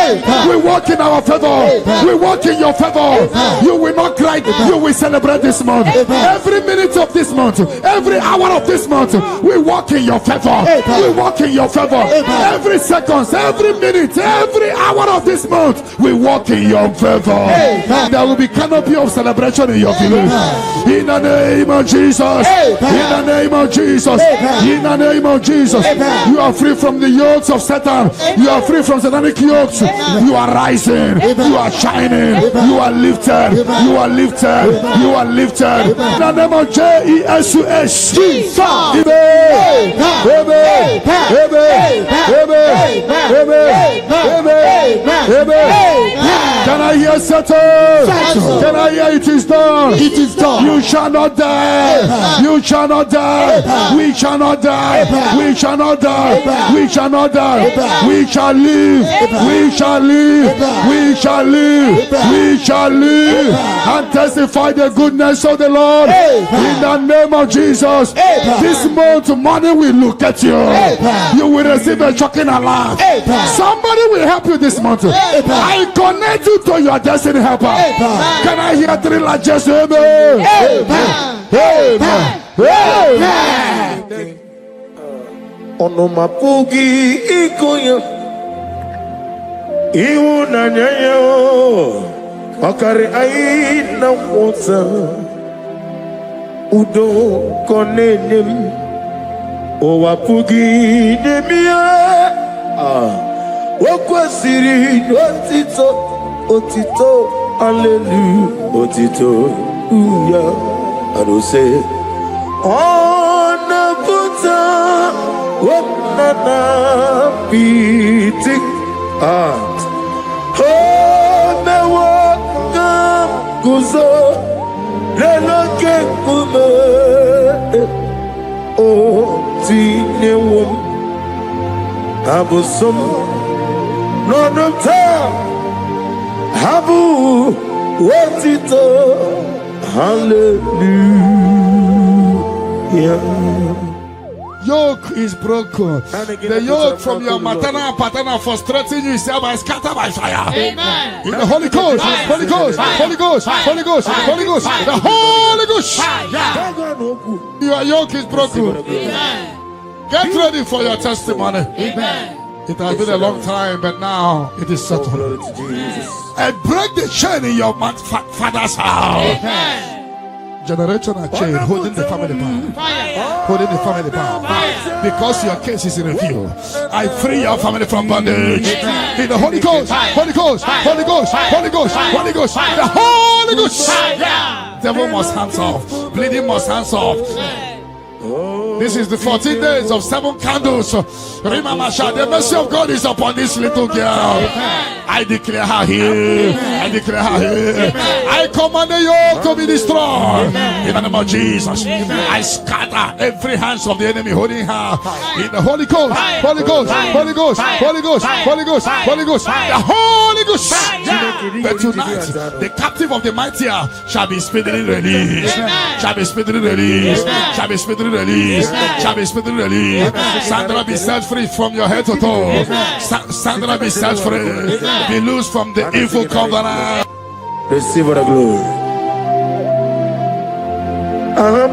We walk in our favor. We walk in your favor. You will not cry. You will celebrate this month. Every minute of this month, every hour of this month, we walk in your favor. We walk in your favor. Every second, every minute, every hour of this month, we walk in your favor. There will be canopy of celebration in your village. In the name of Jesus. In the name of Jesus. In the name of Jesus, you are free from the yokes of Satan. You are free from satanic yokes. You are rising. You are shining. You are lifted. You are lifted. You are lifted. In the name of Jesus. Can I hear settle? Can I hear it is done? It is done. You shall not die. You shall not die. We shall not die. We shall not die. We shall not die. We shall live. We shall live. We shall live. We shall live and testify the goodness of the Lord. In the name of Jesus. This month money will look at you. You will receive a shocking alarm. Somebody will help you this month. I connect you to your destiny helper. Can I hear three largest amen? Amen. Amen. Ono mapugi ikoyo iwu na nyayo akari ai na wota udo konenem o wapugi demia okwasiri otito hallelujah otito uya arose ona puta Wapnana piti Home wakam kuzo Leloke kume O tinewum Abusum Nonota Habu Watito Hallelujah. Yoke is broken. The yoke from your maternal and paternal frustrating you shall be scattered by fire. Amen. In the Holy Ghost, Holy Ghost, Holy Ghost, Holy Ghost, Holy Ghost, the Holy Ghost. Your yoke is broken. Amen. Get ready for your testimony. Amen. It has been a long time, but now it is settled. And break the chain in your father's house. Amen. Generational chain holding the family power. Fire. Holding the family power. Because your case is in review, I free your family from bondage. In the Holy Ghost, Holy Ghost, Holy Ghost, Holy Ghost, Holy Ghost, the Holy Ghost. Devil must hands off. Bleeding must hands off. This is the 14 days of 7 candles. Remember, the mercy of God is upon this little girl. I declare her here. I declare her here. I command the yoke to be destroyed. In the name of Jesus, I scatter every hands of the enemy holding her. In the Holy Ghost, Holy Ghost, Holy Ghost, Holy Ghost, Holy Ghost, Holy Ghost, the Holy Ghost. But tonight, the captive of the mightier shall be speedily released. Shall be speedily released. Shall be speedily released. Shall be speedily released. Sandra, be set free from your head to toe. Sandra, be set free. Be loose from the evil covenant. Receive the glory. Allah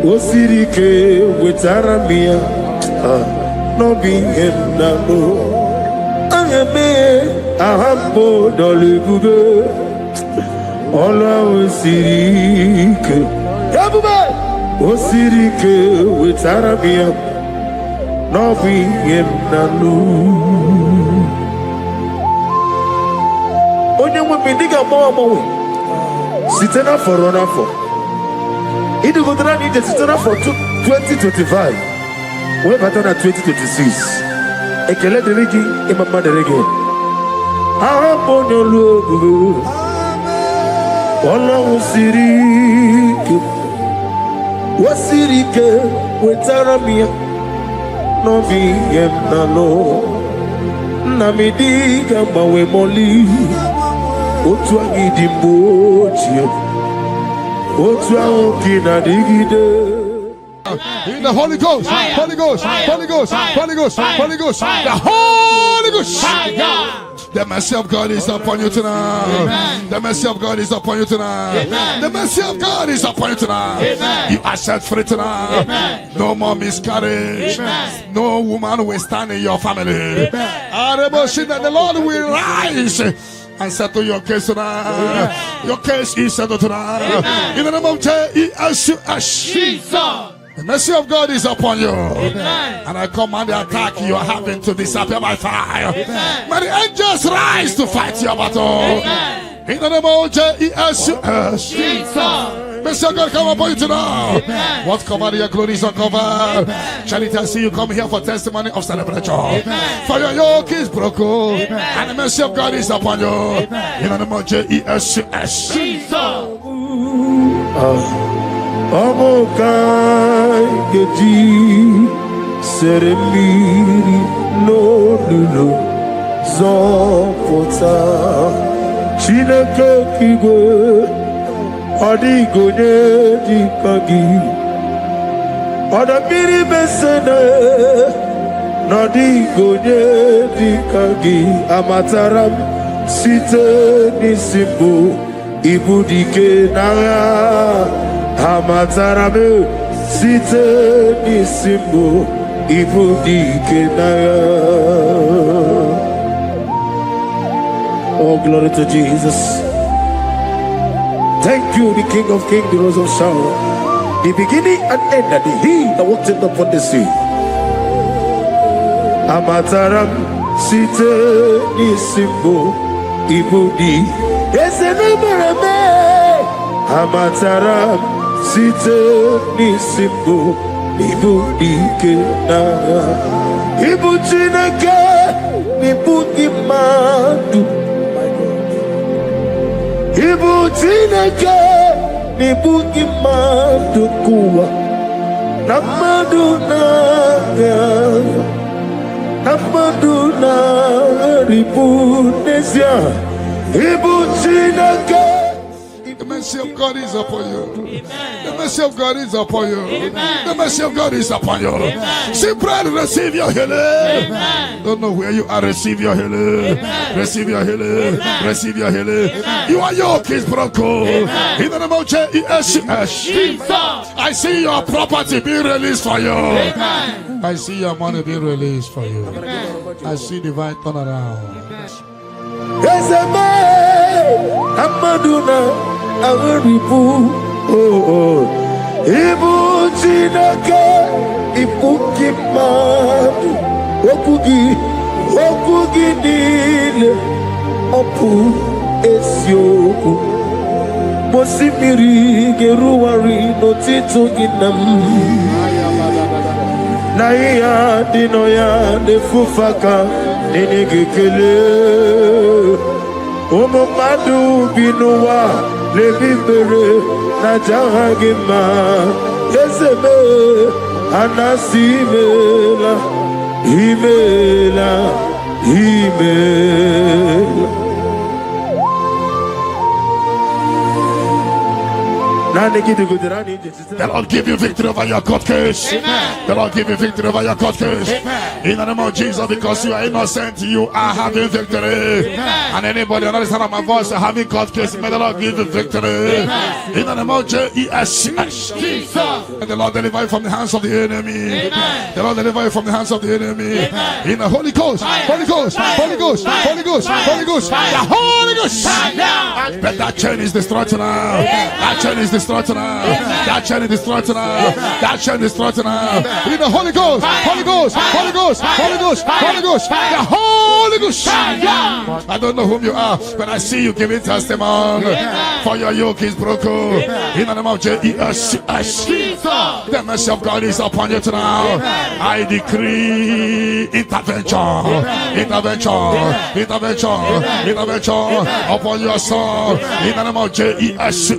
Osirike with Aramia. No being him no. Ahambo dolibuge Ola Osirike Osirike with Arabia No be him nanu Onye we diga mo Sitena for runner for Idu godra need the sitena for 2025 We better than 2026 Ekele deregi imama deregi Ahambo logo Ola Osirike Osirike wetaramiya no be nano Namidiga mawe moli Otu agidi mbochi Otu aokina digide In the Holy Ghost, Holy Ghost, Holy Ghost, Holy Ghost, Holy Ghost, the Holy Ghost. The mercy of God is upon you tonight. Amen. The mercy of God is upon you tonight. Amen. The mercy of God is upon you tonight. Amen. You are set free tonight. Amen. No more miscarriage. Amen. No woman will stand in your family. Amen. The Lord will rise and settle your case tonight. Your case is settled tonight. In the name of Jesus. The mercy of God is upon you. And I command the attack you are having to disappear by fire. May the angels rise to fight your battle. In the name of Jesus. Mercy of God come upon you tonight. What covered your glory is uncovered. Charity, I see you come here for testimony of celebration. For your yoke is broken. And the mercy of God is upon you. In the name of Jesus. Amokai geji seremiri no zopota Chineke kigwe odigonye dikagi odamiri besene nodigonye dikagi amataram site nisimbu ibudike naya Amatarame site nisimbo ibudike naya. Oh, glory to Jesus. Thank you, the King of Kings, the Rose of Sharon, the beginning and end, and the He that walked upon the sea. Amataram site nisimbo ibudi. Amataram site nisimbo ibudike na ibu Chineke nibugi madu ibu Chineke nibugi madu kuwa na madu na ribu nesia ibu Chineke. The mercy of God is upon you. The mercy of God is upon you. The mercy of God is upon you. See, pray to receive your healing. Don't know where you are. Receive your healing. Receive your healing. Receive your healing. Your yoke is broken. In the name of Jesus. I see your property being released for you. I see your money being released for you. I see divine turnaround. Yes, Amaduna. Aweribu, ibu Chineke, ibuki madu, okugi nile, opu esioku, mosimiri geruwari notito ginam, na iya dino ya nefufaka ninigekele, madu binuwa. Lebibere na jahagima Ezebe anasimela Himela The Lord give you victory over your court case. The Lord give you victory over your court case. In the name of Jesus, because you are innocent, you are having victory. And anybody on the other side of my voice having court case, may the Lord give you victory. In the name of Jesus. And the Lord deliver you from the hands of the enemy. The Lord deliver you from the hands of the enemy. In the Holy Ghost, Holy Ghost, Holy Ghost, Holy Ghost, Holy Ghost, the Holy Ghost. But that chain is destroyed tonight. That chain is destroyed tonight. That chain is destroyed tonight. That chain is destroyed tonight. In the Holy Ghost, Holy Ghost, Holy Ghost, Holy Ghost, Holy Ghost, the Holy Ghost. I don't know whom you are, but I see you giving testimony. For your yoke is broken. In the name of Jesus, the mercy of God is upon you tonight. I decree intervention, intervention, intervention, intervention upon your soul. In the name of Jesus.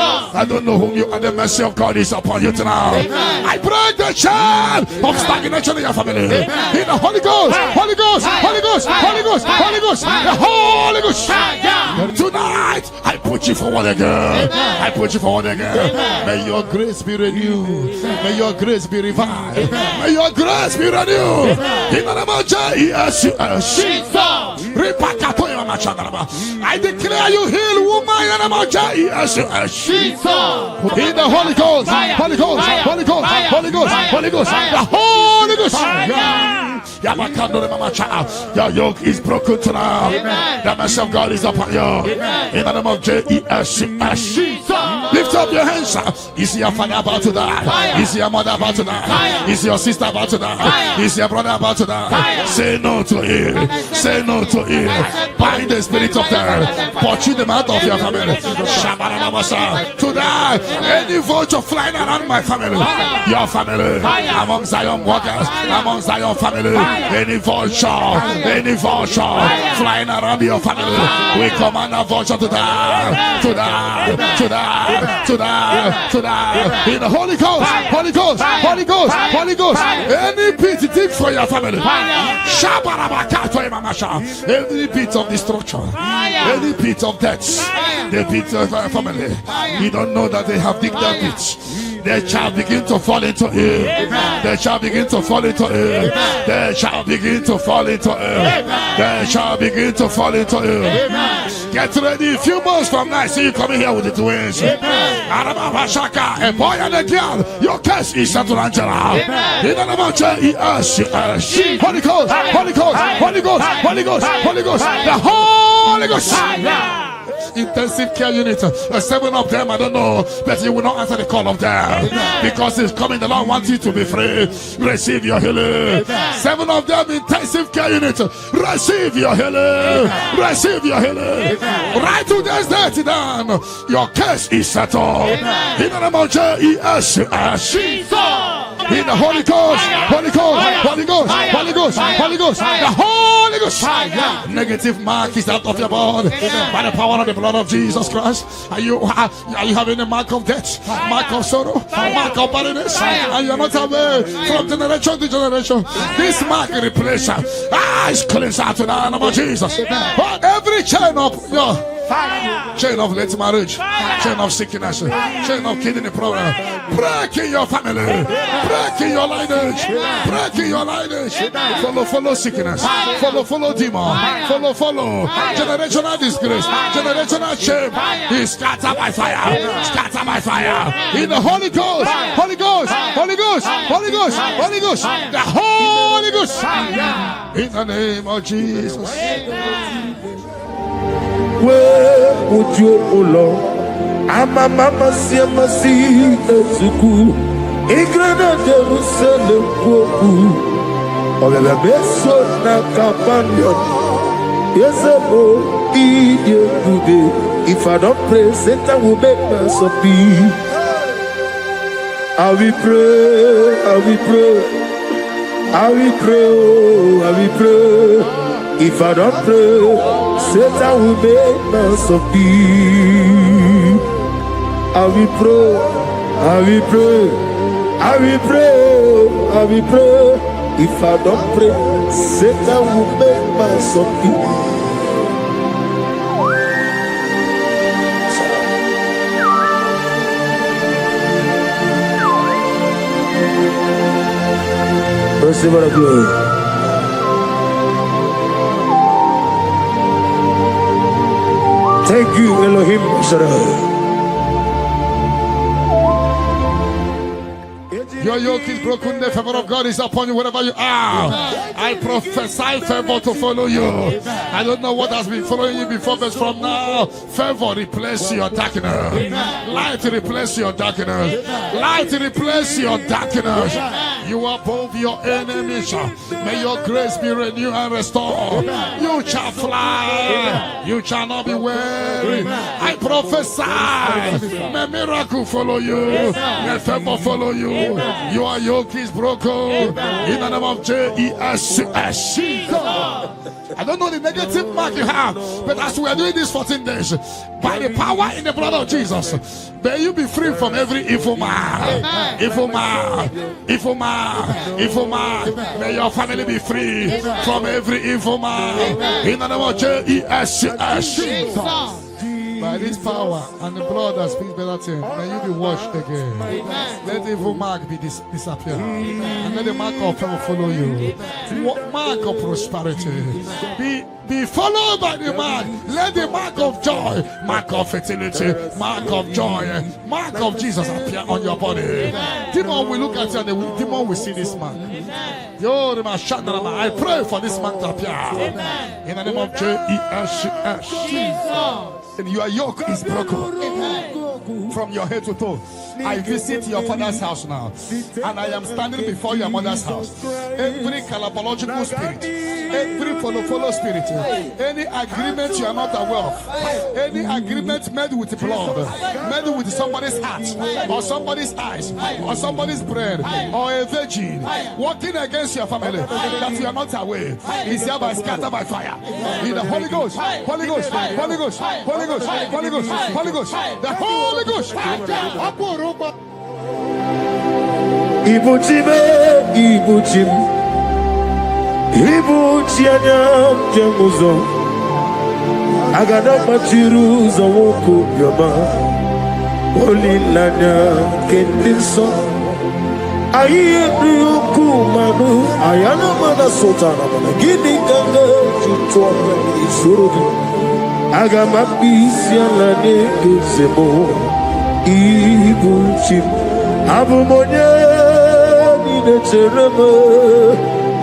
I don't know whom you are. The mercy of God is upon you tonight. I break the chain of stagnation in your family. In the Holy Ghost, Holy Ghost, Holy Ghost, Holy Ghost, Holy Ghost, the Holy Ghost. Tonight, I put you forward again. I put you forward again. May your grace be renewed. May your grace be revived. May your grace be renewed. In the name of Jesus. I declare you heal, woman. In the name of Jesus. In the Holy Ghost, Holy Ghost, Holy Ghost, Holy Ghost, Holy Ghost, the Holy Ghost. Your yoke is broken tonight. The mercy of God is upon you. In the name of Jesus. Lift up your hands. Is your father about to die? Is your mother about to die? Is your sister about to die? Is your brother about to die? Say no to it. Say no to it. Bind the spirit of death. Pursue them out of your family. To die. Any vulture flying around my family, your family, among Zion workers, among Zion family, any vulture flying around your family, we command a vulture to die, to die, to die, to die, to die. In the Holy Ghost, Holy Ghost, Holy Ghost, Holy Ghost. Any pit dig for your family. Any pit of destruction, any pit of death, the pit of our family. You don't know that they have digged their pits. They shall begin to fall into it. They shall begin to fall into it. They shall begin to fall into it. They shall begin to fall into it. Get ready. A few months from now, see you coming here with the twins. A boy and a girl. Your case is settled, Angela. In the name of Jesus. Holy Ghost, Holy Ghost, Holy Ghost, Holy Ghost, Holy Ghost, the Holy Ghost. Intensive care unit, 7 of them, I don't know, but you will not answer the call of them because it's coming. The Lord wants you to be free. Receive your healing. 7 of them, intensive care unit. Receive your healing. Receive your healing. Right to this day, down. Your case is settled. In the name of Jesus. In the Holy Ghost, Holy Ghost, Holy Ghost, Holy Ghost, Holy Ghost, the Holy Ghost. Negative mark is out of your body by the power of the blood of Jesus Christ. Are you having a mark of death, mark of sorrow, mark of barrenness, and you are not away from generation to generation? This mark replace is cleansed out to the name of Jesus. Every chain of your chain of late marriage, chain of sickness, chain of kidney problem, break in your family, break in your lineage, break in your lineage. Follow sickness, follow demon, follow generational disgrace, generational shame. He scattered by fire, scattered by fire. In the Holy Ghost, Holy Ghost, Holy Ghost, Holy Ghost, Holy Ghost, the Holy Ghost. In the name of Jesus. Where would you alone? Ama mama siama si etuku. Igrana Jerusalem woku. Obebe beso na companion. Yesebo iye gude. If I don't pray, Satan will make us happy. I will pray, I will pray, I will pray, I will pray. If I don't pray, Satan will make us happy. I will pray, I will pray, I will pray, I will pray. If I don't pray, Satan will make us happy. Receive our glory. Thank you, Elohim Shaddai. Your yoke is broken, the favor of God is upon you wherever you are. I prophesy favor to follow you. I don't know what has been following you before, but from now, favor replace your darkness. Light replace your darkness. Light replace your darkness. You are above your enemies. May your grace be renewed and restored. You shall fly. You shall not be weary. I prophesy. May miracle follow you. May favor follow you. Your yoke is broken. In the name of Jesus. I don't know the negative mark you have, but as we are doing this 14 days, by the power in the blood of Jesus, may you be free from every evil man. Evil man. Evil man. Evil man. May your family be free from every evil man. In the name of Jesus. By this power and the blood that speaks better things, may you be washed again. Let the evil mark be disappear. And let the mark of favor follow you. Mark of prosperity. Be followed by the mark. Let the mark of joy, mark of fertility, mark of joy, mark of Jesus appear on your body. Demon will look at you and the demon will see this mark. I pray for this mark to appear. In the name of Jesus. And your yoke is broken from your head to toe. I visit your father's house now, and I am standing before your mother's house. Every calabological spirit, every follow spirit, any agreement you are not aware of, any agreement made with blood, made with somebody's heart, or somebody's eyes, or somebody's brain, or a virgin, working against your family that you are not aware, is hereby scattered by fire. In the Holy Ghost, Holy Ghost, Holy Ghost, Holy Ghost, Holy Ghost, Holy Ghost, the Holy Ghost. Ibuchime, Ibuchim, Ibuchianyam Jamuzo, Agada Machiruza Woko Yama, Holy Lanya Kendinson, Ayuku Manu, Ayana Mana Sotana, Gini Ganga, Chutua, Isuru, Agamapisialane Gizemo, Ibuchim, Abumonia. Terema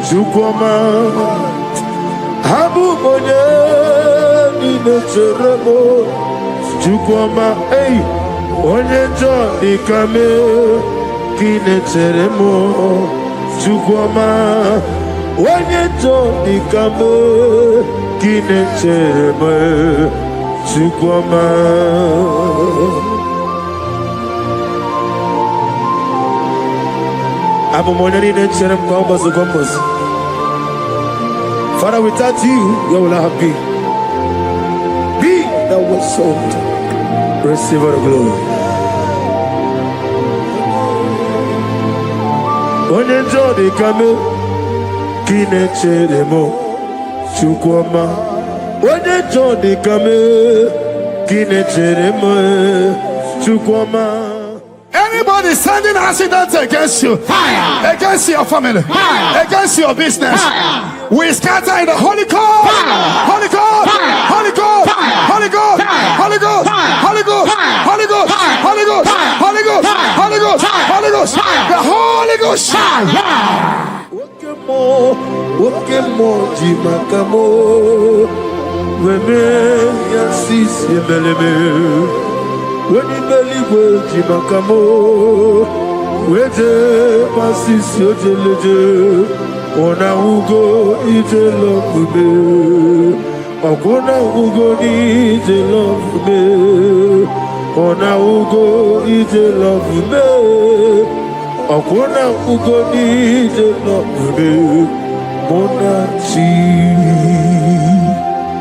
Chukwama Abu Monya Nina Teremo Chukwama Hey Onyejo Ikame Kine Teremo Chukwama Onyejo Ikame Kine Teremo Chukwama. Father, without you, you will not be. Be that was sold. Receive the glory. When you join the camel, Kine Cheremo, Chukwama. When you join the camel, Kine Cheremo, Chukwama. Anybody sending accidents against you, fire. Against your family, fire. Against your business, fire. We scatter in the Holy Ghost, Holy Ghost, Holy Ghost, Holy Ghost, Holy Ghost, Holy Ghost, Holy Ghost, Holy Ghost, Holy Ghost, Holy Ghost, Holy Ghost, the Holy Ghost. Okemo jimakamo, weme yasisi beleme. When you believe with Jimakamo, with the passes your jelly, on a Ugo, eat a love me. Okona Ugo, eat a love me. On a Ugo, eat a love me. Okona Ugo, eat a love me. Monachi,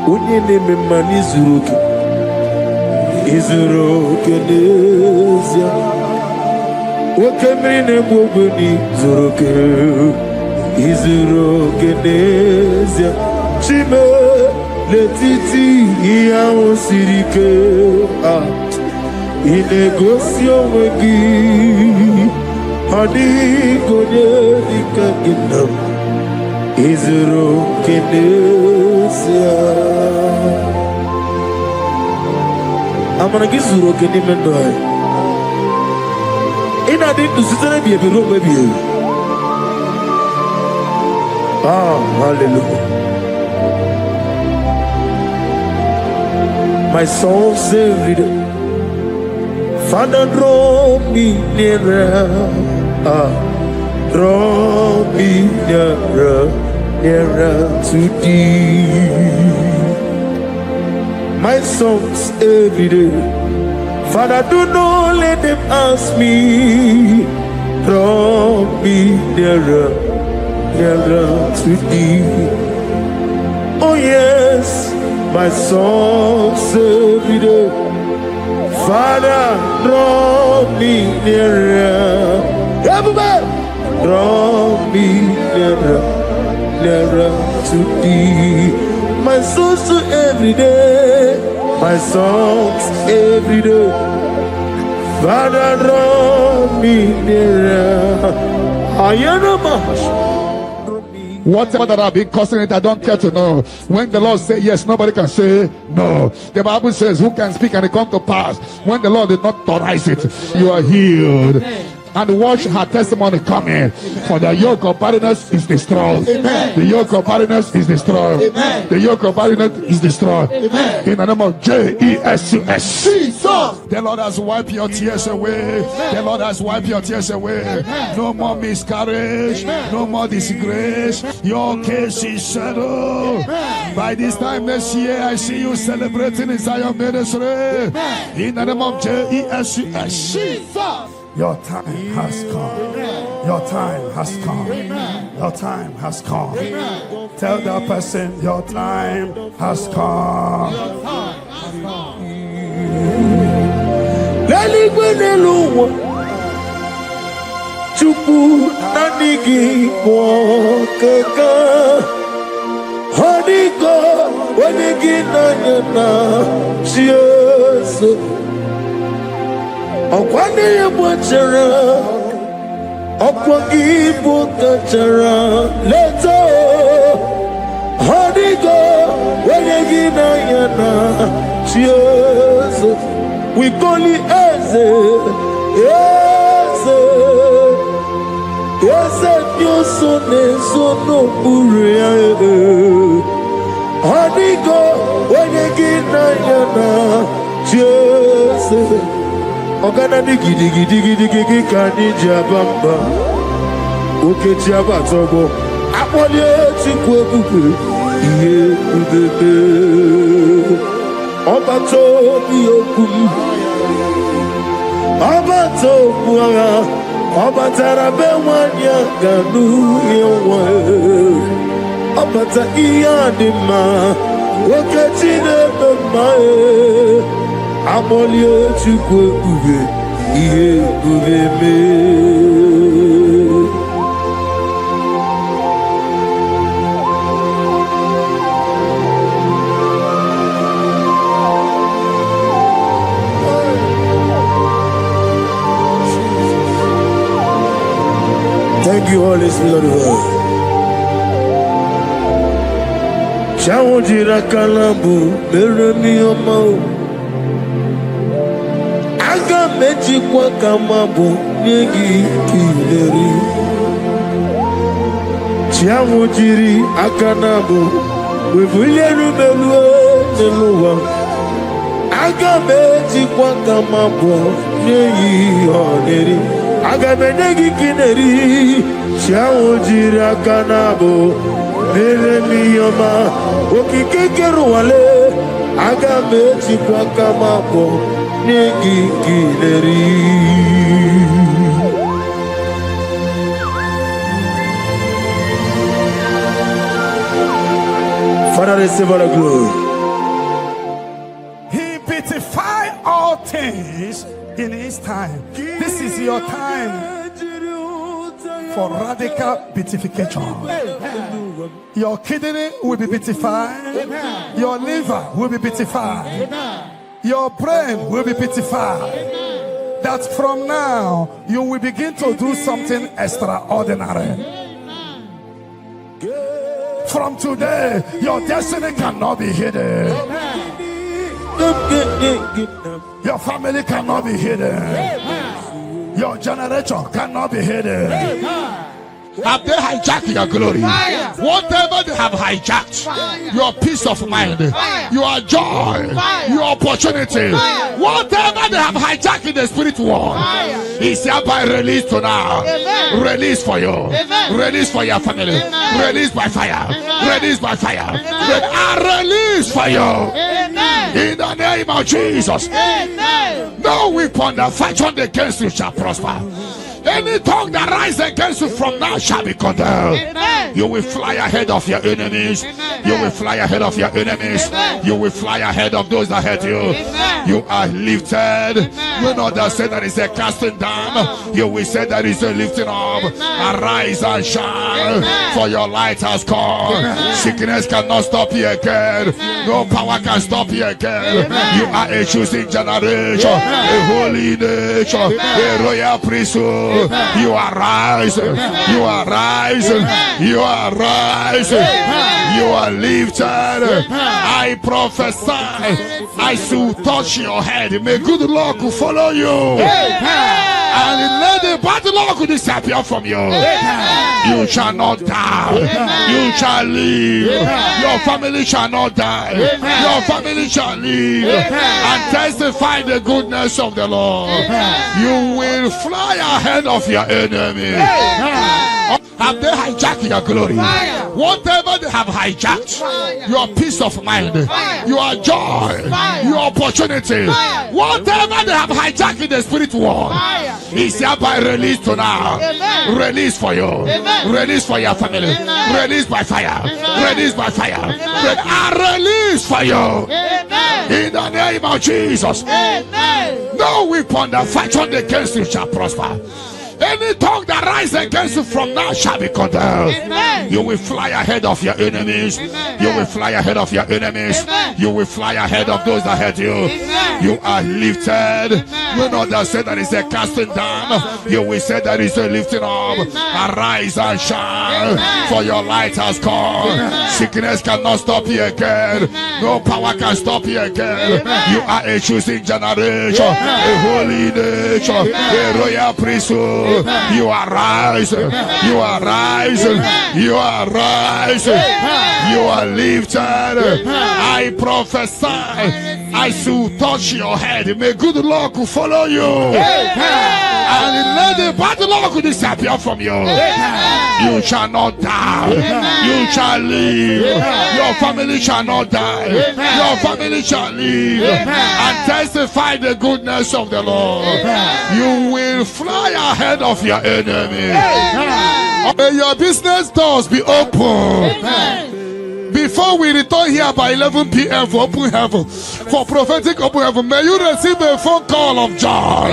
when you name me Manizuki. Izuro Kenezia Wakemine Mubuni Zuroke Izuro Kenezia Chime Letiti Iao Sirike Inegosio Wegi Hadi Gonye Ikaginam Izuro Kenezia. I'm gonna get Zuro Kenny Mendoy. In a day to sit and be a room, baby. Ah, hallelujah. My soul saved it. Father, draw me nearer. Draw me nearer, nearer to thee. My songs every day. Father, do not let them ask me. Draw me nearer, nearer to thee. Oh yes, my songs every day. Father, draw me nearer. Everybody, draw me nearer, nearer to thee. My soul to every day. my songs every day. Father, draw me nearer. I am a Whatever that I've been causing it, I don't care to know. When the Lord say yes, nobody can say no. The Bible says, who can speak and it come to pass? When the Lord did not authorize it, you are healed. And watch her testimony coming. For the yoke of barrenness is destroyed. Amen. The yoke of barrenness is destroyed. Amen. The yoke of barrenness is destroyed. Amen. In the name of Jesus. The Lord has wiped your tears away. Amen. The Lord has wiped your tears away. Amen. No more miscarriage. Amen. No more disgrace. Your case is settled. Amen. By this time next year, I see you celebrating in Zion ministry. Amen. In the name of Jesus. Your time has come. Amen. Your time has come. Amen. Your time has come. Amen. Tell that person, your time has come. Your time has come. Chupu nanigi mwokeka Honiko wanigi nanyana Chiesu Okwani yebwachara Okwagi bukachara Leto Honiko wanigi nanyana Chiesu We call it Eze Eze Eze Nyosone Sono Uria Honiko wanigi nanyana Chiesu Ogana ni gidi kani jabamba Oke jaba togo Apolye chikwe kuku Iye kubebe Oba tobi okum Oba tobu aga Oba tarabe wanya ganu yewa Oba ta iyadima Oke chine bemae Amolie chukwe uve, iye uve me. Thank you, Holy Spirit of God. Chawojira kalambu, meremi omao. Meji kwa kamabu nyegi kileri Chiamu jiri akanabu Wevuleru melue neluwa Aga meji kwa kamabu nyegi oneri Aga menegi kineri Chiamu jiri akanabu Meremi yoma Okikekeru wale Aga meji kwa kamabu Father, receive all the glory. He beautified all things in his time. This is your time for radical beatification. Your kidney will be beatified. Your liver will be beatified. Your brain will be beatified. That from now you will begin to do something extraordinary. From today, your destiny cannot be hidden. Your family cannot be hidden. Your generation cannot be hidden. Have they hijacked your glory? Fire. Whatever they have hijacked, fire. Your peace of mind, fire. Your joy, fire. Your opportunity, fire. Whatever they have hijacked in the spirit world, is hereby released to now. Amen. Release for you. Amen. Release for your family. Amen. Release by fire. Amen. Release by fire. Release for you. Amen. In the name of Jesus. Amen. No weapon that fight against you shall prosper. Any tongue that rises against you from now shall be condemned. Amen. You will fly ahead of your enemies. Amen. You will fly ahead of your enemies. Amen. You will fly ahead of those that hurt you. Amen. You are lifted. Amen. You know that say that is a casting down. You will say that is a lifting up. Amen. Arise and shine, Amen. for your light has come. Amen. Sickness cannot stop you again. No power can stop you again. Amen. You are a choosing generation, a holy nation, a royal priesthood. You are rising. You are rising. You are rising. You are lifted. I prophesy, I shall touch your head. May good luck follow you. And let the bad luck disappear from you. You shall not die. You shall live. Your family shall not die. Your family shall live and testify the goodness of the Lord. You will fly ahead of your enemy. Have they hijacked your glory? Whatever they have hijacked, your peace of mind, your joy, your opportunity, whatever they have hijacked in the spirit world, is hereby released to now. Release for you. Release for your family. Release by fire. Release by fire. Release for you. In the name of Jesus. No weapon that fashioned against you shall prosper. Any tongue that rises against you from now shall be condemned. You will fly ahead of your enemies. You will fly ahead of your enemies. You will fly ahead of those that hurt you. You are lifted. You know that say that is a casting down. You will say that is a lifting up. Arise and shine, for your light has come. Sickness cannot stop you again. No power can stop you again. You are a choosing generation, a holy nation, a royal priesthood. You are rising. You are rising. You are rising. You are lifted. I prophesy, I shall touch your head. May good luck follow you. And let the bad luck disappear from you. You shall not die. You shall live. Your family shall not die. Your family shall live and testify the goodness of the Lord. You will fly ahead of your enemy. May your business doors be open. Before we return here by 11 p.m. for open heaven, for prophetic open heaven, may you receive a phone call of joy,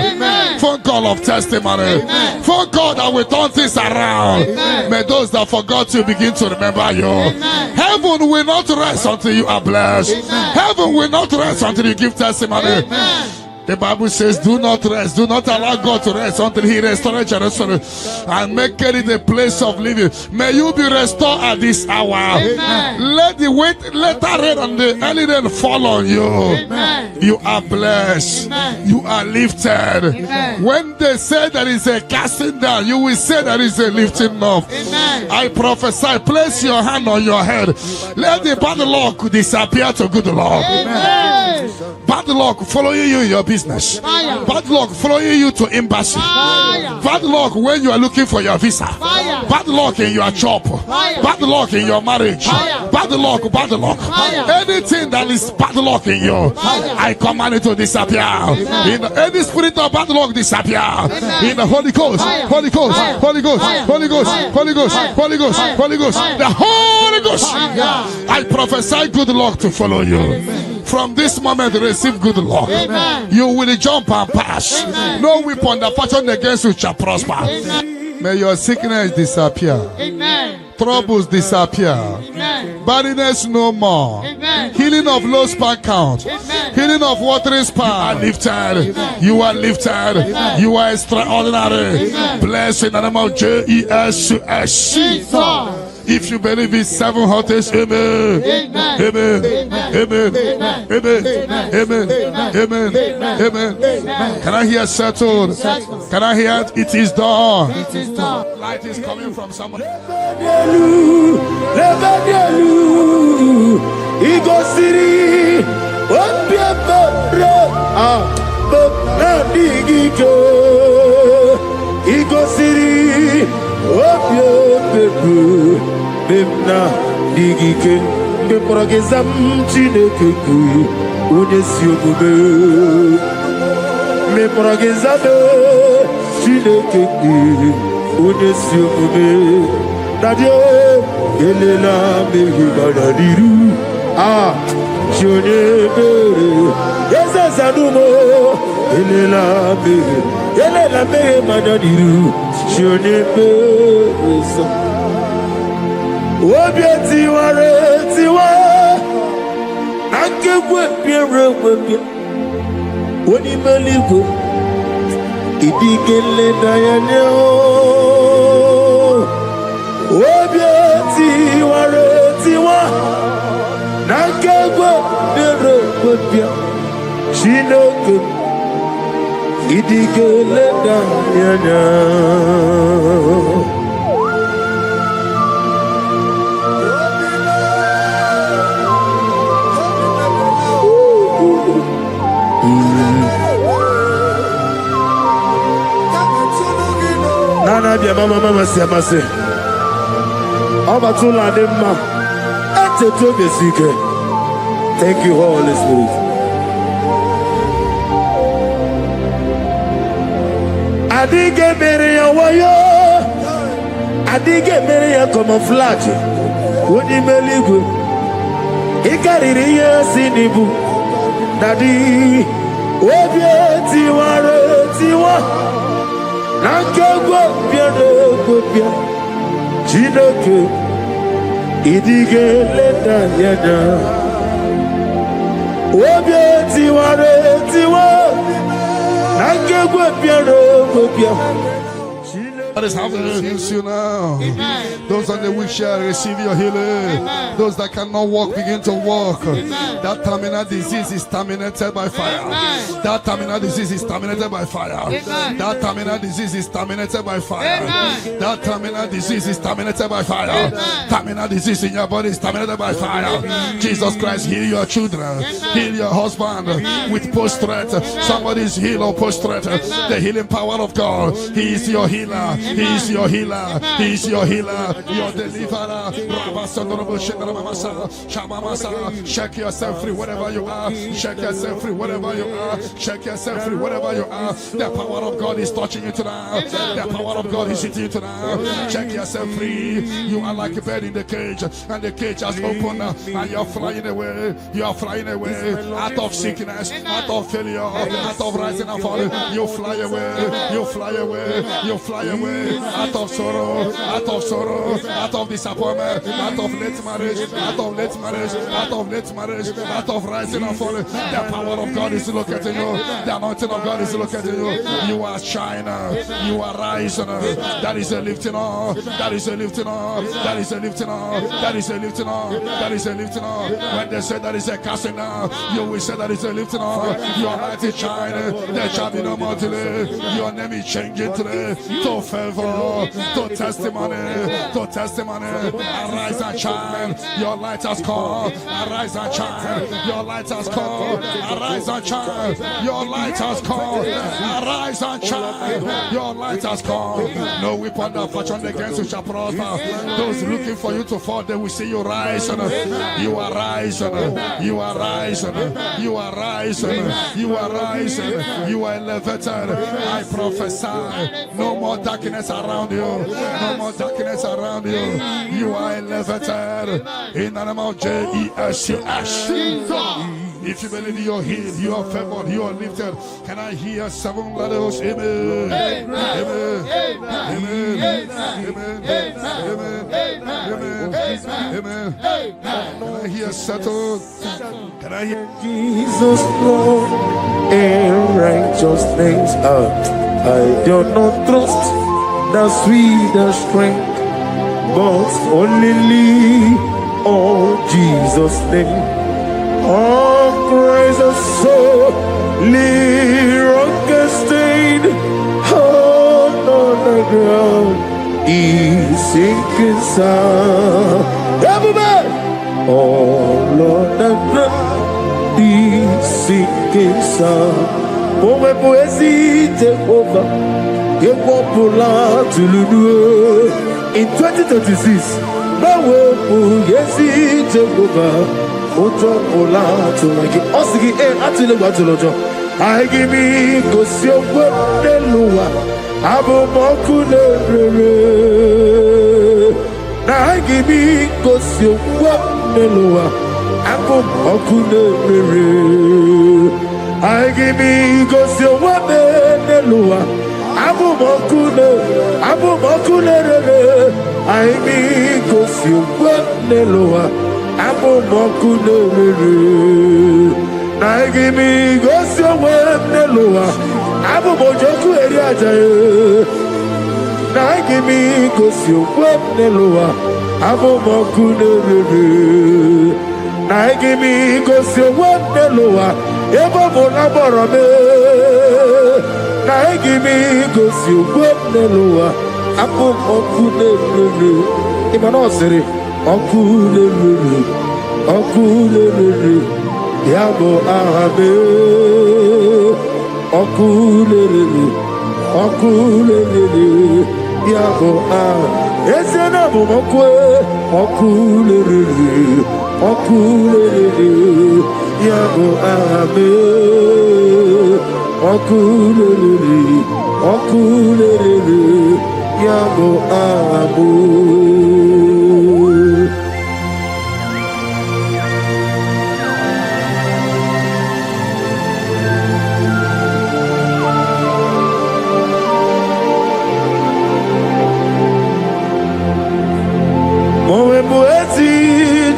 phone call of testimony, phone call that will turn things around. May those that forgot you begin to remember you. Heaven will not rest until you are blessed. Heaven will not rest until you give testimony. The Bible says, do not rest. Do not allow God to rest until he restores Jerusalem and make it a place of living. May you be restored at this hour. Amen. Let the latter rain and the early rain fall on you. Amen. You are blessed. Amen. You are lifted. Amen. When they say there is a casting down, you will say there is a lifting up. Amen. I prophesy, place your hand on your head. Let the bad luck disappear to good luck. Amen. Bad luck following you in your business. Fire. Bad luck following you to embassy. Fire. Bad luck when you are looking for your visa. Fire. Bad luck in your job. Fire. Bad luck in your marriage. Fire. Bad luck, bad luck. Fire. Anything that is bad luck in you, fire. I command it to disappear. In any spirit of bad luck disappear. Amen. In the Holy Ghost, fire. Holy Ghost, fire. Holy Ghost, fire. Holy Ghost, fire. Holy Ghost, fire. Holy Ghost, fire. Holy Ghost, fire. The Holy Ghost. Fire. I prophesy good luck to follow you. Amen. From this moment, receive good luck. Amen. You will jump and pass. Amen. No weapon that fashion against you shall prosper. Amen. May your sickness disappear. Amen. Troubles disappear. Amen. Barrenness no more. Amen. Healing of low sperm count. Amen. Healing of watering sperm. You are lifted. Amen. You are lifted. Amen. You are extraordinary. Amen. Blessed in the name of Jesus. Jesus. If you believe it, 7 hottest, amen. Amen. Amen. Amen. Amen. Amen. Amen. Amen. Can I hear settled? Can I hear it is done? It is done. Light is coming from someone. Ego City. Ego City. Bemna digike de progezam chineke ku onye si omume me progezam Chineke Unesiume Nadia Elena Mehimanadiru Shonebe Yesa Sanumo Elena Mehimanadiru Shonebe Obieti ware tiwa Ankekwe piere webia Woni meligo Idikele dayane o Obieti ware tiwa Ankekwe piere webia Shinoke Idikele dayane Nana bia mama se Oba tula demma ete to besike. Thank you, Holy Spirit. Adige mere ya wayo Adige mere ya camouflage Woni meligwe Ikariri ya sinibu Dadi Obieti ware tiwa Nankegwe piano kwepia Chineke Idige leta yana Obieti ware tiwa Nankegwe piano kwepia That is how to heals you now. Amen. Those on the wheelchair receive your healing. Amen. Those that cannot walk begin to walk. Amen. That terminal disease is terminated by fire. Amen. That terminal disease is terminated by fire. Amen. That terminal disease is terminated by fire. Amen. That terminal disease is terminated by fire. Amen. Terminal disease in your body is terminated by fire. Amen. Jesus Christ, heal your children. Amen. Heal your husband. Amen. With post-threat. Somebody is healed or post-threat. The healing power of God. He is your healer. He is your healer. He is your healer. Your deliverer. Shake yourself free wherever you are. Shake yourself free wherever you are. Shake yourself free wherever you are. The power of God is touching you tonight. The power of God is hitting you tonight. Shake yourself free. You are like a bird in the cage, and the cage has opened, and you're flying away. You are flying away out of sickness, out of failure, out of rising and falling. You fly away. You fly away. You fly away. Out of sorrow, out of disappointment, out of late marriage, out of late marriage, out of late marriage, out of rising and falling. The power of God is locating you. The anointing of God is locating you. You are shining. You are rising. That is a lifting up. That is a lifting up. That is a lifting up. That is a lifting up. That is a lifting up. When they say that is a casting down, you will say that is a lifting up. Your light is shining. There shall be no more delay. Your name is changing today to favor, to testimony, to testimony. Arise and shine. Your light has come. Arise and shine. Your light has come. Arise and shine. Your light has come. Arise and shine. Your light has come. No weapon that fashioned against you shall prosper. Those looking for you to fall, they will see you rise. You are rising. You are rising. You are rising. You are rising. You are elevated. I prophesy. No more darkness around you. No more darkness around you. You are elevated. In the name of Jesus. If you believe you are healed, you are favored, you are lifted. Can I hear 7 letters? Amen. Amen. Amen. Amen. Amen. Amen. Can I hear settled? Can I hear Jesus Lord and righteous names? I do not trust the sweet strength, but only on Jesus' name. Oh, praise the soul, rock stain, on the ground, he's sinking sound. Everybody, oh Lord, the ground, he's sinking sound. Oh, my poesy take over, get popular to Lulu in 2036. My poesy take over. Ola to like it. Osigi actually what to lojo. I give me go see your Abumokulere. Nagimi kosio waneloa. Abumokulere. Agimi kosio waneloa. Abumokulere. Agimi kosio waneloa. Abumokulere. Nagimi kosio waneloa. Abumojoku eriajaye. Nagimi kosio waneloa. Abumokulere. Nagimi kosio waneloa. Ebobola borome. Nagimi kosio waneloa. Abumokulere. Imanosiri. Okulere. Yabo ahabe. Okulere. Yabo ah. Esena bumokwe. Okulere. Yabo ahabe. Okulere. Yabo ahabu.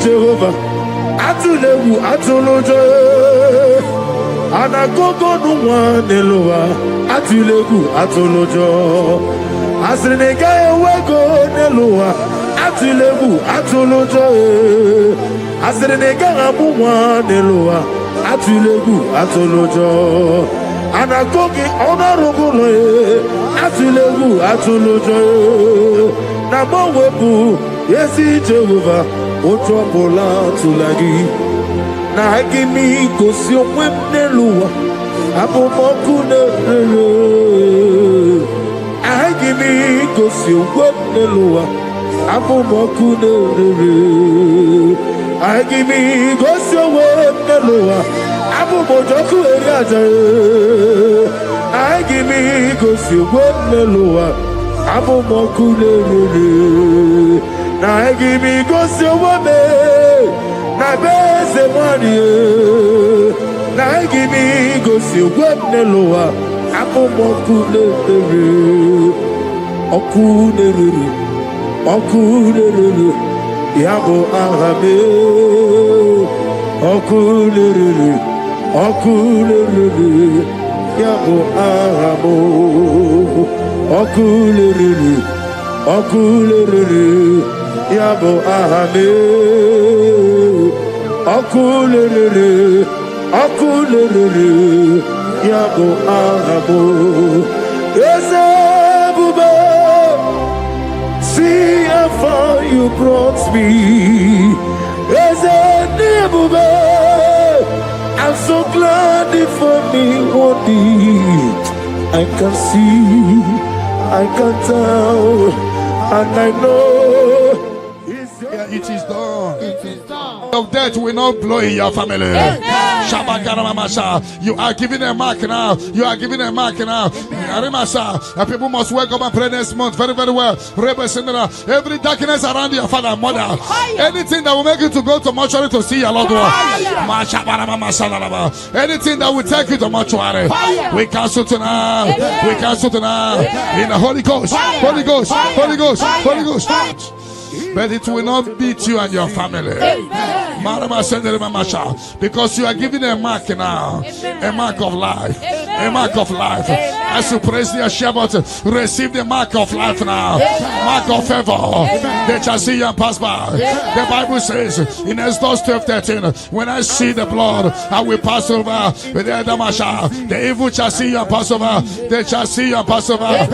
Jehovah, Atulewu, Atulojo, Anagogo Nuwa Neloa, Atulewu, Atulojo, Asrenega Wego Neloa, Atulewu, Atulojo, Asrenega Amuwa Neloa, Atulewu, Atulojo, Anagogi Honorable, Atulewu, Atulojo, Namowebu, Yesi Jehovah. Otropola tulagi na hagimi kosi omweneluwa abomokune hagimi kosi omweneluwa abomokune hagimi kosi omweneluwa abomojoku eriaja hagimi kosi omweneluwa abomokune na give go so wame na beze money na give go so wame loa abomokune okunere yabo ahabe okunere yabo ahabo okunere Yabo ahame, okulere, yabo ahabo. Ezebube, see how far you brought me. Ezebube, I'm so glad for me one day. I can see, I can tell, and I know. It is done. It is done. Of death will not blow in your family. Amen. You are giving a mark now. You are giving a mark now. People must wake up and pray next month very, very well. Every darkness around your father and mother, anything that will make you to go to mortuary to see your loved one, anything that will take you to mortuary, we cancel tonight. We cancel tonight in the Holy Ghost. Holy Ghost. Holy Ghost. Holy Ghost. But it will not beat you and your family. Because you are giving a mark now. A mark of life. A mark of life. As you praise the Shabbat, receive the mark of life now. Mark of favor. They shall see you and pass by. The Bible says in Exodus 12:13, when I see the blood, I will pass over. The evil shall see you and pass over. They shall see you and pass over.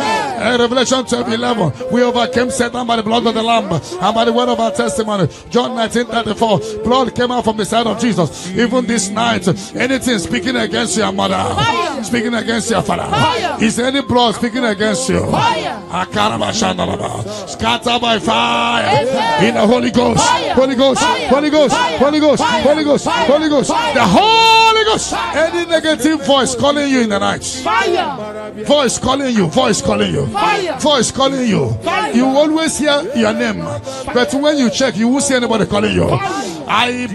Revelation 12:11, we overcame Satan by the blood of the Lamb and by the word of our testimony. John 19:34, blood blood came out from the side of Jesus. Even this night, anything speaking against your mother, speaking against your father, is any blood speaking against you? Scatter by fire in the Holy Ghost. Holy Ghost, Holy Ghost, Holy Ghost, Holy Ghost, Holy Ghost, the Holy Ghost. Any negative voice calling you in the night, voice calling you, voice calling you, voice calling you. You always hear your name, but when you check, you won't see anybody calling you. I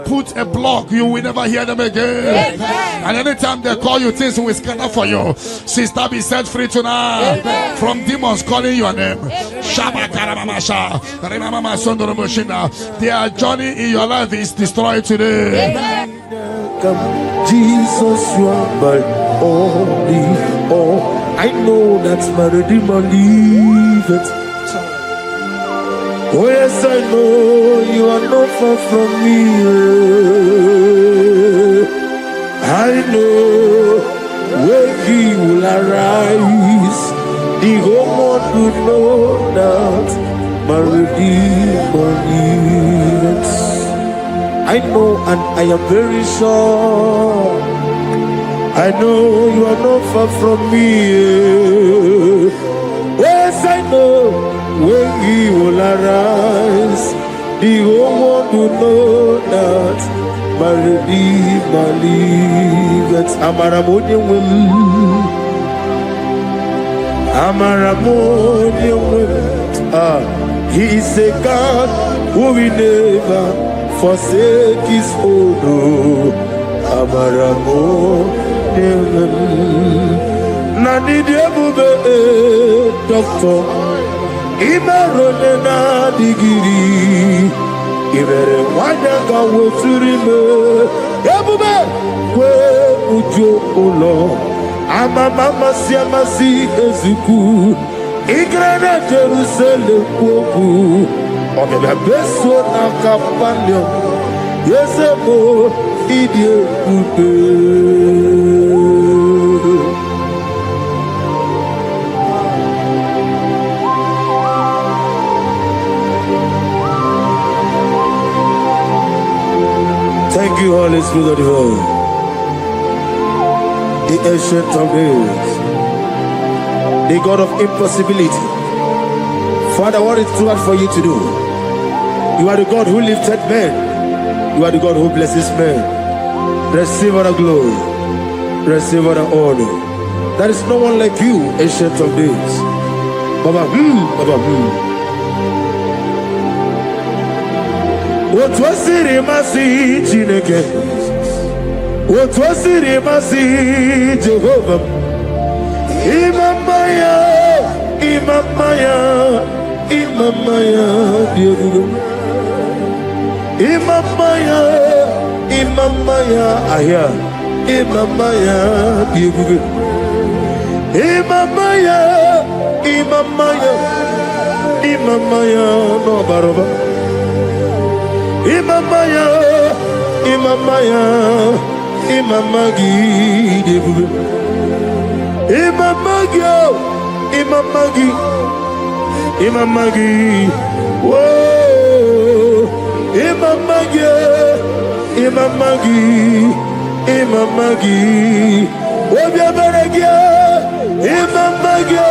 put a block. You will never hear them again. And anytime they call you, things will scatter for you. Sister, be set free tonight from demons calling your name. Their journey in your life is destroyed today. Jesus, you are my only all. I know that's my Redeemer liveth. Oh yes, I know you are not far from me. I know when he will arise, the whole world will know that my Redeemer lives. I know and I am very sure. I know you are not far from me. Yes, I know when he will arise, the whole world will know that my Redeemer liveth. He is a God who will never forsake his own. Nani diabube doctor imerone na digiri ibere wanyanga weturime ebube kwe ujo ulo amama siamasi ezuku igrene Jerusalem kwoku obebe beso na kapalio yesebo idie kupe. Thank you, Holy Spirit of God, the ancient of days, the God of impossibility. Father, what is too hard for you to do? You are the God who lifted men. You are the God who blesses men. Receive all the glory. Receive all the honor. There is no one like you, ancient of days. Baba, Baba, What was it, Masi Chineke? What was it, Masi Jehovah? Imamaya, Imamaya, Imamaya, Imamaya, Imamaya, Aya, Imamaya, Imamaya, Imamaya, Imamaya, no Baroba. Imamaya, Imamaya, Imamagi, Imamagi, Imamagi, Imamagi, whoa, Imamagi, Imamagi, Imamagi, Obiabaragia, Imamagi,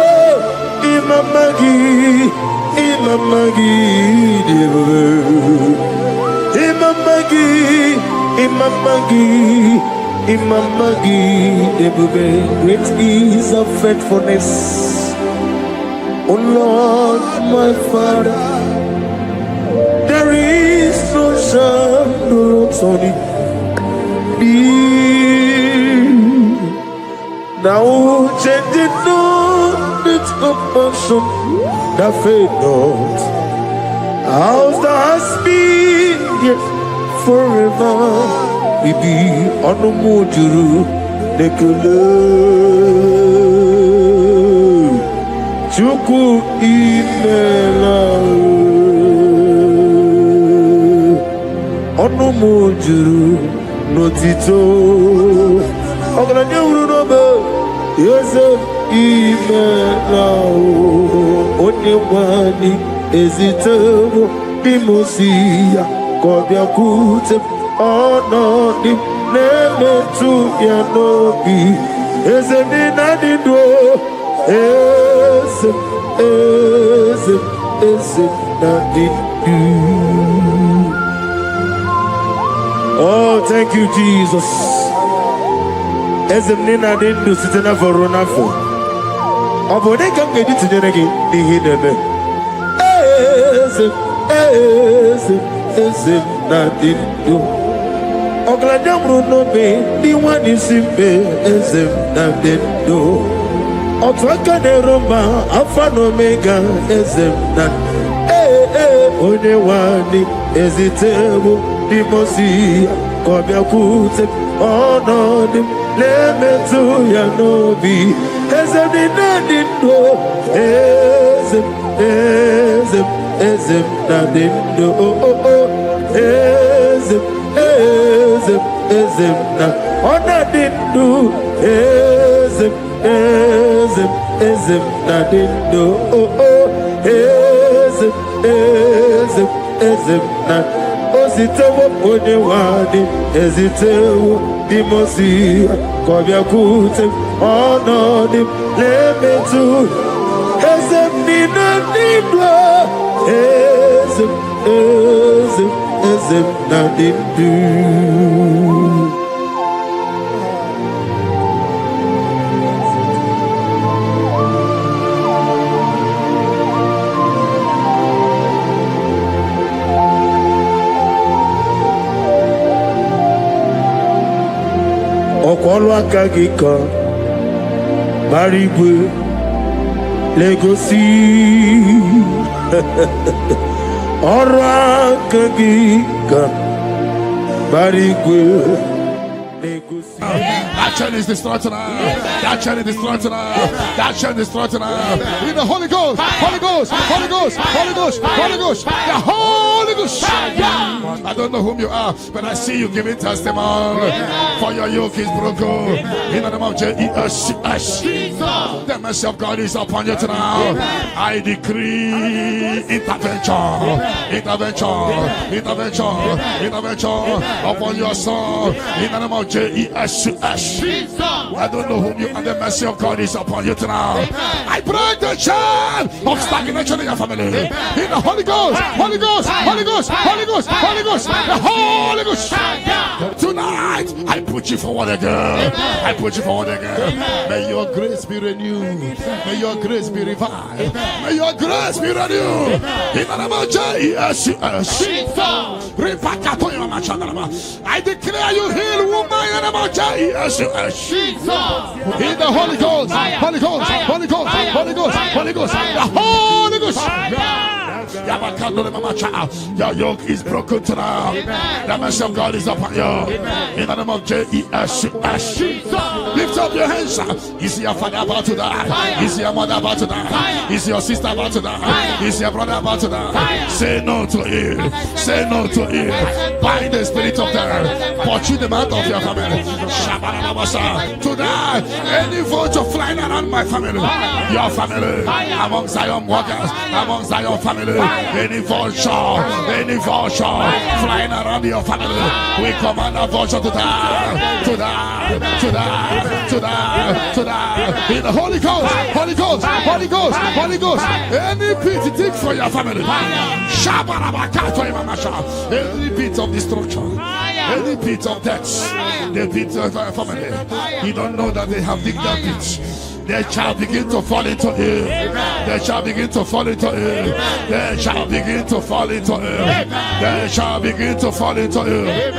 Imamagi, Imamagi, Imamagi, Imamagi, Imamagi, great is of faithfulness. Oh Lord, my Father, there is no shadow on thee. Now changing not its compassion that fade not. How's the husband yet forever? We be on the mojuru de kule chuku imela on the mojuru notito oglanya uru no be yosef imela onye wani ezitebo bimosia Kobia Kutem, oh no, dim, never to Yanobi, isn't it not in do? Is it not in do? Oh, thank you, Jesus. As the Nina didn't do sitting up for Ronafo. Oh, but they can get it to the again. The hidden. Is it nothing do? Oh, Gladamro no be the one is simple. Is it nothing do? Oh, Twaka Roma, Alpha no Omega. Is it not? Only one is it terrible. The Mosi, Kobia Kutem, oh no, let me to Yanobi. As I did not do, as if nothing do, as if not, oh nothing do, as if nothing do, as if not. Ositewo onewadi ezitewo dimosi kobia kutem onodim lemetu ezem nina nidwa ezem nadindu. Okwolwa kagika barigwe legosi Orwa kagika barigwe legosi. That chain is destroyed tonight. That chain is destroyed tonight. That chain is destroyed tonight. In the Holy Ghost, Holy Ghost, Holy Ghost, Holy Ghost, Holy Ghost, the Holy Ghost. I don't know whom you are, but I see you giving testimony. For your yoke is broken. In the name of Jesus, the mercy of God is upon you tonight. I decree intervention, intervention, intervention, intervention upon your soul. In the name of Jesus. I don't know whom you are. The mercy of God is upon you tonight. I break the chain of stagnation in your family. In the Holy Ghost, Holy Ghost, Holy Ghost, Holy Ghost, Holy Ghost, the Holy Ghost. Tonight, I put you forward again. I put you forward again. May your grace be renewed. May your grace be revived. May your grace be renewed. In the name of Jesus. I declare you heal woman in the name of Jesus. In the Holy Ghost, Holy Ghost, Holy Ghost, Holy Ghost, Holy Ghost, the Holy Ghost. Your yoke is broken tonight. The mercy of God is upon you. In the name of Jesus. Lift up your hands. Is your father about to die? Is your mother about to die? Is your sister about to die? Is your brother about to die? Say no to it. Say no to it. Bind the spirit of death. Pursue them out of your family. Tonight, any vulture flying around my family, your family, among Zion workers, among Zion family, any vulture flying around your family, we command a vulture to die, to die, to die, to die, to die. In the Holy Ghost, Holy Ghost, Holy Ghost, Holy Ghost. Any pit dig for your family, any pit of destruction, any pit of death, the pit of your family. You don't know that they have digged that pit. They shall begin to fall into it. They shall begin to fall into it. They shall begin to fall into it. They shall begin to fall into it.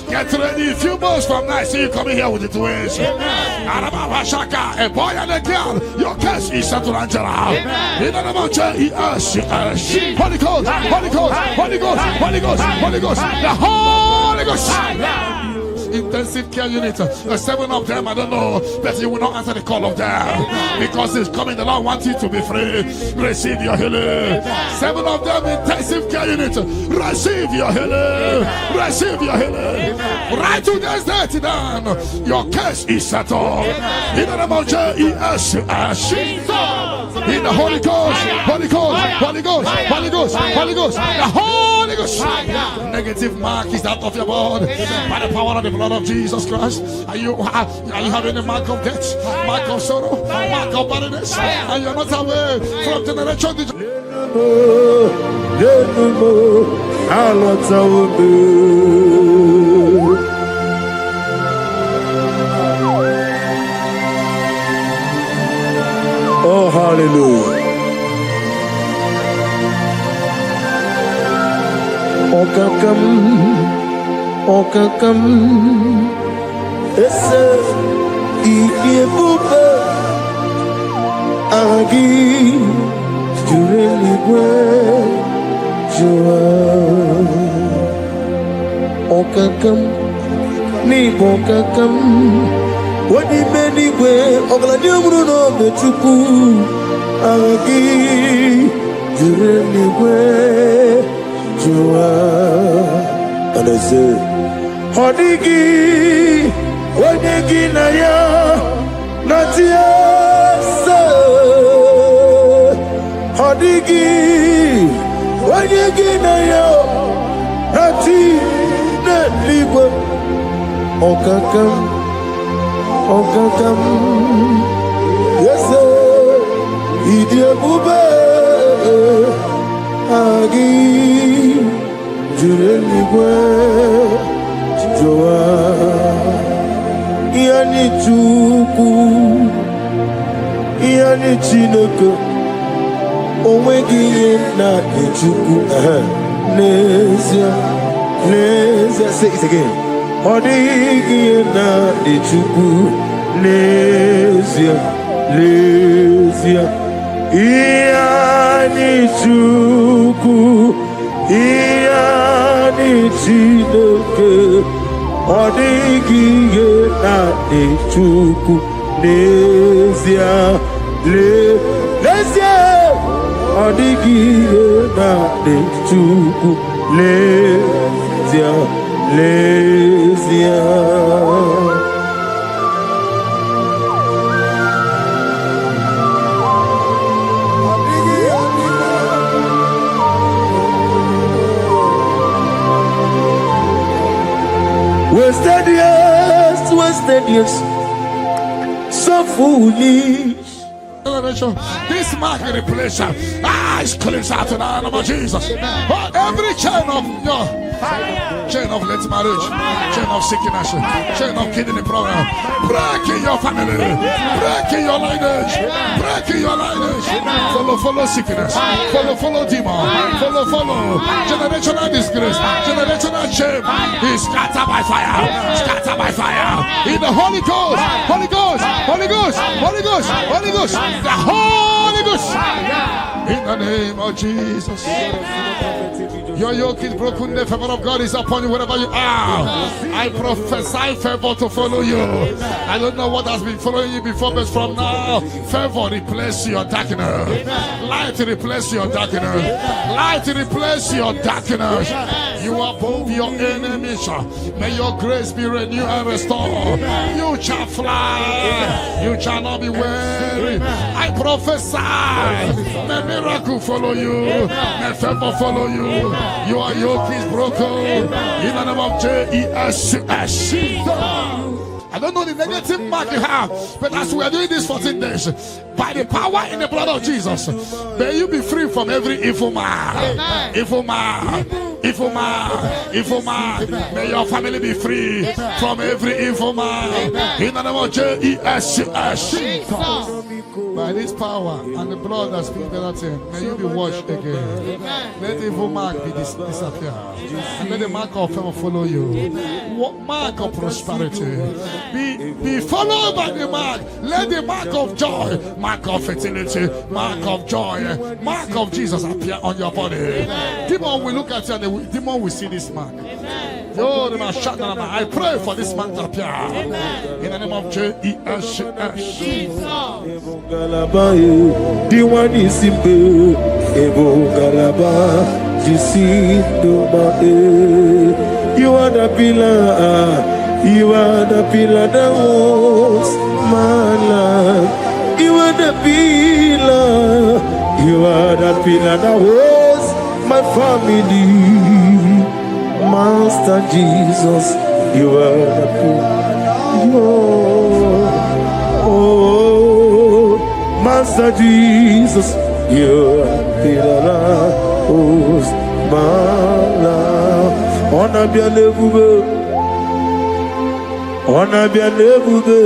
Get ready. A few months from now, see you coming here with the twins. A boy and a girl. Your case is settled, Angela. In the name of Jesus. Holy Ghost, Holy Ghost, Holy Ghost, Holy Ghost, Holy Ghost, the Holy Ghost. Intensive care unit, 7 of them, I don't know, but you will not answer the call of them because it's coming. The Lord wants you to be free. Receive your healing. 7 of them, intensive care unit, receive your healing. Receive your healing. Right to this day down. Your case is settled. In the name of Jesus. In the Holy Ghost, Holy Ghost, Holy Ghost, Holy Ghost, Holy Ghost, the Holy Ghost. Negative mark is out of your body by the power of the blood of Jesus Christ. Are you having a mark of death, mark of sorrow, mark of barrenness, and you're not away from generation to generation? Oh, hallelujah. Okakam, ese EBUKA, agi, jureligwe, jua. Okakam, ni bokakam, wadi benigwe, ogladi umuno bechuku, agi, jureligwe, jua. And I say, Hodigi, Wadigi Naya, Natia, Hodigi, Wadigi Naya, Nati, Netliba, Okakam, yes, Idia Bube, Agi. Jureligwe joa yani chuku yani chineke onwegi na chuku nezia say it again odigi na chuku nezia yani chuku yani chineke odigi na chuku nezia odigi na chuku nezia wasted years, so foolish. This mark in the place, it's cleansed out in the name of Jesus. But every chain of your chain of late marriage, chain of sickness, chain of kidney problem, break in your family, break in your lineage, break in your lineage. Follow sickness, follow demon, follow generational disgrace, generational shame. Is scattered by fire, in the Holy Ghost, Holy Ghost, Holy Ghost, Holy Ghost, Holy Ghost, the Holy Ghost. In the name of Jesus. Your yoke is broken, the favor of God is upon you wherever you are. I prophesy favor to follow you. I don't know what has been following you before, but from now, favor replace your darkness. Light replace your darkness. Light replace your darkness. You are above your enemies. May your grace be renewed and restored. You shall fly. You shall not be weary. I prophesy. May miracle follow you. May favor follow you. Your yoke is broken. In the name of Jesus. I don't know the negative mark you have, but as we are doing this 14 days, by the power in the blood of Jesus, may you be free from every evil man. Evil man. May your family be free from every evil man. In the name of Jesus. By this power and the blood that speaks better things, may you be washed again. Let the evil mark be disappear. And let the mark of favor follow you. Mark of prosperity. Be followed by the mark. Let the mark of joy, mark of fertility, mark of joy, mark of Jesus appear on your body. Demon will look at you and the demon will see this mark. I pray for this man to appear. In the name of Jesus. You are the pillar. You are the pillar that holds my life. You are the pillar. You are the pillar that holds my family. Master Jesus, you are the pillar. Oh, Master Jesus, you are the pillar that holds my life. On a bien levé, on a bien levé.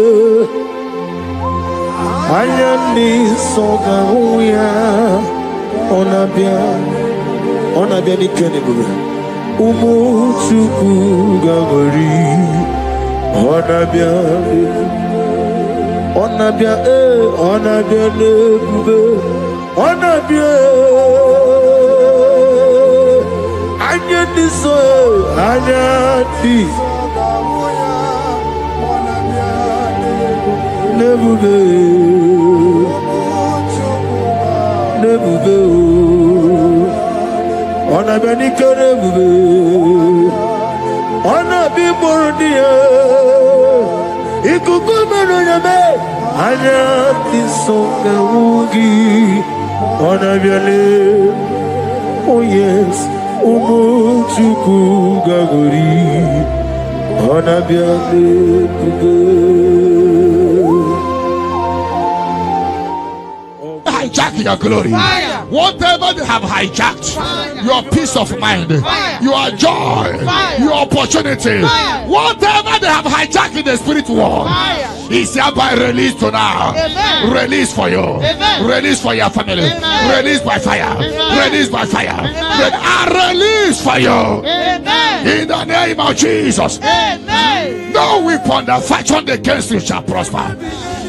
Ayani soga uya, on a bien ikene. Umuchuku gagori, on a bien levé, on a bien. Ayani so, ayani. Nebuge, on a bien nebuge, on a bien mordia. Ikukumeno yame, ayati songa ugi, on a bien le. Oh yes, umuchuku gagori, on a bien nebuge. Hijack your glory. Fire. Whatever they have hijacked, Fire. your peace of mind, Fire. your joy, Fire. your opportunity, Fire. whatever they have hijacked in the spirit world, Fire. is hereby released to now. Amen. Release for you. Amen. Release for your family. Amen. Release by fire. Amen. Release by fire. Amen. Release for you. Amen. In the name of Jesus. Amen. No weapon that fashioned against you shall prosper.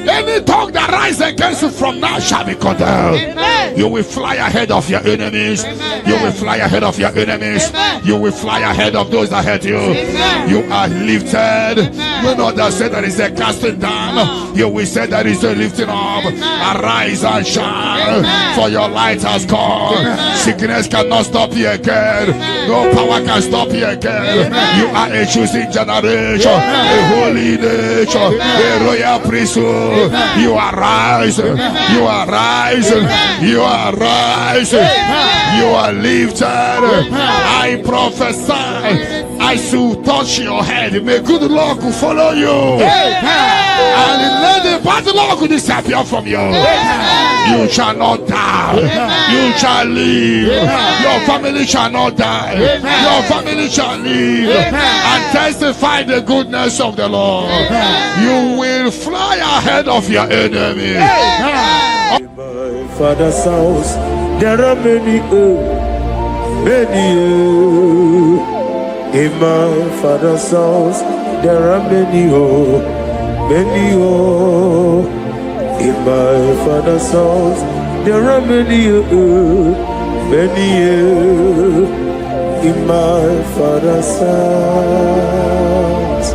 Any tongue that rises against you from now shall be condemned. Amen. You will fly ahead of your enemies. Amen. You will fly ahead of your enemies. Amen. You will fly ahead of those that hurt you. Amen. You are lifted. Amen. You know that said there is a casting down. You will say there is a lifting up. Amen. Arise and shine, Amen. for your light has come. Amen. Sickness cannot stop you again. Amen. No power can stop you again. Amen. You are a choosing generation, a holy nation, a royal priesthood. You are rising. You are rising. You are rising. You are lifted. I prophesy. As you touch your head, may good luck follow you. And let the bad luck disappear from you. You shall not die. You shall live. Your family shall not die. Your family shall live and testify the goodness of the Lord. You will fly ahead of your enemies. In my father's house, there are many. In my father's house, there are many. In my father's house, there are many. In my father's house.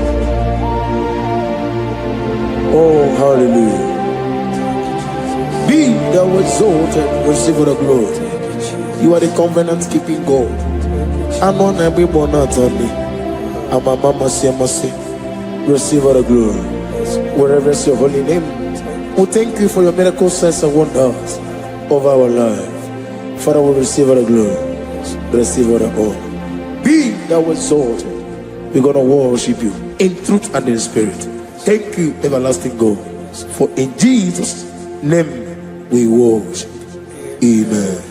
Oh, hallelujah. Be thou exalted, receive the glory. You are the covenant keeping God. I'm on every born out on me. I'm a mama, see, receive the glory. Wherever is your holy name. We thank you for your miracle signs and wonders over our life. Father, we receive the glory. Receive the honor. Be thou exalted. We're going to worship you in truth and in spirit. Thank you, everlasting God. For in Jesus' name we worship. Amen.